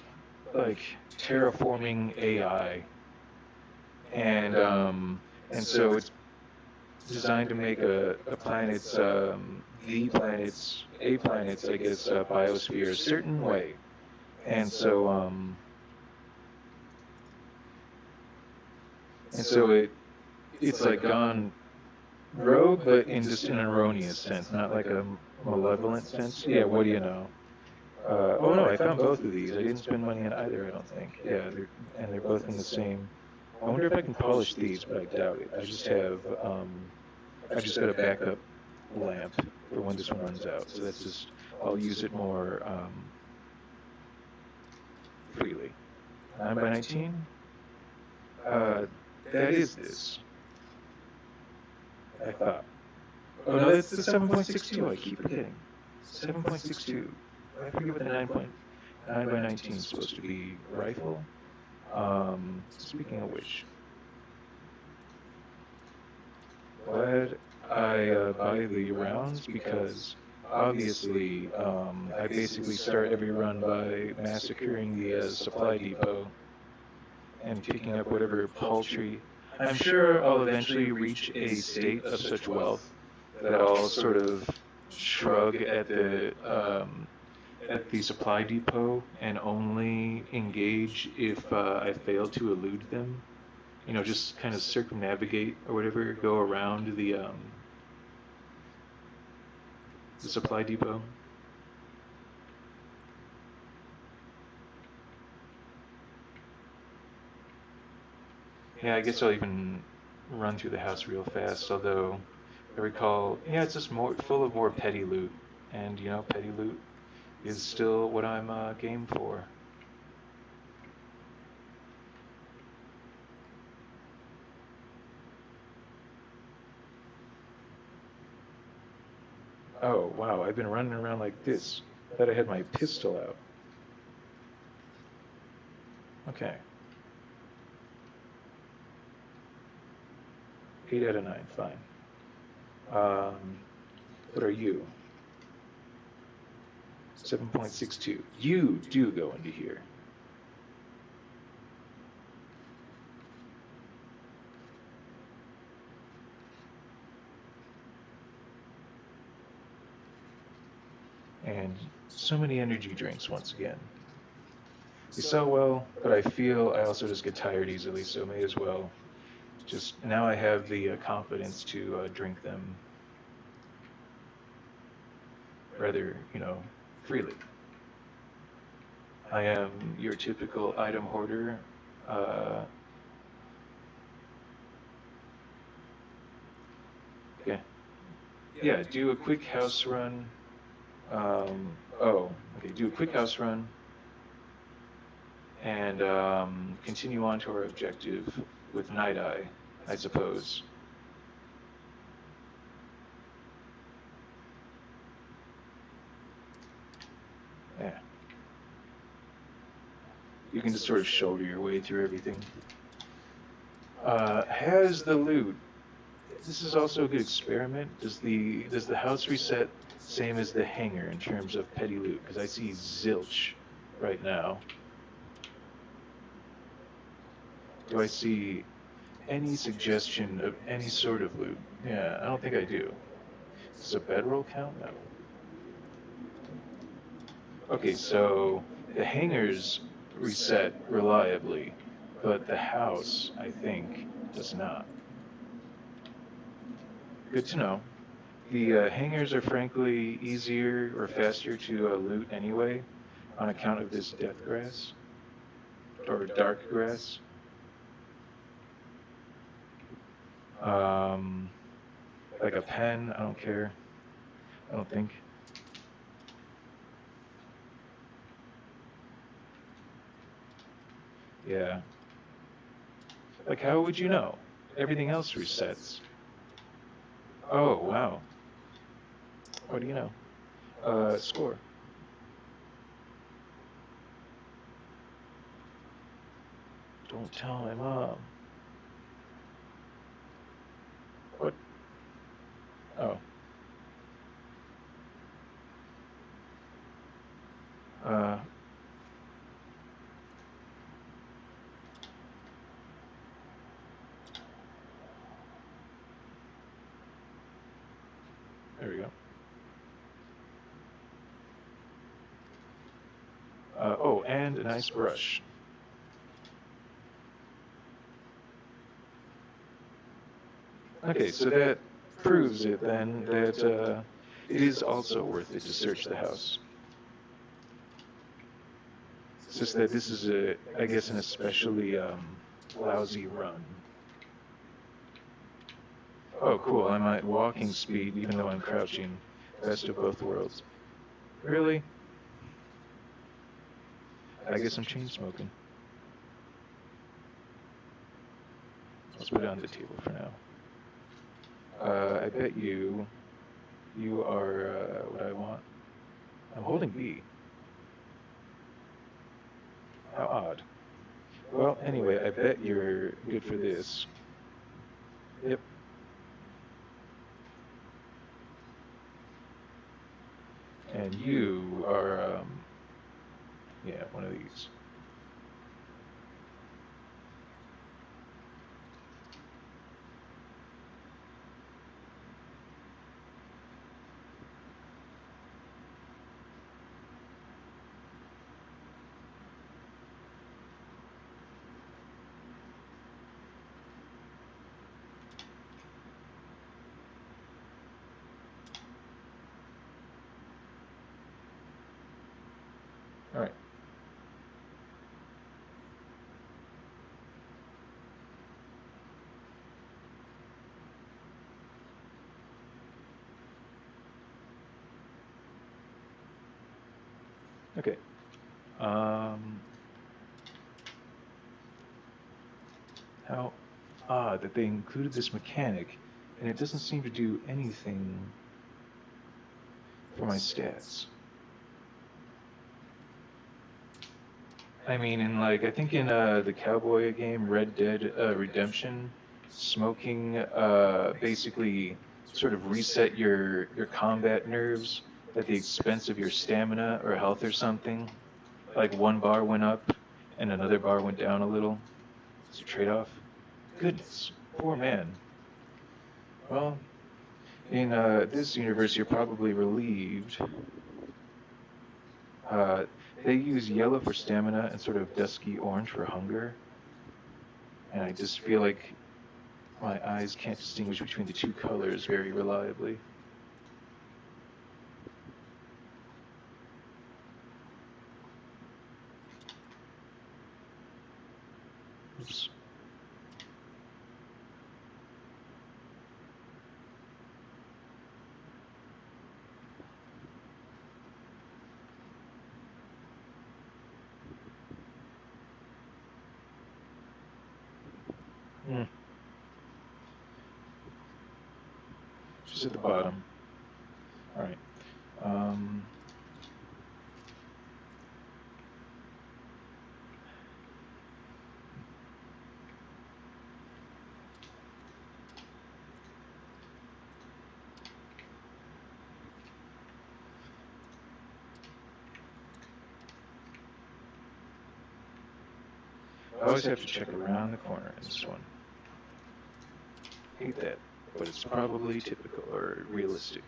like terraforming AI, and so it's designed to make a planet's a planet's I guess biosphere a certain way, and so it's like gone rogue, but in just an erroneous sense, not like a malevolent sense. Yeah, what do you know? Oh no, I found both of these. I didn't spend money on either, I don't think. Yeah, they're both in the same. I wonder if I can polish these, but I doubt it. I just got a backup lamp for when this one runs out. So that's just, I'll use it more freely. 9 by 19? That is this. I thought. Oh no, that's the 7.62. I keep forgetting. 7.62. I forget what the 9 by 19 is supposed to be. Rifle? Speaking of which, glad I buy the rounds because obviously I basically start every run by massacring the supply depot and picking up whatever paltry. I'm sure I'll eventually reach a state of such wealth that I'll sort of shrug at the supply depot and only engage if I fail to elude them. You know, just kind of circumnavigate or whatever, go around the supply depot. Yeah, I guess I'll even run through the house real fast, although I recall, yeah, it's just more full of more petty loot, and you know, petty loot is still what I'm game for. Oh, wow, I've been running around like this. I thought I had my pistol out. Okay. 8 out of 9, fine. What are you? 7.62. You do go into here. And so many energy drinks once again. They sell well, but I feel I also just get tired easily, so may as well. Just now I have the confidence to drink them rather, you know, freely. I am your typical item hoarder. Okay. Yeah, do a quick house run. Oh, okay, do a quick house run and continue on to our objective with Night Eye, I suppose. Yeah. You can just sort of shoulder your way through everything. Has the loot. This is also a good experiment. Does the house reset same as the hangar in terms of petty loot? Because I see zilch right now. Do I see any suggestion of any sort of loot? Yeah, I don't think I do. Does a bedroll count? No. Okay, so the hangars reset reliably, but the house, I think, does not. Good to know. The hangars are frankly easier or faster to loot anyway, on account of this death grass, or dark grass. Like a pen, I don't care. I don't think. Yeah. Like, how would you know? Everything else resets. Oh, wow. What do you know? Score. Don't tell my mom. What? Oh. Uh. There we go. Oh, and a nice brush. Okay, so that proves it then that it is also worth it to search the house. It's just that this is I guess, an especially lousy run. Oh, cool! I'm at walking speed even though I'm crouching. Best of both worlds. Really? I guess I'm chain smoking. Let's put it on the table for now. I bet you are what I want. I'm holding B. How odd. Well, anyway, I bet you're good for this. Yep. And you are, yeah, one of these. All right. Okay. How odd that they included this mechanic, and it doesn't seem to do anything for my stats. I mean, I think in the cowboy game, Red Dead Redemption, smoking basically sort of reset your combat nerves at the expense of your stamina or health or something. Like one bar went up and another bar went down a little. It's a trade-off. Goodness, poor man. Well, in this universe, you're probably relieved. They use yellow for stamina and sort of dusky orange for hunger. And I just feel like my eyes can't distinguish between the two colors very reliably. Oops. Just at the bottom. All right. I always have to check around the corner in this one. Hate that, but it's probably typical or realistic.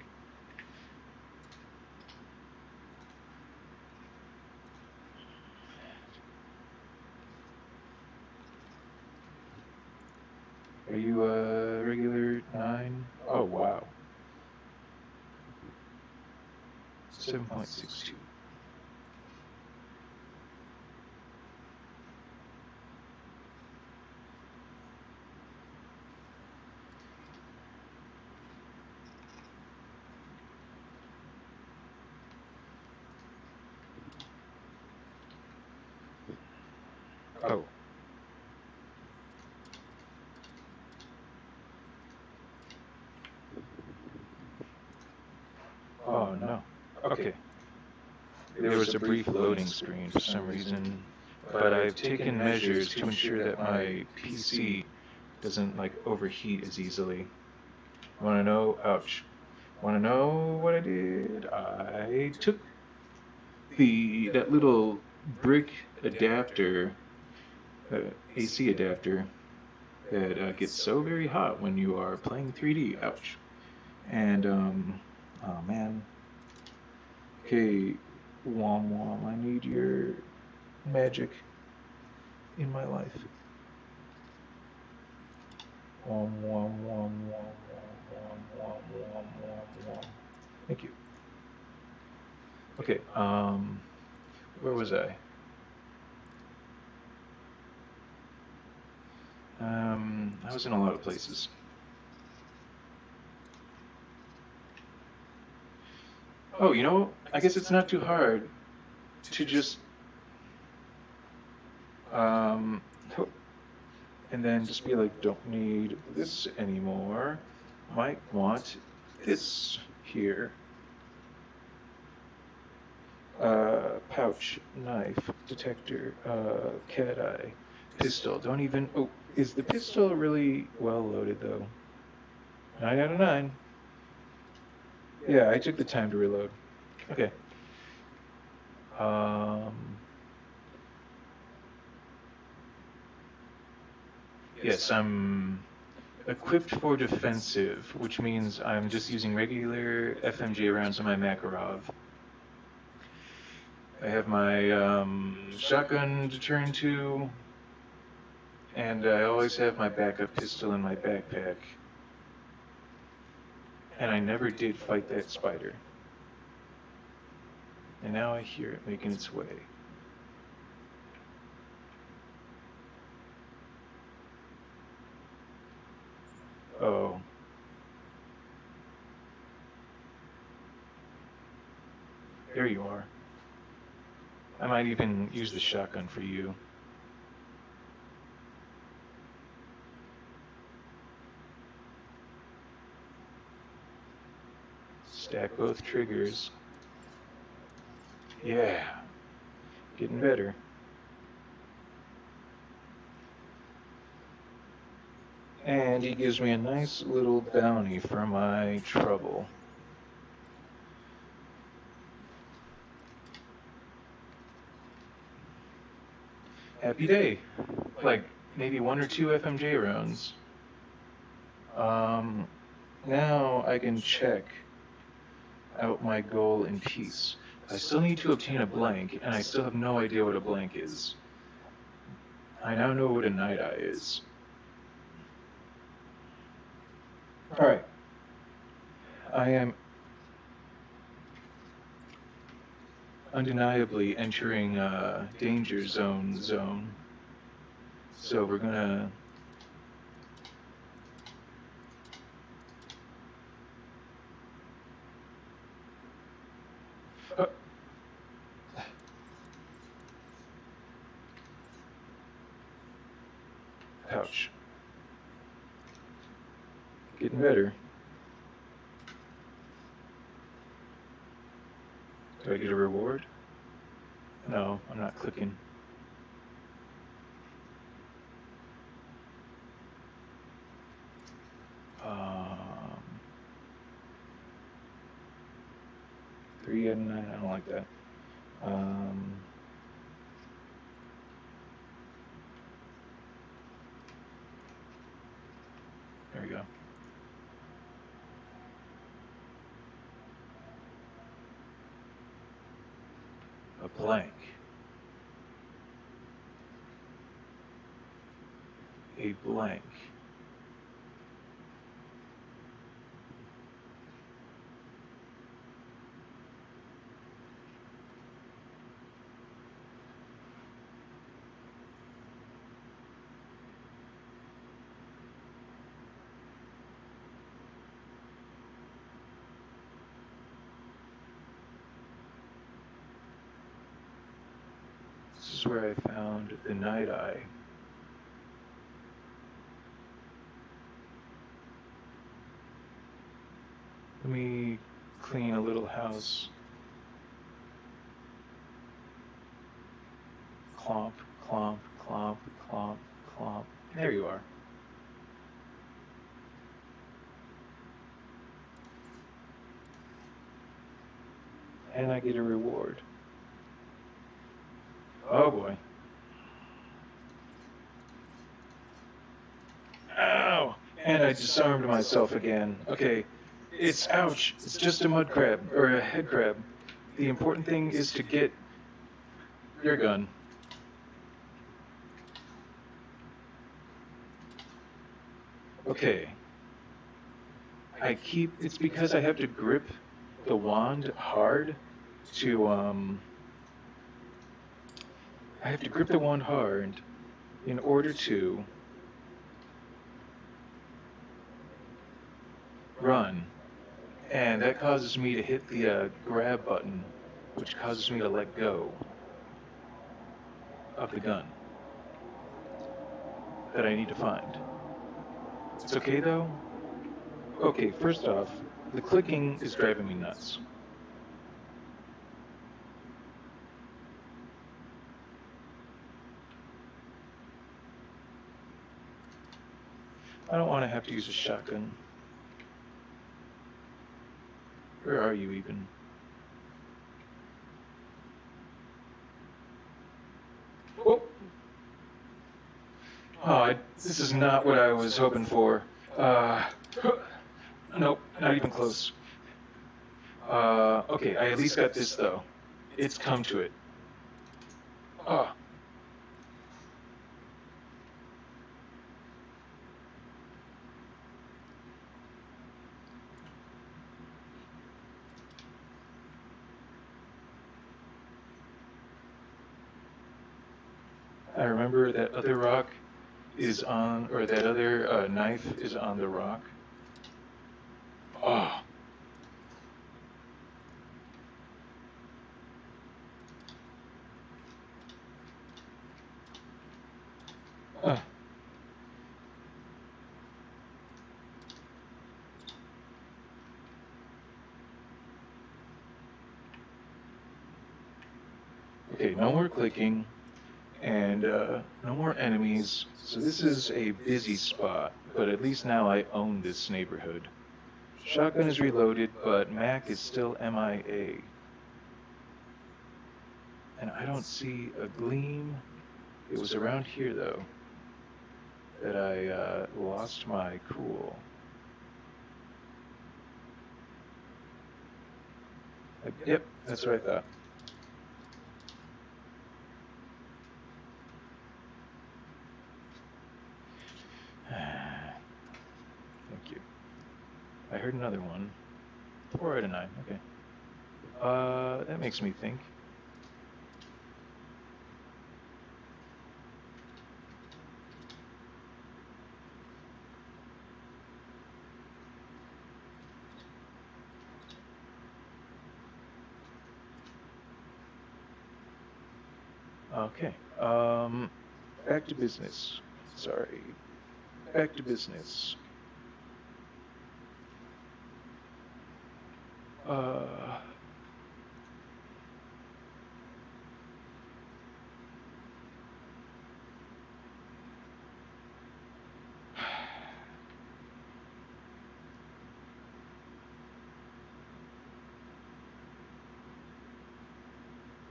Are you a regular 9? Oh, wow. 7.62. Oh. Oh, no. Okay. There was a brief loading screen for some reason. but I've taken measures to ensure that my PC doesn't like overheat as easily. Want to know? Ouch. Want to know what I did? I took that little brick adapter, AC adapter, that gets so very hot when you are playing 3D. Ouch. And oh man. Okay, Wom Wom, I need your magic in my life. Wom Wom Wom Wom Wom Wom Wom Wom Wom. Thank you. Okay, where was I? I was in a lot of places. Oh, you know, I guess it's not too hard to just, and then just be like, don't need this anymore. Might want this here. Pouch, knife, detector, cat eye, pistol. Don't even, oh, is the pistol really well loaded though? 9 out of 9. Yeah, I took the time to reload. Okay. Yes, I'm equipped for defensive, which means I'm just using regular FMJ rounds on my Makarov. I have my shotgun to turn to, and I always have my backup pistol in my backpack. And I never did fight that spider. And now I hear it making its way. Oh. There you are. I might even use the shotgun for you. Stack both triggers. Yeah. Getting better. And he gives me a nice little bounty for my trouble. Happy day. Like maybe 1 or 2 FMJ rounds. Now I can check out my goal in peace. I still need to obtain a blank, and I still have no idea what a blank is. I now know what a night eye is. Alright. I am undeniably entering danger zone. So we're gonna ouch. Getting better. Do I get a reward? No, I'm not clicking. Three out of 9, I don't like that. There we go. A blank. A blank. This is where I found the night eye. Let me clean a little house. Clomp, clomp, clomp, clomp, clomp. There you are. And I get a reward. Oh boy. Ow! And I disarmed myself again. Okay. It's ouch. It's just a mud crab, or a head crab. The important thing is to get your gun. Okay. It's because I have to grip the wand hard to, I have to grip the wand hard in order to run. And that causes me to hit the grab button, which causes me to let go of the gun that I need to find. It's okay though? Okay, first off, the clicking is driving me nuts. I don't want to have to use a shotgun. Where are you even? Oh! Oh, this is not what I was hoping for. Nope, not even close. Okay, I at least got this though. It's come to it. Oh. I remember that other rock is on, or that other knife is on the rock. Oh. Okay, no more clicking, and no more enemies. So this is a busy spot, but at least now I own this neighborhood. Shotgun is reloaded, but Mac is still MIA. And I don't see a gleam. It was around here, though, that I lost my cool. Yep, that's what I thought. Thank you. I heard another one. 4 out of 9, okay. That makes me think. Okay, back to business. Sorry. Back to business.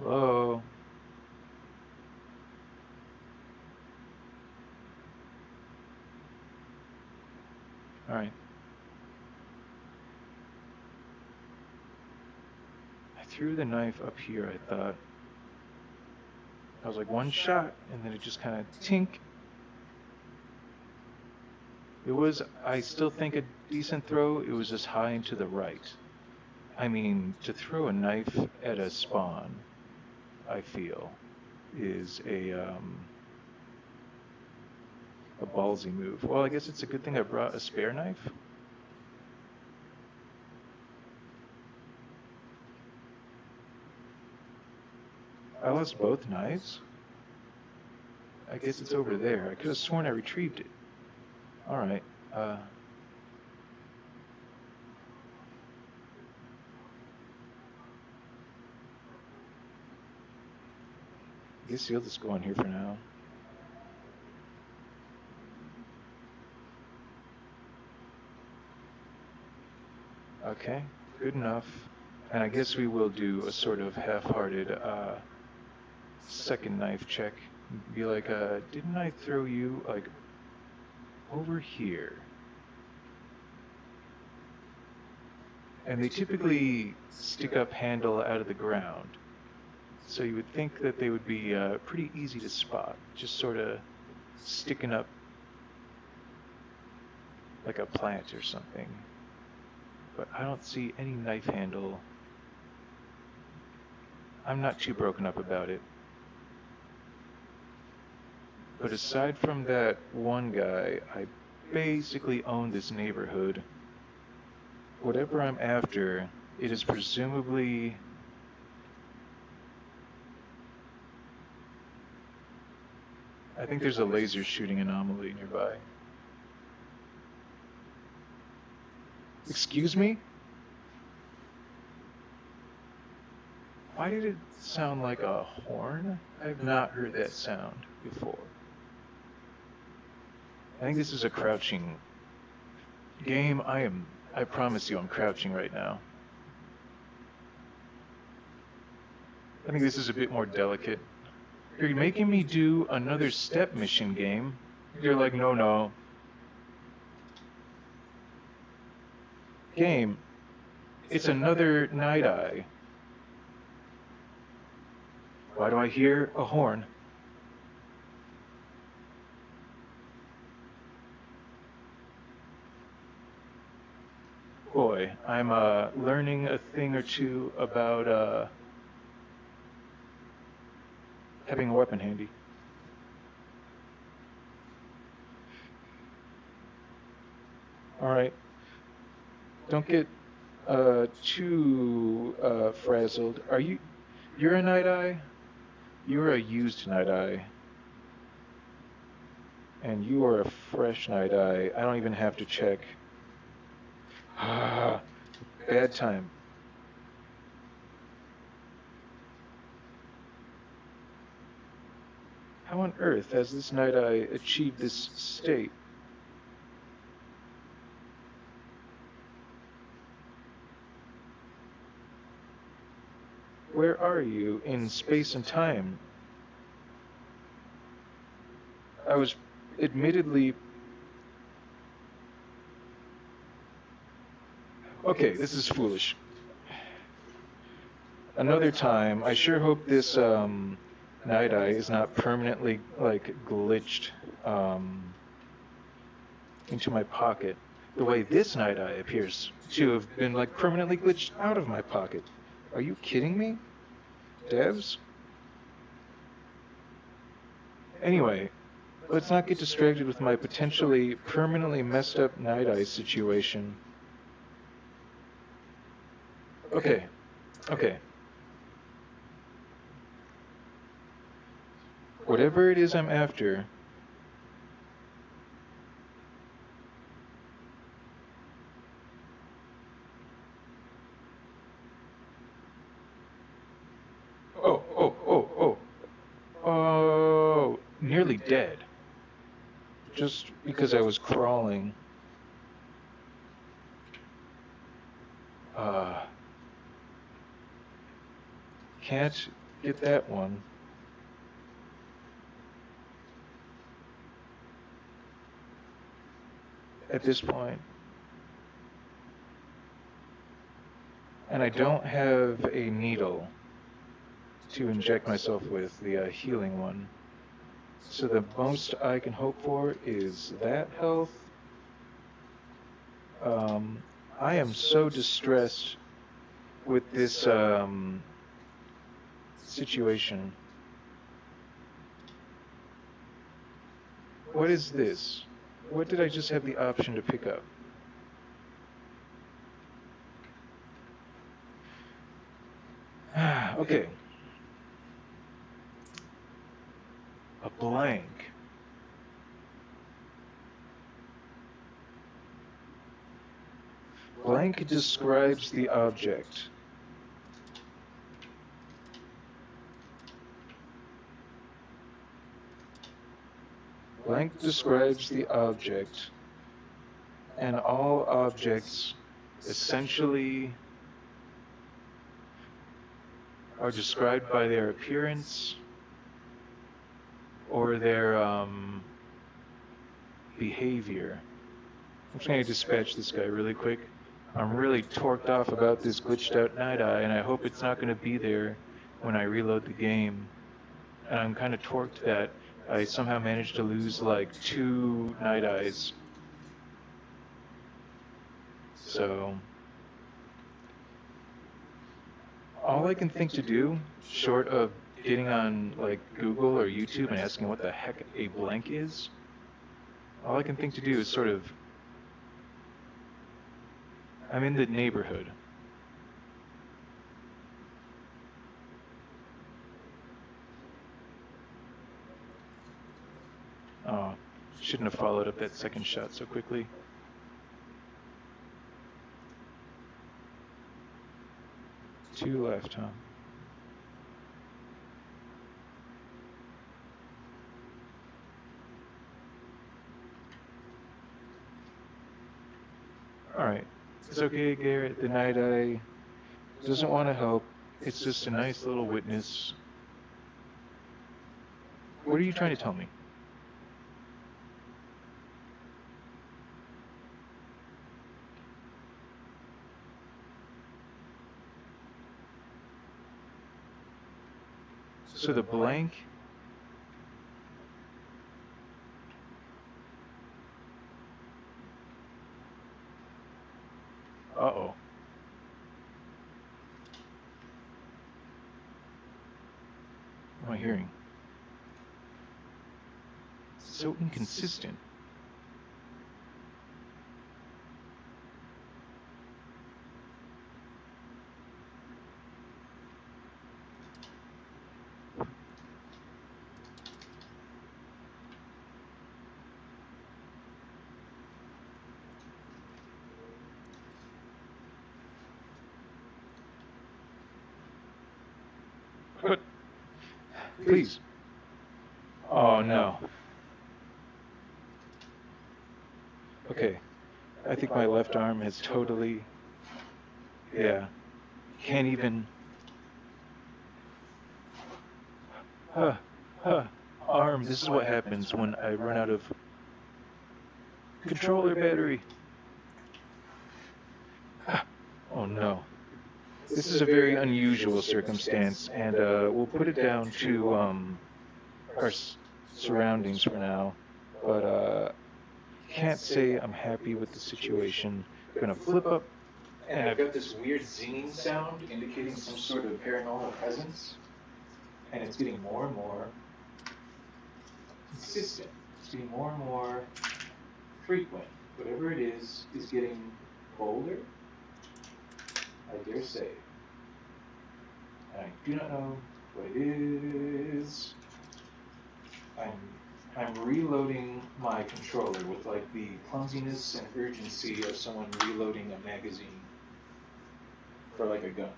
Hello? Alright. I threw the knife up here, I thought. I was like, one shot, and then it just kind of tink. It was, I still think, a decent throw. It was just high and to the right. I mean, to throw a knife at a spawn, I feel, is a ballsy move. Well, I guess it's a good thing I brought a spare knife. I lost both knives? I guess it's over there. I could have sworn I retrieved it. Alright, I guess you'll just go in here for now. Okay, good enough. And I guess we will do a sort of half-hearted second knife check. Be like, didn't I throw you, like, over here? And they typically stick up handle out of the ground. So you would think that they would be pretty easy to spot, just sort of sticking up like a plant or something. But I don't see any knife handle. I'm not too broken up about it. But aside from that one guy, I basically own this neighborhood. Whatever I'm after, it is presumably... I think there's a laser shooting anomaly nearby. Excuse me? Why did it sound like a horn? I've not heard that sound before. I think this is a crouching game. I promise you I'm crouching right now. I think this is a bit more delicate. You're making me do another step mission game. You're like, no. Game, it's another Night Eye. Why do I hear a horn? Boy, I'm learning a thing or two about having a weapon handy. Alright. Don't get too frazzled. You're a Night Eye? You're a used Night Eye. And you are a fresh Night Eye. I don't even have to check. Bad time. How on earth has this Night Eye achieved this state? Where are you in space and time? I was admittedly... Okay, this is foolish. Another time, I sure hope this Night Eye is not permanently, like, glitched into my pocket. The way this Night Eye appears to have been, like, permanently glitched out of my pocket. Are you kidding me? Devs? Anyway, let's not get distracted with my potentially permanently messed up Night Eye situation. Okay. Whatever it is I'm after, Oh, nearly dead. Just because I was crawling. Can't get that one. At this point. And I don't have a needle to inject myself with, the healing one. So the most I can hope for is that health. I am so distressed with this situation. What is this? What did I just have the option to pick up? Okay. A blank. Blank describes the object. Blank describes the object, and all objects essentially are described by their appearance or their behavior. I'm just going to dispatch this guy really quick. I'm really torqued off about this glitched out night eye, and I hope it's not going to be there when I reload the game. And I'm kind of torqued that I somehow managed to lose like 2 night eyes. So all I can think to do, short of getting on like Google or YouTube and asking what the heck a blank is, all I can think to do is sort of, I'm in the neighborhood. Oh, shouldn't have followed up that second shot so quickly. Two left, huh? Alright. It's okay, Garrett. The night eye doesn't want to help. It's just a nice little witness. What are you trying to tell me? So the blank uh-oh. What am I hearing? It's so inconsistent. But please. Oh no. Okay. I think my left arm has totally, yeah, can't even, arm. This is what happens when I run out of controller battery. Oh no. This is a very unusual circumstance, and we'll put it down to our surroundings for now. But can't say I'm happy with the situation. I'm gonna flip up, and I've got this weird zinging sound indicating some sort of paranormal presence, and it's getting more and more consistent. It's getting more and more frequent. Whatever it is getting bolder, I dare say. And I do not know what it is. I'm reloading my controller with like the clumsiness and urgency of someone reloading a magazine for like a gun.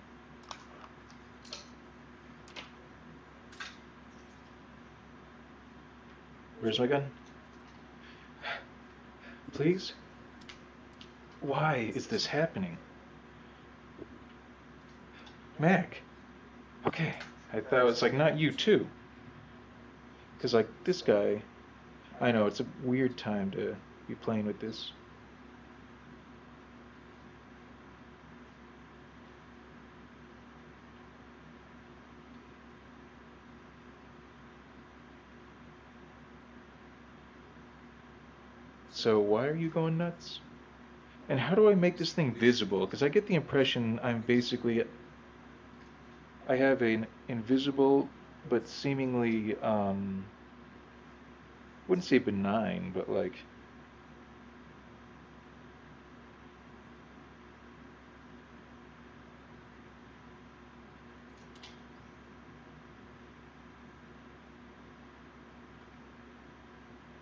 Where's my gun? Please? Why is this happening? Mac. Okay. I thought it was like, not you too. Because like this guy, I know it's a weird time to be playing with this. So why are you going nuts? And how do I make this thing visible? Because I get the impression I'm basically, I have an invisible but seemingly, wouldn't say benign, but like,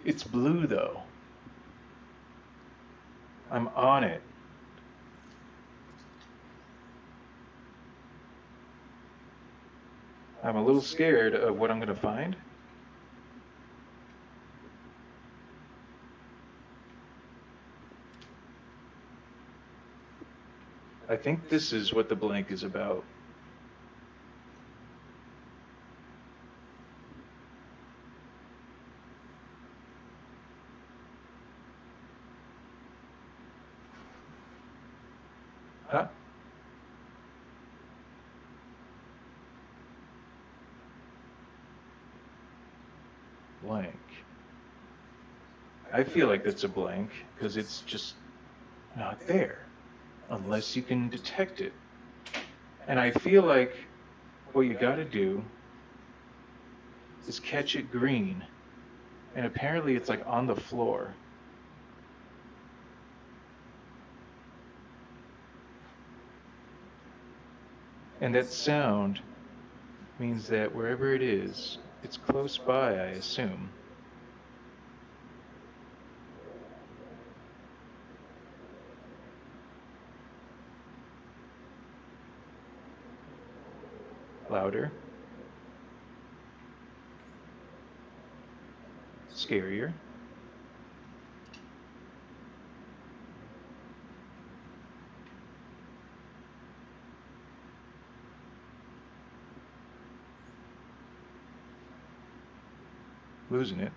it's blue though. I'm on it. I'm a little scared of what I'm going to find. I think this is what the blank is about. Huh? Blank. I feel like that's a blank because it's just not there unless you can detect it. And I feel like what you got to do is catch it green. And apparently it's like on the floor. And that sound means that wherever it is, it's close by, I assume. Louder. Scarier. Losing it.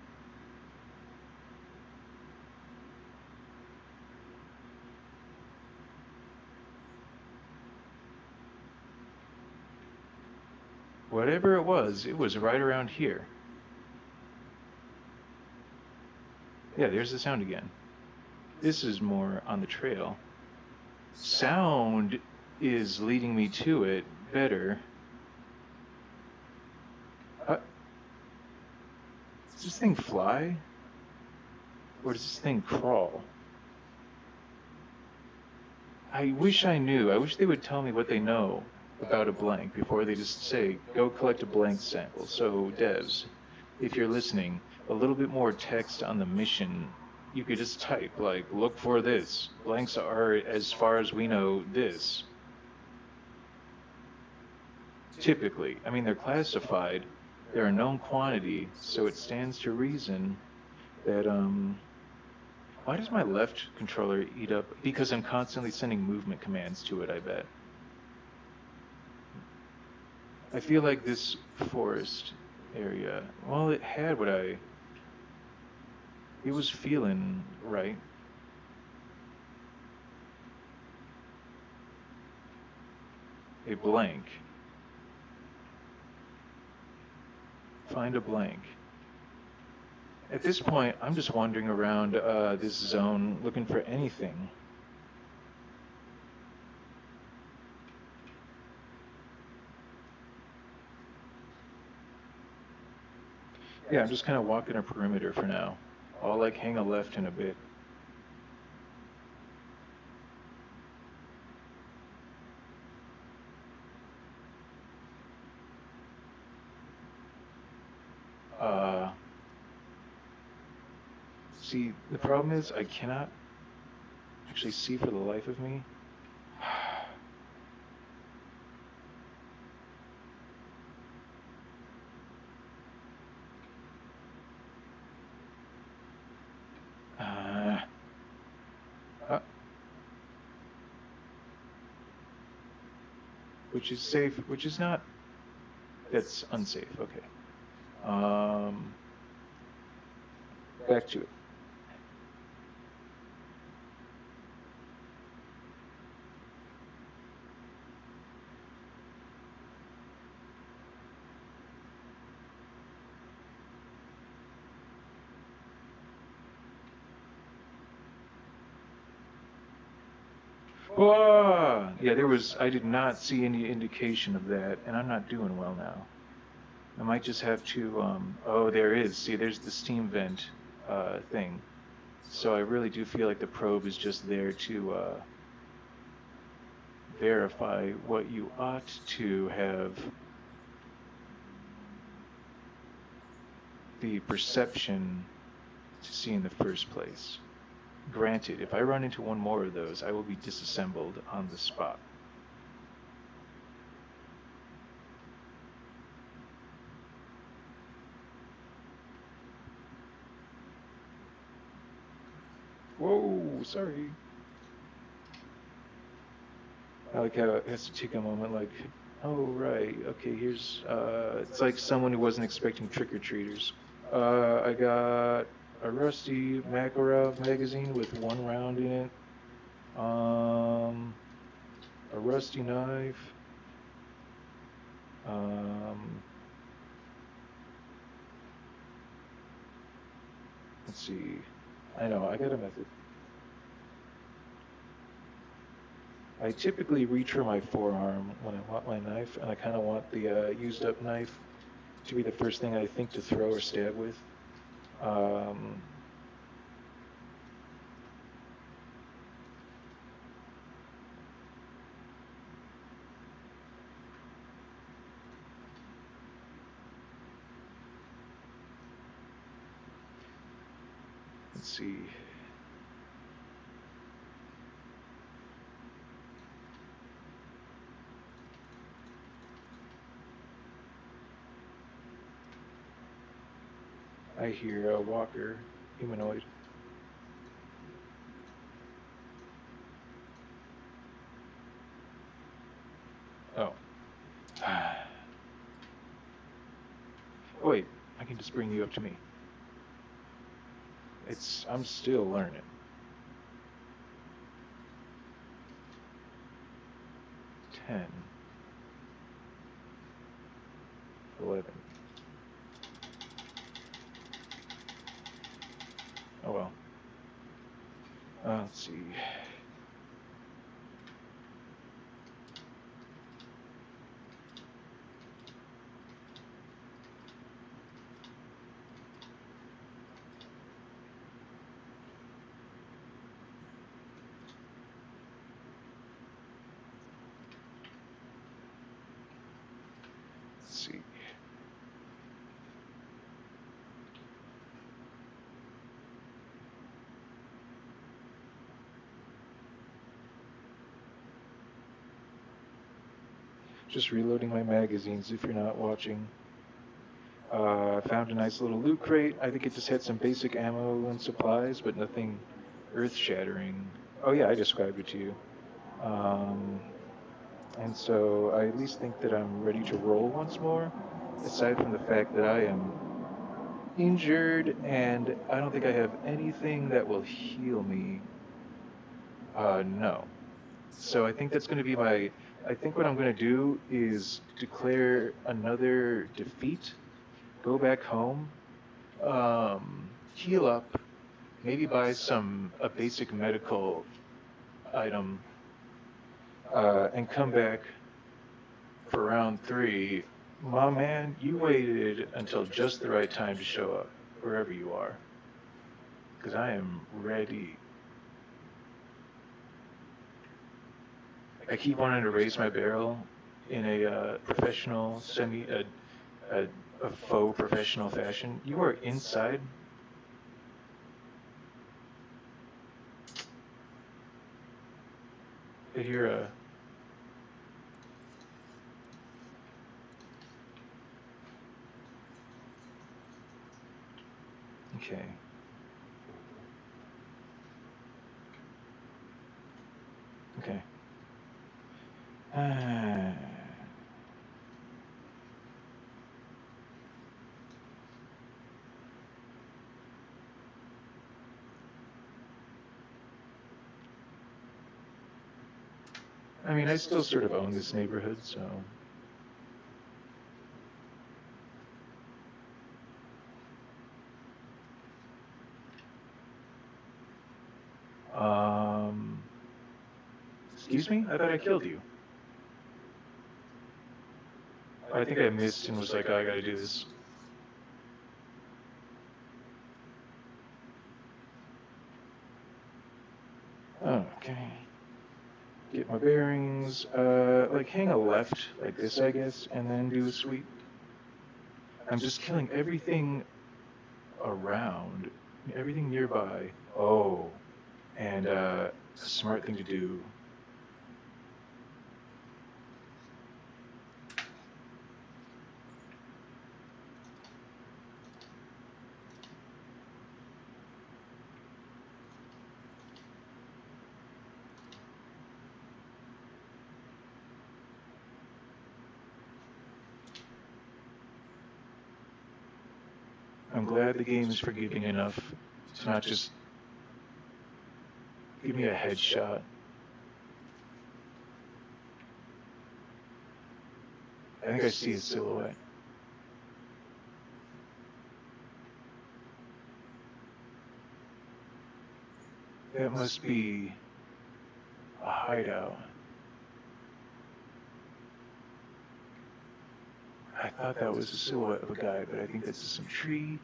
Whatever it was right around here. Yeah, there's the sound again. This is more on the trail. Sound is leading me to it better. Does this thing fly? Or does this thing crawl? I wish I knew. I wish they would tell me what they know about a blank before they just say, go collect a blank sample. So, devs, if you're listening, a little bit more text on the mission. You could just type, like, look for this. Blanks are, as far as we know, this. Typically. I mean, they're classified. They're a known quantity, so it stands to reason that, why does my left controller eat up? Because I'm constantly sending movement commands to it, I bet. I feel like this forest area, well, it had what it was feeling right. A blank. Find a blank. At this point, I'm just wandering around this zone looking for anything. Yeah, I'm just kind of walking a perimeter for now. I'll like hang a left in a bit. See, the problem is I cannot actually see for the life of me. Which is safe, which is not, that's unsafe, okay. Back to it. Oh, yeah, I did not see any indication of that, and I'm not doing well now. I might just have to, oh, there is. See, there's the steam vent thing. So I really do feel like the probe is just there to verify what you ought to have the perception to see in the first place. Granted, if I run into one more of those, I will be disassembled on the spot. Whoa, sorry. I like how it has to take a moment, like, oh right, okay, here's it's like someone who wasn't expecting trick-or-treaters. I got a rusty Makarov magazine with one round in it. Um, a rusty knife. Um, let's see. I know, I got a method. I typically reach for my forearm when I want my knife, and I kind of want the used up knife to be the first thing I think to throw or stab with. Um, let's see. I hear a walker, humanoid. Oh. Oh, wait, I can just bring you up to me. I'm still learning. 10, 11. Oh well. Let's see. Let's see. Just reloading my magazines if you're not watching. Found a nice little loot crate. I think it just had some basic ammo and supplies, but nothing earth-shattering. Oh yeah, I described it to you. Um, and so I at least think that I'm ready to roll once more, aside from the fact that I am injured and I don't think I have anything that will heal me. No. So I think that's going to be I think what I'm going to do is declare another defeat, go back home, heal up, maybe buy a basic medical item, and come back for round 3. My man, you waited until just the right time to show up, wherever you are, because I am ready. I keep wanting to raise my barrel in a professional, a faux professional fashion. You are inside. I hear a. Okay. Okay. I mean, I still sort of own this neighborhood, so. Excuse me? I thought I killed you. I think I missed and was like, oh, I gotta do this. Okay. Get my bearings. Like hang a left, like this, I guess, and then do a sweep. I'm just killing everything around, everything nearby. Oh, and a smart thing to do. I'm glad the game is forgiving enough to not just give me a headshot. I think I see a silhouette. That must be a hideout. I thought that was a silhouette of a guy, but I think that's just some tree.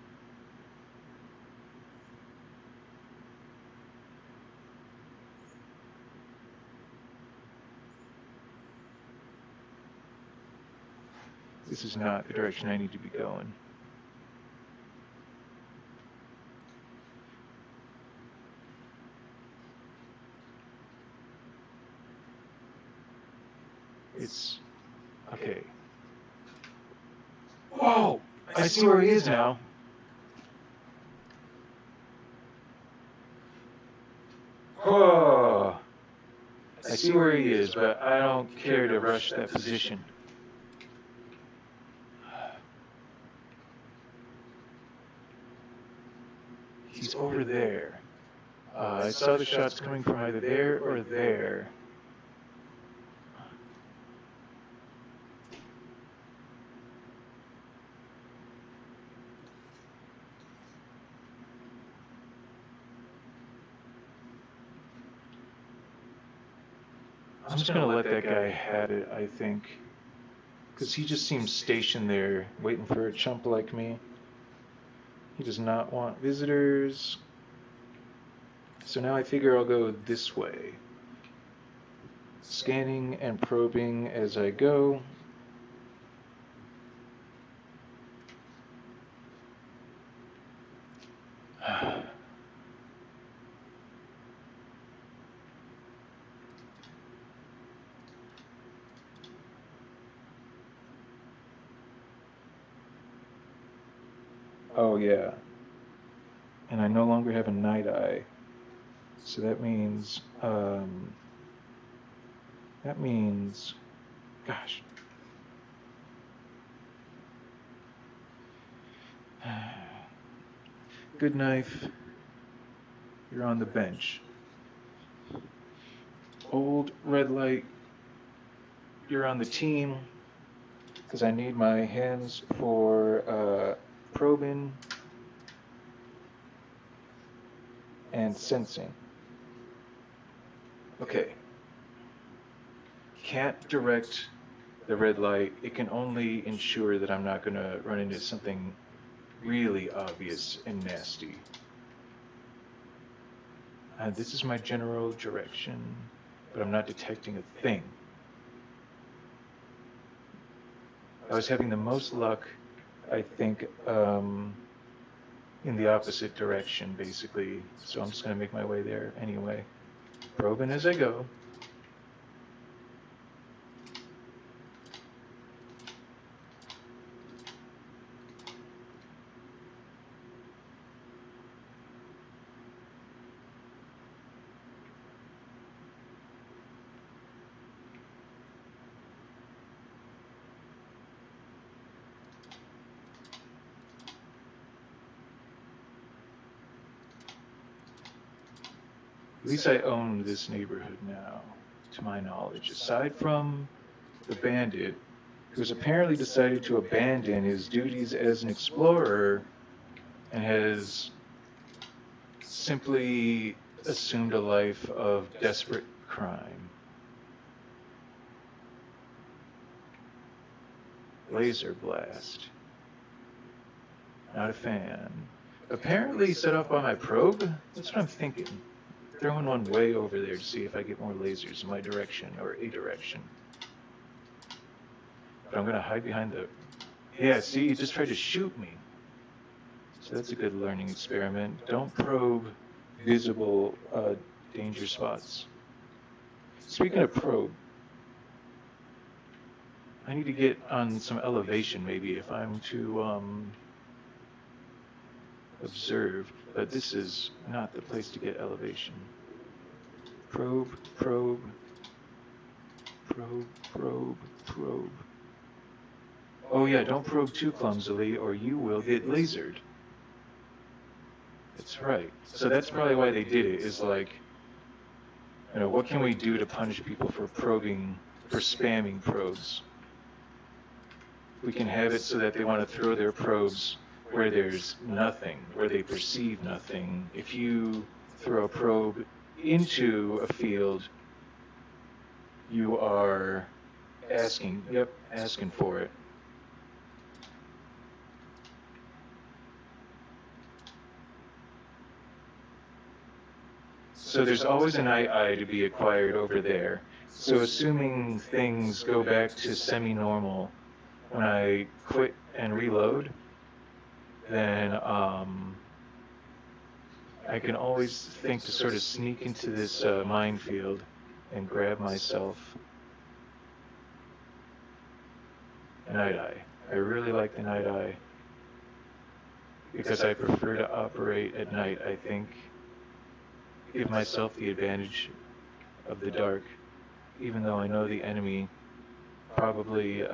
This is not the direction I need to be going. It's okay. Whoa! I see where he is now. Whoa! I see where he is, but I don't care to rush that position. He's over there. I saw the shots coming from either there or there. I'm just gonna let that guy have it, I think. Because he just seems stationed there, waiting for a chump like me. He does not want visitors. So now I figure I'll go this way. Scanning and probing as I go. Oh yeah. And I no longer have a night eye. So that means, gosh. Good knife. You're on the bench. Old red light. You're on the team. Because I need my hands for probing and sensing. Okay. Can't direct the red light. It can only ensure that I'm not going to run into something really obvious and nasty. This is my general direction, but I'm not detecting a thing. I was having the most luck, I think, in the opposite direction, basically. So I'm just going to make my way there anyway. Probing as I go. At least I own this neighborhood now, to my knowledge, aside from the bandit, who's apparently decided to abandon his duties as an explorer and has simply assumed a life of desperate crime. Laser blast. Not a fan. Apparently set off by my probe? That's what I'm thinking. Throwing one way over there to see if I get more lasers in my direction or a direction. But I'm gonna hide behind the... Yeah, see, he just tried to shoot me. So that's a good learning experiment. Don't probe visible danger spots. Speaking of probe, I need to get on some elevation maybe if I'm to observe, but this is not the place to get elevation. Probe, probe, probe, probe, probe. Oh yeah, don't probe too clumsily or you will get lasered. That's right. So that's probably why they did it, is like, what can we do to punish people for spamming probes? We can have it so that they want to throw their probes where there's nothing, where they perceive nothing. If you throw a probe into a field, you are asking for it. So there's always an II to be acquired over there. So assuming things go back to semi-normal when I quit and reload, then I can always think to sort of sneak into this minefield and grab myself Night Eye. I really like the Night Eye because I prefer to operate at night. I think give myself the advantage of the dark, even though I know the enemy probably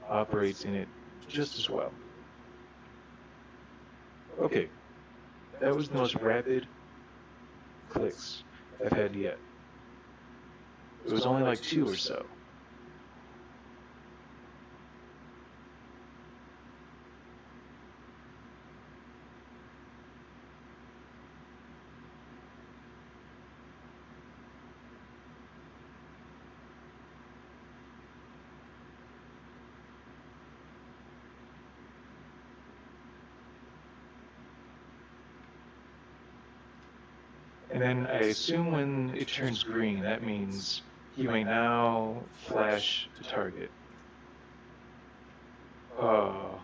operates in it just as well. Okay, that was the most rapid clicks I've had yet. It was only like 2 or so. And then I assume when it turns green, that means you may now flash the target. Oh,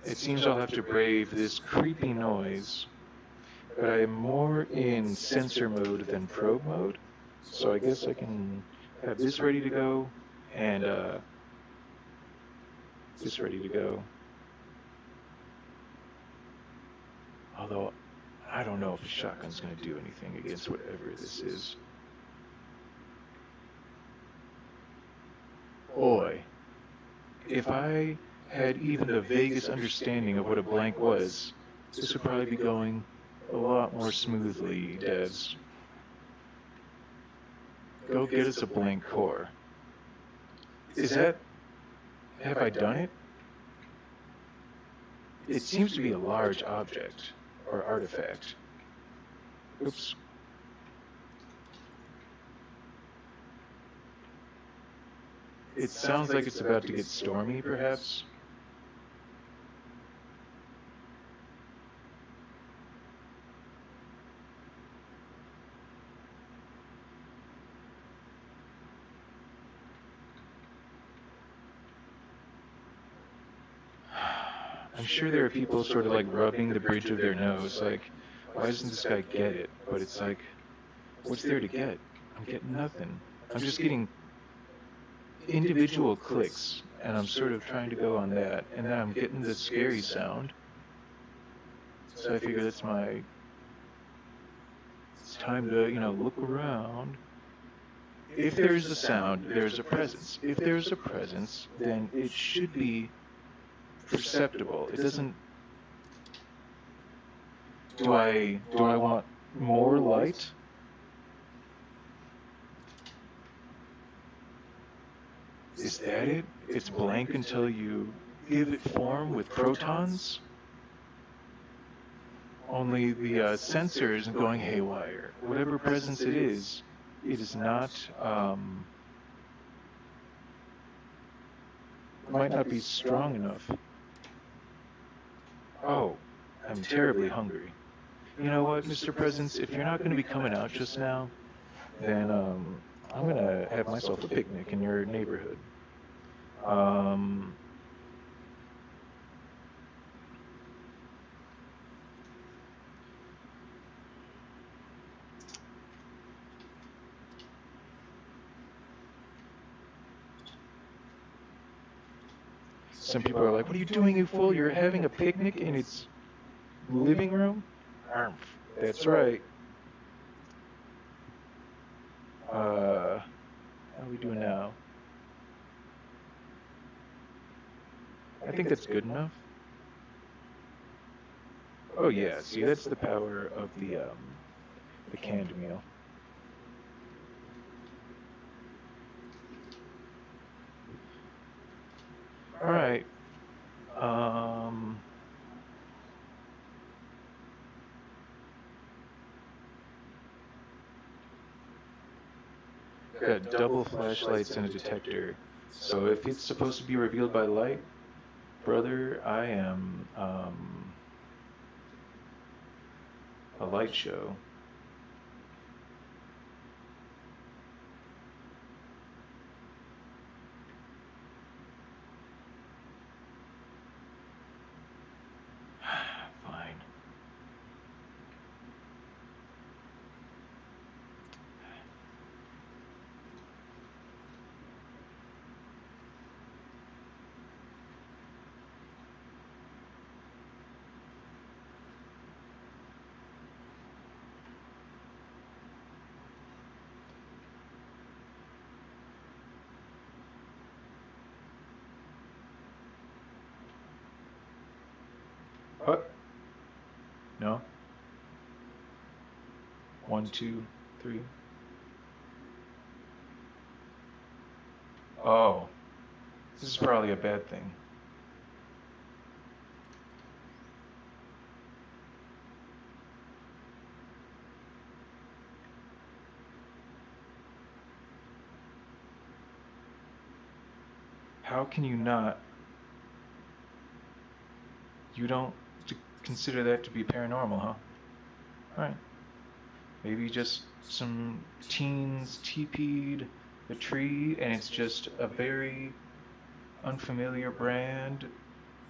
it seems I'll have to brave this creepy noise, but I am more in sensor mode than probe mode, so I guess I can have this ready to go and this ready to go. Although I don't know if a shotgun's going to do anything against whatever this is. Boy, if I had even the vaguest understanding of what a blank was, this would probably be going a lot more smoothly, devs. Go get us a blank core. Have I done it? It seems to be a large object or artifact. Oops. It sounds like it's about to get stormy, perhaps. I'm sure there are people sort of like rubbing the bridge of their nose, like, why doesn't this guy get it? But it's like, what's there to get? I'm getting nothing. I'm just getting individual clicks, and I'm sort of trying to go on that, and then I'm getting the scary sound. So I figure it's time to, look around. If there's a sound, there's a presence. If there's a presence, then it should be perceptible. It doesn't. Do I want more light? Is that it? It's blank until you give it form with protons? Only the sensor isn't going haywire. Whatever presence it is not, might not be strong enough. Oh, I'm terribly hungry. You know what, Mr. Presence, if you're not going to be coming out just now, then I'm going to have myself a picnic in your neighborhood. Some people are like, what are you doing, you fool? You're having a picnic in its living room? That's right. How are we doing now? I think that's good enough. Oh yeah, see that's the power of the canned meal. All right. Um, got double flashlights and a detector. So if it's supposed to be revealed by light, brother, I am a light show. Fine. What? No? One, two, three. Oh, this is probably a bad thing. How can you not? You don't consider that to be paranormal, huh? Alright. Maybe just some teens TP'd a tree and it's just a very unfamiliar brand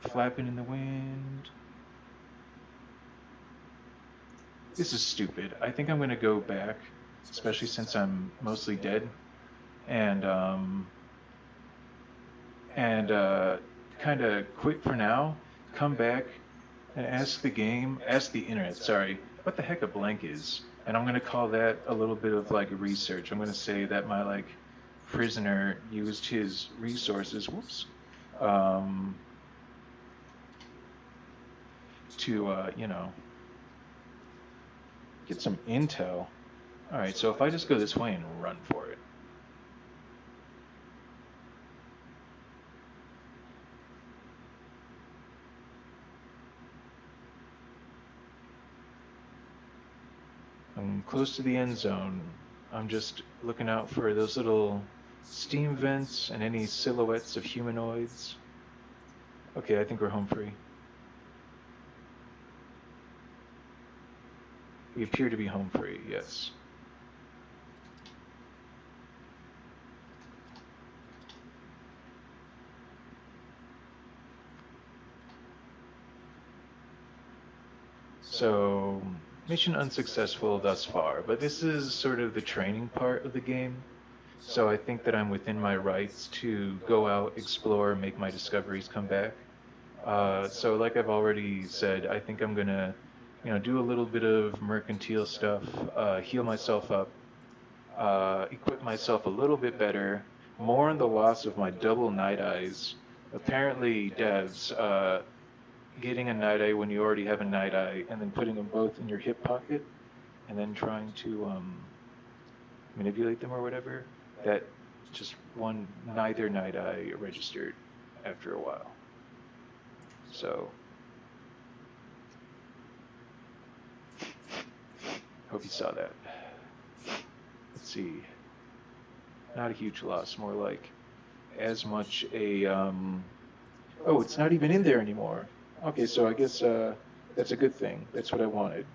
flapping in the wind. This is stupid. I think I'm gonna go back, especially since I'm mostly dead, and and kind of quit for now. Come back and ask the internet, sorry, what the heck a blank is. And I'm gonna call that a little bit of like research. I'm gonna say that my like prisoner used his resources, whoops, um, to get some intel. All right, so if I just go this way and run for it. I'm close to the end zone. I'm just looking out for those little steam vents and any silhouettes of humanoids. Okay, I think we're home free. We appear to be home free, yes. So, mission unsuccessful thus far, but this is sort of the training part of the game. So I think that I'm within my rights to go out, explore, make my discoveries, come back. So like I've already said, I think I'm gonna, do a little bit of mercantile stuff, heal myself up, equip myself a little bit better, mourn the loss of my double night eyes. Apparently, devs, getting a night eye when you already have a night eye, and then putting them both in your hip pocket, and then trying to manipulate them or whatever, that just one neither night eye registered after a while. So, hope you saw that. Let's see. Not a huge loss, more like as much a oh, it's not even in there anymore. Okay, so I guess that's a good thing. That's what I wanted.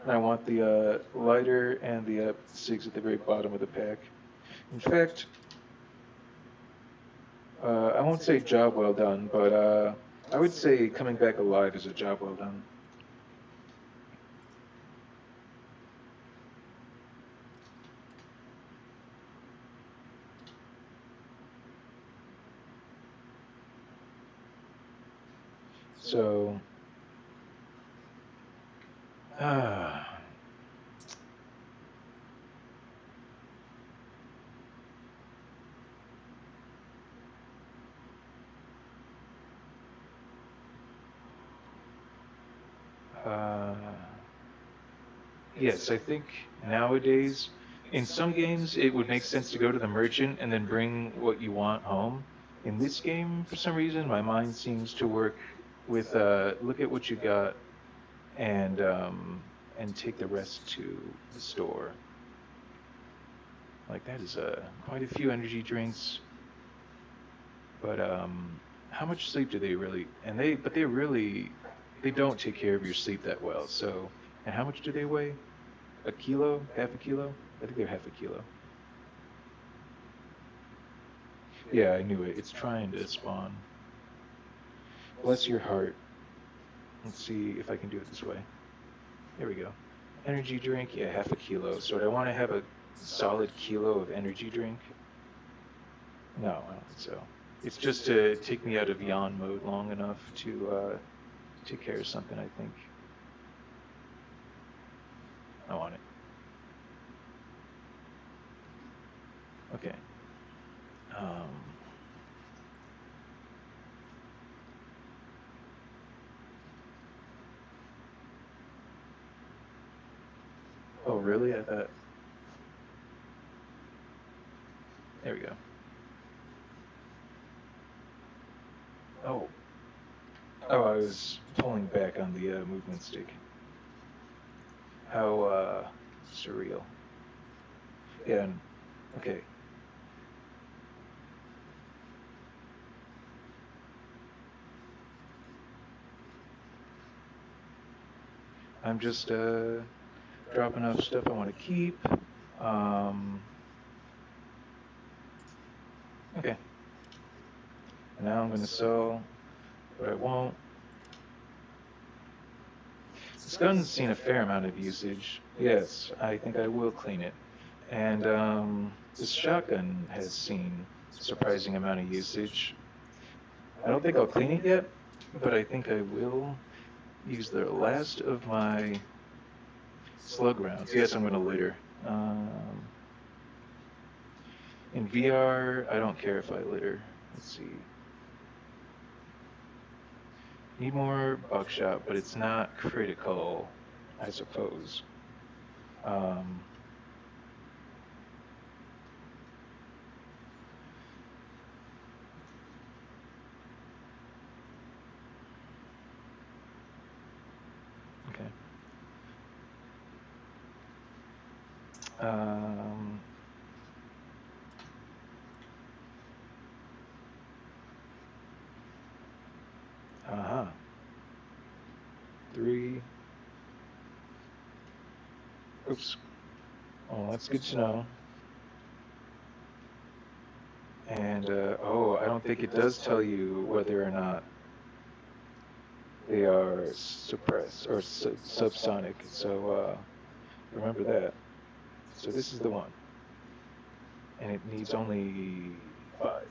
And I want the lighter and the cigs at the very bottom of the pack. In fact, I won't say job well done, but I would say coming back alive is a job well done. So, ah. Uh, yes, I think nowadays, in some games, it would make sense to go to the merchant and then bring what you want home. In this game, for some reason, my mind seems to work with look at what you got and take the rest to the store. Like that is quite a few energy drinks, but how much sleep do they really? And they really they don't take care of your sleep that well. So, and how much do they weigh? A kilo? Half a kilo? I think they're half a kilo. Yeah, I knew it. It's trying to spawn. Bless your heart. Let's see if I can do it this way. There we go. Energy drink, yeah, half a kilo. So do I want to have a solid kilo of energy drink? No, I don't think so. It's just to take me out of yawn mode long enough to take care of something, I think. I want it. Okay. Um, oh, really? I thought. There we go. Oh. Oh, I was pulling back on the movement stick. How surreal. Yeah. Okay. I'm just dropping off stuff I want to keep. Um, okay. Now I'm going to sell what I won't. This gun's seen a fair amount of usage. Yes, I think I will clean it. And this shotgun has seen a surprising amount of usage. I don't think I'll clean it yet, but I think I will use the last of my slug rounds. Yes, I'm going to litter. In VR, I don't care if I litter. Let's see. Need more buckshot, but it's not critical, I suppose. Um, okay. Uh-huh. 3. Oops. Oh, that's good to know. And, oh, I don't think it does tell you whether or not they are suppressed or subsonic. So, remember that. So this is the one. And it needs only 5.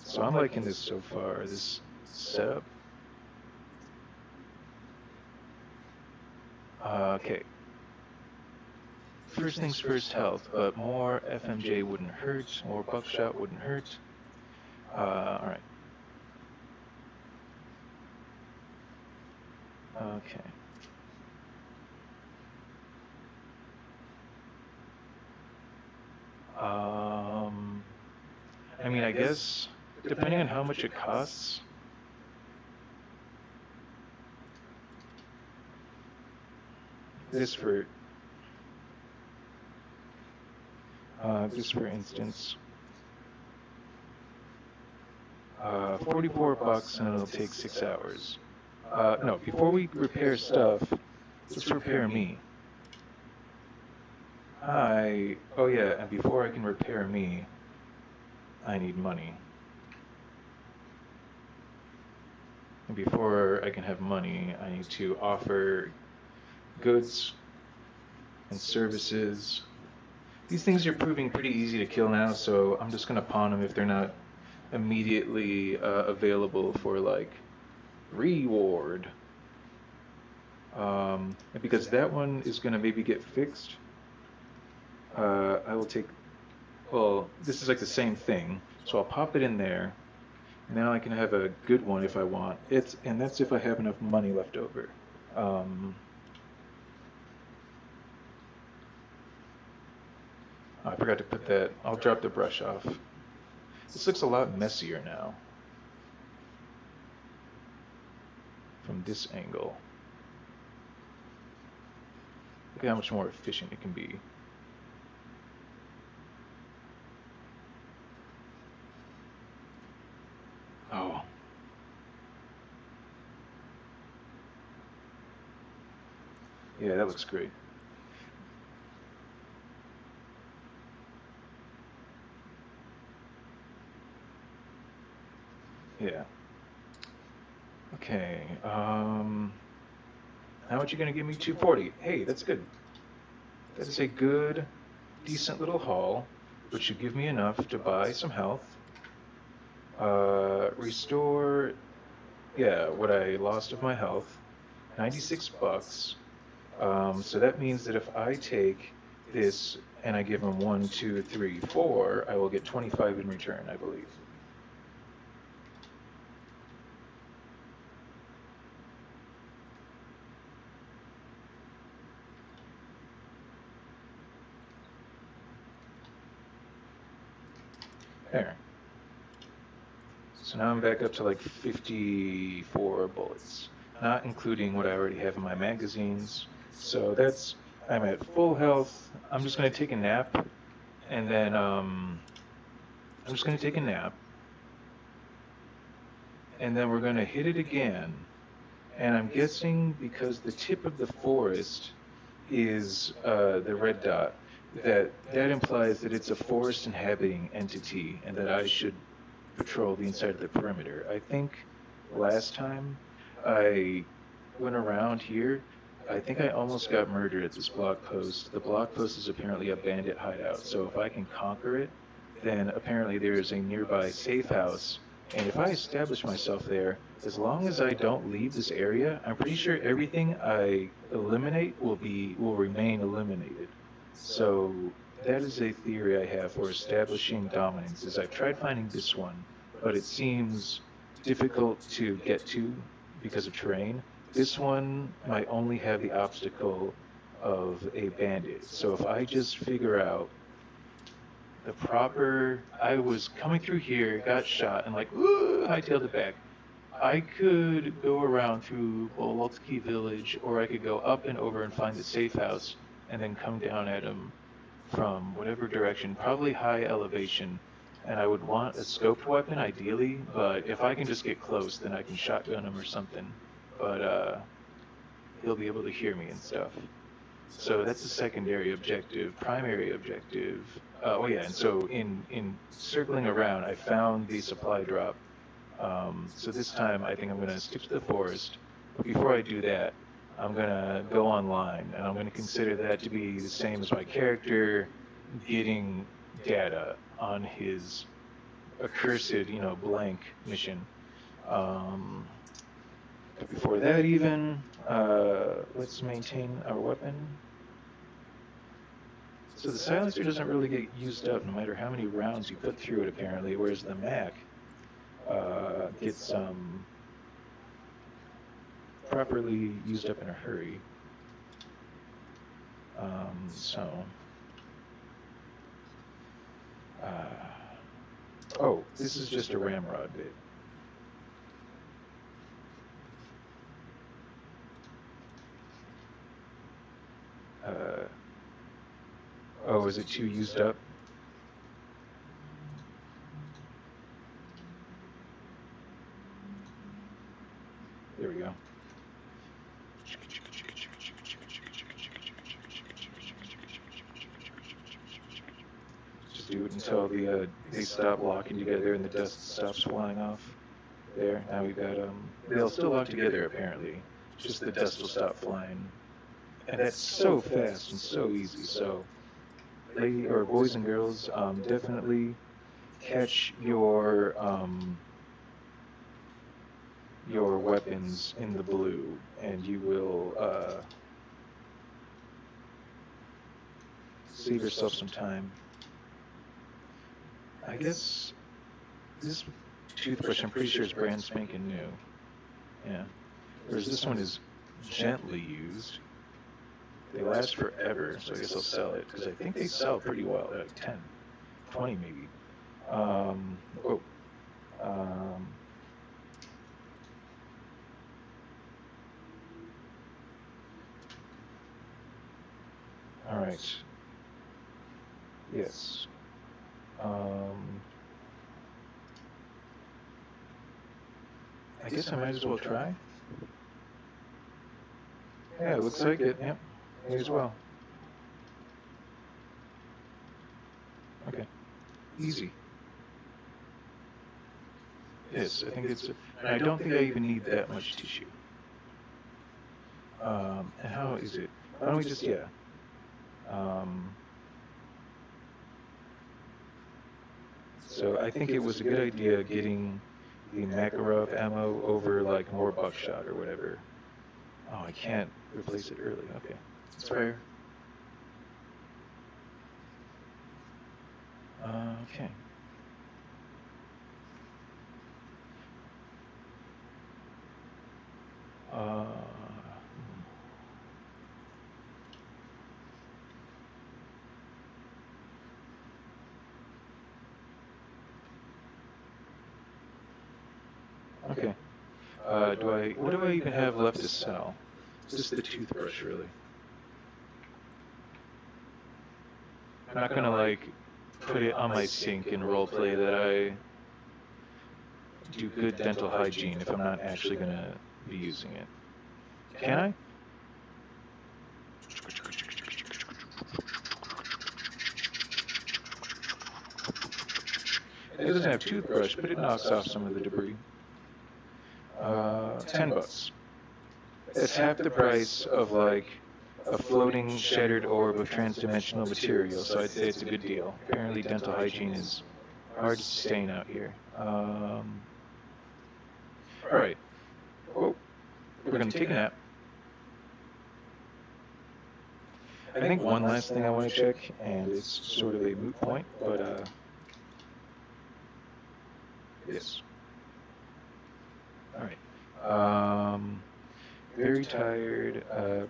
So I'm liking this so far, this setup. Okay. First things first, health, but more FMJ wouldn't hurt, more buckshot wouldn't hurt. Alright. Okay. I mean, I guess, depending on how much it costs. This for instance, 44 bucks and it'll take 6 hours. No, before we repair stuff, let's repair me. Oh yeah, and before I can repair me, I need money. And before I can have money, I need to offer goods and services. These things are proving pretty easy to kill now, so I'm just gonna pawn them if they're not immediately available for like reward. And because that one is going to maybe get fixed, I will take, well, this is like the same thing. So I'll pop it in there, and now I can have a good one if I want. And that's if I have enough money left over. Um, I forgot to put that. I'll drop the brush off. This looks a lot messier now from this angle. Look at how much more efficient it can be. Oh. Yeah, that looks great. Yeah. Okay. How much you gonna give me? 240. Hey, that's good. That is a good, decent little haul, which should give me enough to buy some health. Restore, yeah, what I lost of my health. 96 bucks. So that means that if I take this and I give him 1, 2, 3, 4, I will get 25 in return, I believe. There. So now I'm back up to like 54 bullets, not including what I already have in my magazines. So I'm at full health. I'm just going to take a nap, and then I'm just going to take a nap, and then we're going to hit it again. And I'm guessing because the tip of the forest is the red dot, that implies that it's a forest inhabiting entity, and that I should patrol the inside of the perimeter. I think last time I went around here, I think I almost got murdered at this blog post. The blog post is apparently a bandit hideout, so if I can conquer it, then apparently there is a nearby safe house. And if I establish myself there, as long as I don't leave this area, I'm pretty sure everything I eliminate will remain eliminated. So that is a theory I have for establishing dominance. Is I've tried finding this one, but it seems difficult to get to because of terrain. This one might only have the obstacle of a bandit. So if I just figure out I was coming through here, got shot, and like, ooh, hightailed it back. I could go around through Bolotki village, or I could go up and over and find the safe house, and then come down at him from whatever direction, probably high elevation. And I would want a scoped weapon, ideally, but if I can just get close, then I can shotgun him or something. But he'll be able to hear me and stuff. So that's the secondary objective. Primary objective. Oh yeah, and so in circling around, I found the supply drop. So this time, I think I'm going to stick to the forest. But before I do that, I'm going to go online, and I'm going to consider that to be the same as my character getting data on his accursed, blank mission. But before that even, let's maintain our weapon. So the silencer doesn't really get used up no matter how many rounds you put through it, apparently, whereas the Mac gets properly used up in a hurry. Oh, this is just a ramrod bit. Oh, is it too used up? There we go. Just do it until they stop locking together and the dust stops flying off. There, now we've got they'll still lock together apparently. Just the dust will stop flying. And that's so fast and so easy. So, boys and girls, definitely catch your your weapons in the blue, and you will save yourself some time. I guess this toothbrush, I'm pretty sure, is brand spanking new. Yeah. Whereas this one is gently used. They last forever, so I guess I'll sell it, because I think they sell pretty well, like 10, 20 maybe. Oh. All right. Yes. I guess I might as well try. Yeah, it looks like it. Yep. May as well. Okay. Easy. Yes, I think it's. And I don't think I even need that much tissue. And how is it? Why don't we just, yeah. So I think it was a good idea getting the Makarov ammo over like more buckshot or whatever. Oh, I can't replace it early. Okay, that's fair. Okay. Okay. What do I even have left to sell? Just the toothbrush, really. I'm not gonna like put it on my sink and roleplay that I do good dental hygiene if I'm not actually gonna be using it. Can I? It doesn't have toothbrush, but it knocks off some of the debris. $10. It's half the price of like a floating shattered orb of transdimensional material, so I'd say it's a good deal. Apparently dental hygiene is hard to sustain out here. Alright. Oh, we're gonna take a nap. I think one last thing I want to check, and it's sort of a moot point, but yes. Alright. Very tired,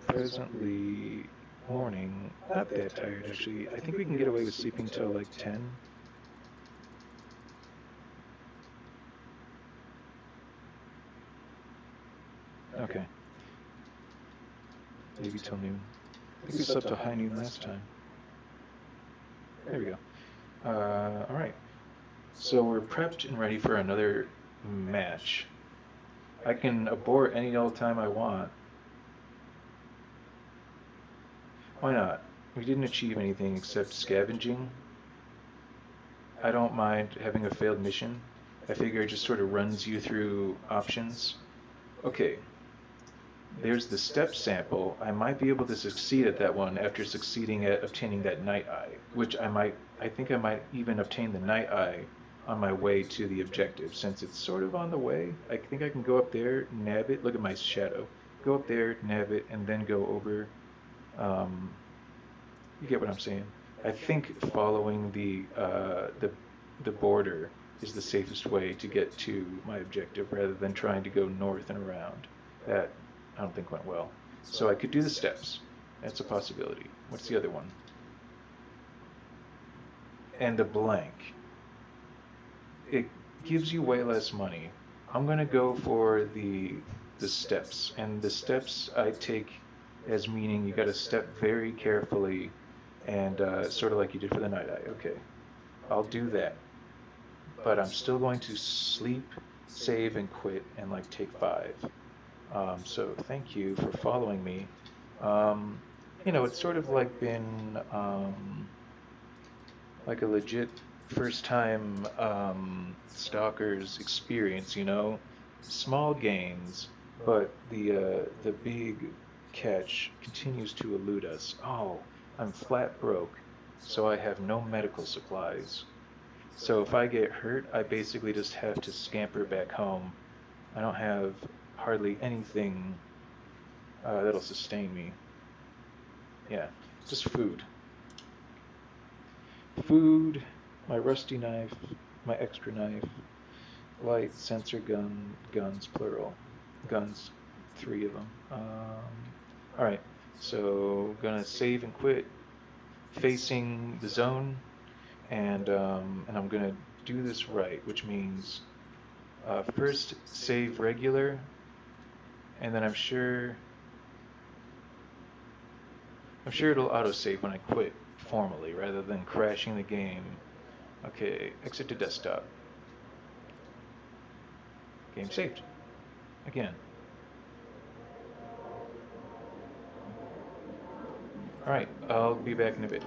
presently morning, not that tired actually. I think we can get away with sleeping till like 10. Okay. Maybe till noon. I think we slept till high noon last time. There we go. Alright. So we're prepped and ready for another match. I can abort any old time I want. Why not? We didn't achieve anything except scavenging. I don't mind having a failed mission. I figure it just sort of runs you through options. Okay. There's the step sample. I might be able to succeed at that one after succeeding at obtaining that night eye, which I think I might even obtain the night eye on my way to the objective, since it's sort of on the way. I think I can go up there, nab it. Look at my shadow. Go up there, nab it, and then go over. You get what I'm saying? I think following the border is the safest way to get to my objective, rather than trying to go north and around. That I don't think went well. So I could do the steps. That's a possibility. What's the other one? And the blank. It gives you way less money. I'm gonna go for the steps, and the steps I take as meaning you gotta step very carefully, and sort of like you did for the night eye. Okay, I'll do that, but I'm still going to sleep, save, and quit, and like take 5. So thank you for following me. You know, it's sort of like been like a legit first time stalker's experience, you know. Small gains, but the big catch continues to elude us. Oh, I'm flat broke, so I have no medical supplies. So if I get hurt, I basically just have to scamper back home I don't have hardly anything that'll sustain me. Yeah, just food. Food, my rusty knife, my extra knife, light sensor guns, plural. Guns, 3 of them. All right, so gonna save and quit, facing the zone, and I'm gonna do this right, which means first save regular, and then I'm sure it'll autosave when I quit formally rather than crashing the game. Okay, exit to desktop. Game saved. Again. Alright, I'll be back in a bit.